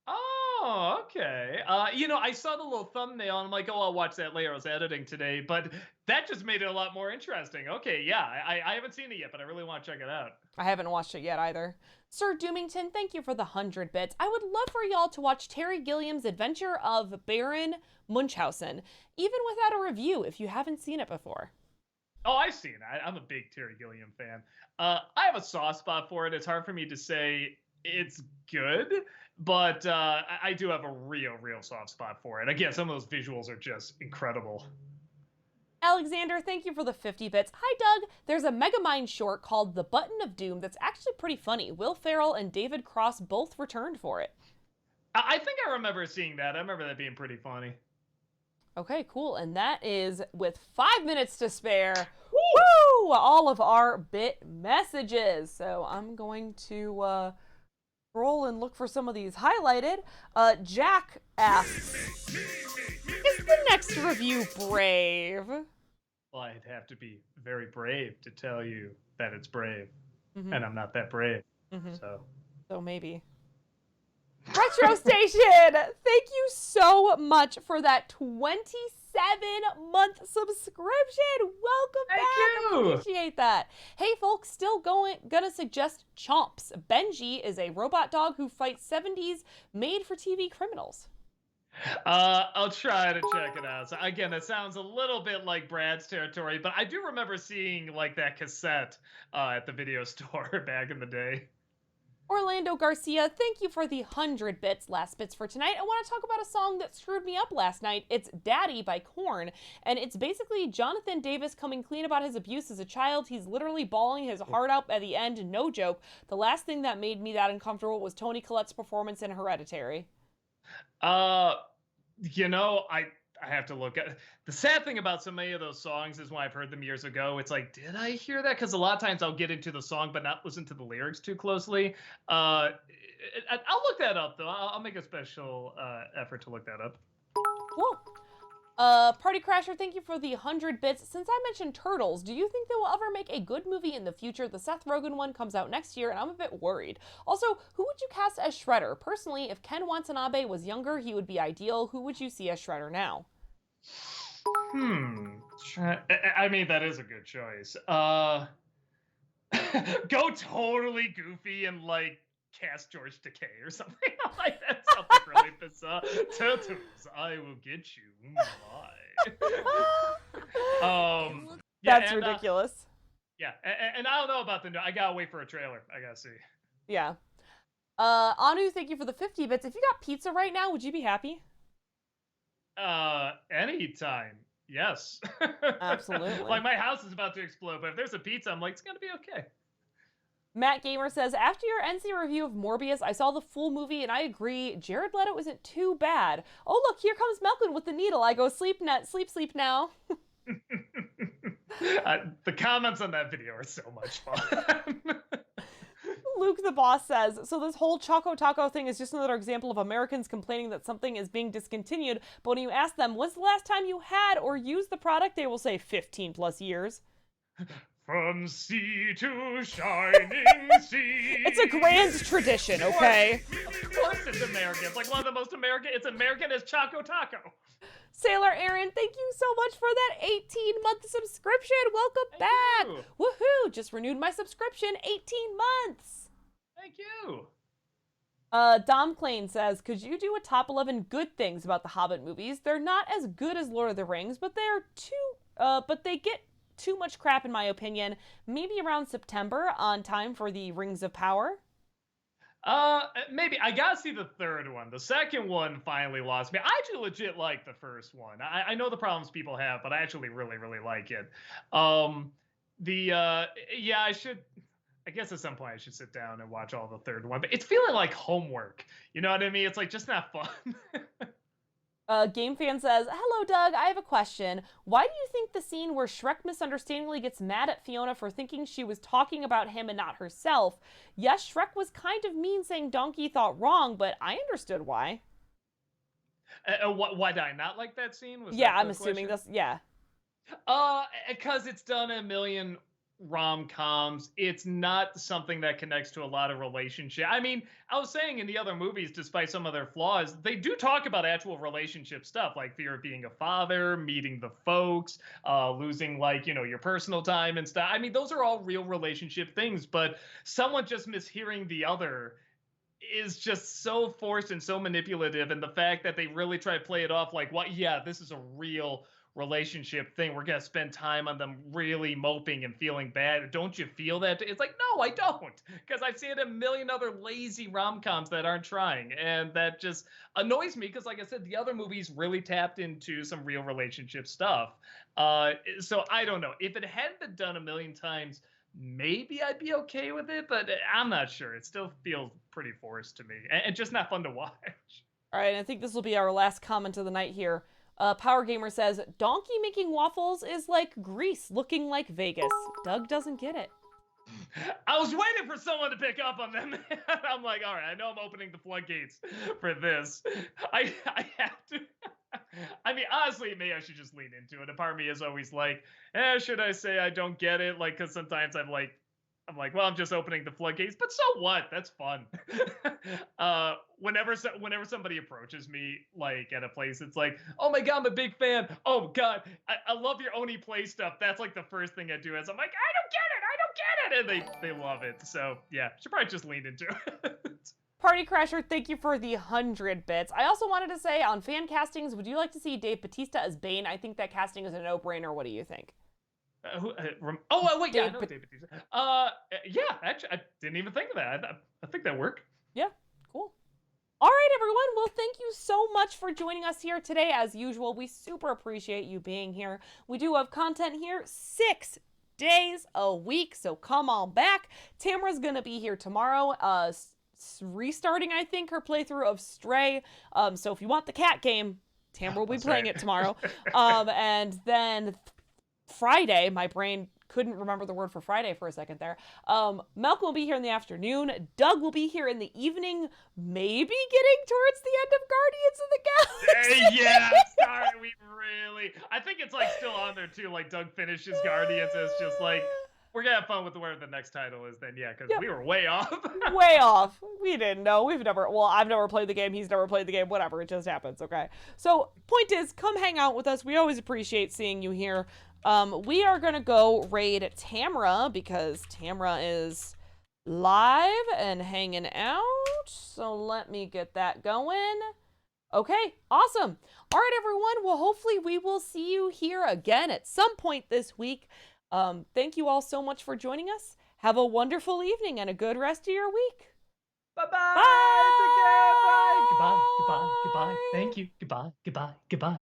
Oh, okay. I saw the little thumbnail and I'm like, oh, I'll watch that later. I was editing today, but that just made it a lot more interesting. Okay, yeah, I haven't seen it yet, but I really want to check it out. I haven't watched it yet either. Sir Doomington, thank you for the 100 bits. I would love for y'all to watch Terry Gilliam's Adventure of Baron Munchausen, even without a review if you haven't seen it before. Oh, I've seen it. I'm a big Terry Gilliam fan. I have a soft spot for it. It's hard for me to say it's good, but I do have a real soft spot for it. Again, some of those visuals are just incredible. Alexander, thank you for the 50 bits. Hi, Doug. There's a Megamind short called The Button of Doom that's actually pretty funny. Will Ferrell and David Cross both returned for it. I think I remember seeing that. I remember that being pretty funny. Okay, cool. And that is with 5 minutes to spare. Woo! All of our bit messages. So I'm going to scroll and look for some of these highlighted. Jack asks, is the next review brave? Well, I'd have to be very brave to tell you that it's brave. Mm-hmm. And I'm not that brave. Mm-hmm. So maybe. Retro Station, thank you so much for that 27-month subscription. Welcome back. I appreciate that. Hey, folks, still gonna suggest Chomps. Benji is a robot dog who fights 70s made-for-TV criminals. I'll try to check it out. So again, it sounds a little bit like Brad's territory, but I do remember seeing like that cassette at the video store back in the day. Orlando Garcia, thank you for the 100 bits. Last bits for tonight. I want to talk about a song that screwed me up last night. It's Daddy by Korn, and it's basically Jonathan Davis coming clean about his abuse as a child. He's literally bawling his heart out at the end, no joke. The last thing that made me that uncomfortable was Toni Collette's performance in Hereditary. You know, I have to look at the sad thing about so many of those songs is when I've heard them years ago, it's like, did I hear that? Because a lot of times I'll get into the song but not listen to the lyrics too closely. I'll look that up though. I'll make a special effort to look that up. Cool. Party Crasher, thank you for the 100 bits. Since I mentioned Turtles, do you think they will ever make a good movie in the future? The Seth Rogen one comes out next year, and I'm a bit worried. Also, who would you cast as Shredder? Personally, if Ken Watanabe was younger, he would be ideal. Who would you see as Shredder now? I mean, that is a good choice. Go totally goofy and like cast George Takei or something like that. Something really bizarre. Turtles, I will get you. That's ridiculous. Yeah, and I don't know about the. I gotta wait for a trailer. I gotta see. Yeah. Anu, thank you for the 50 bits. If you got pizza right now, would you be happy? Anytime. Yes. Absolutely. Like my house is about to explode, but if there's a pizza, I'm like, it's gonna be okay. Matt Gamer says, after your NC review of Morbius, I saw the full movie and I agree, Jared Leto isn't too bad. Oh look, here comes Malcolm with the needle. I go, sleep now. The comments on that video are so much fun. Luke the Boss says, so this whole Choco Taco thing is just another example of Americans complaining that something is being discontinued, but when you ask them, when's the last time you had or used the product, they will say 15 plus years. From sea to shining sea. It's a grand tradition, okay? Of course it's American. It's like one of the most American. It's American as Choco Taco. Sailor Aaron, thank you so much for that 18-month subscription. Welcome back. Woohoo! Just renewed my subscription. 18 months. Thank you. Dom Klein says, could you do a top 11 good things about the Hobbit movies? They're not as good as Lord of the Rings, but they get too much crap in my opinion. Maybe around September on time for the Rings of Power. Maybe. I gotta see the third one. The second one finally lost me. I actually legit like the first one. I know the problems people have, but I actually really like it. I guess at some point I should sit down and watch all the third one, but it's feeling like homework. You know what I mean? It's like just not fun. Game Fan says, hello, Doug. I have a question. Why do you think the scene where Shrek misunderstandingly gets mad at Fiona for thinking she was talking about him and not herself? Yes, Shrek was kind of mean saying Donkey thought wrong, but I understood why. Why did I not like that scene? I'm assuming that's, yeah. Because it's done a million rom-coms. It's not something that connects to a lot of relationship. I mean, I was saying in the other movies, despite some of their flaws, they do talk about actual relationship stuff, like fear of being a father, meeting the folks, losing like, your personal time and stuff. I mean, those are all real relationship things, but someone just mishearing the other is just so forced and so manipulative. And the fact that they really try to play it off like, what? Yeah, this is a real relationship thing. We're gonna spend time on them really moping and feeling bad. Don't you feel that? It's like, no, I don't, because I've seen a million other lazy rom-coms that aren't trying, and that just annoys me. Because, like I said, the other movies really tapped into some real relationship stuff. So I don't know if it hadn't been done a million times. Maybe I'd be okay with it, but I'm not sure. It still feels pretty forced to me, and just not fun to watch. All right, I think this will be our last comment of the night here. Power Gamer says, Donkey making waffles is like Greece looking like Vegas. Doug doesn't get it. I was waiting for someone to pick up on them. I'm like, all right, I know I'm opening the floodgates for this. I have to. I mean, honestly, maybe I should just lean into it. A part of me is always like, should I say I don't get it? Like, because sometimes I'm like, well, I'm just opening the floodgates, but so what? That's fun. Whenever somebody approaches me, like at a place, it's like, oh my god, I'm a big fan. Oh god, I love your Oni play stuff. That's like the first thing I do. Is I'm like, I don't get it, and they love it. So yeah, should probably just lean into it. Party Crasher, thank you for the 100 bits. I also wanted to say, on fan castings, would you like to see Dave Bautista as Bane? I think that casting is a no-brainer. What do you think? Wait, yeah, I know David. Yeah, actually, I didn't even think of that. I think that worked. Yeah, cool. All right, everyone. Well, thank you so much for joining us here today. As usual, we super appreciate you being here. We do have content here 6 days a week, so come on back. Tamara's gonna be here tomorrow, restarting, I think, her playthrough of Stray. So if you want the cat game, Tamara will be playing it tomorrow. And then Friday, my brain couldn't remember the word for Friday for a second there. Malcolm will be here in the afternoon. Doug will be here in the evening, maybe getting towards the end of Guardians of the Galaxy. Yeah, sorry, I think it's like still on there too. Like Doug finishes Guardians, it's just like, we're gonna have fun with whatever the next title is then, yeah, because we were way off. Way off. We didn't know. I've never played the game, he's never played the game, whatever, it just happens, okay? So, point is, come hang out with us. We always appreciate seeing you here. We are gonna go raid Tamara, because Tamara is live and hanging out. So let me get that going. Okay, awesome. All right, everyone. Well, hopefully we will see you here again at some point this week. Thank you all so much for joining us. Have a wonderful evening and a good rest of your week. Bye-bye. Bye. Take care. Bye. Goodbye. Goodbye. Goodbye. Thank you. Goodbye. Goodbye. Goodbye.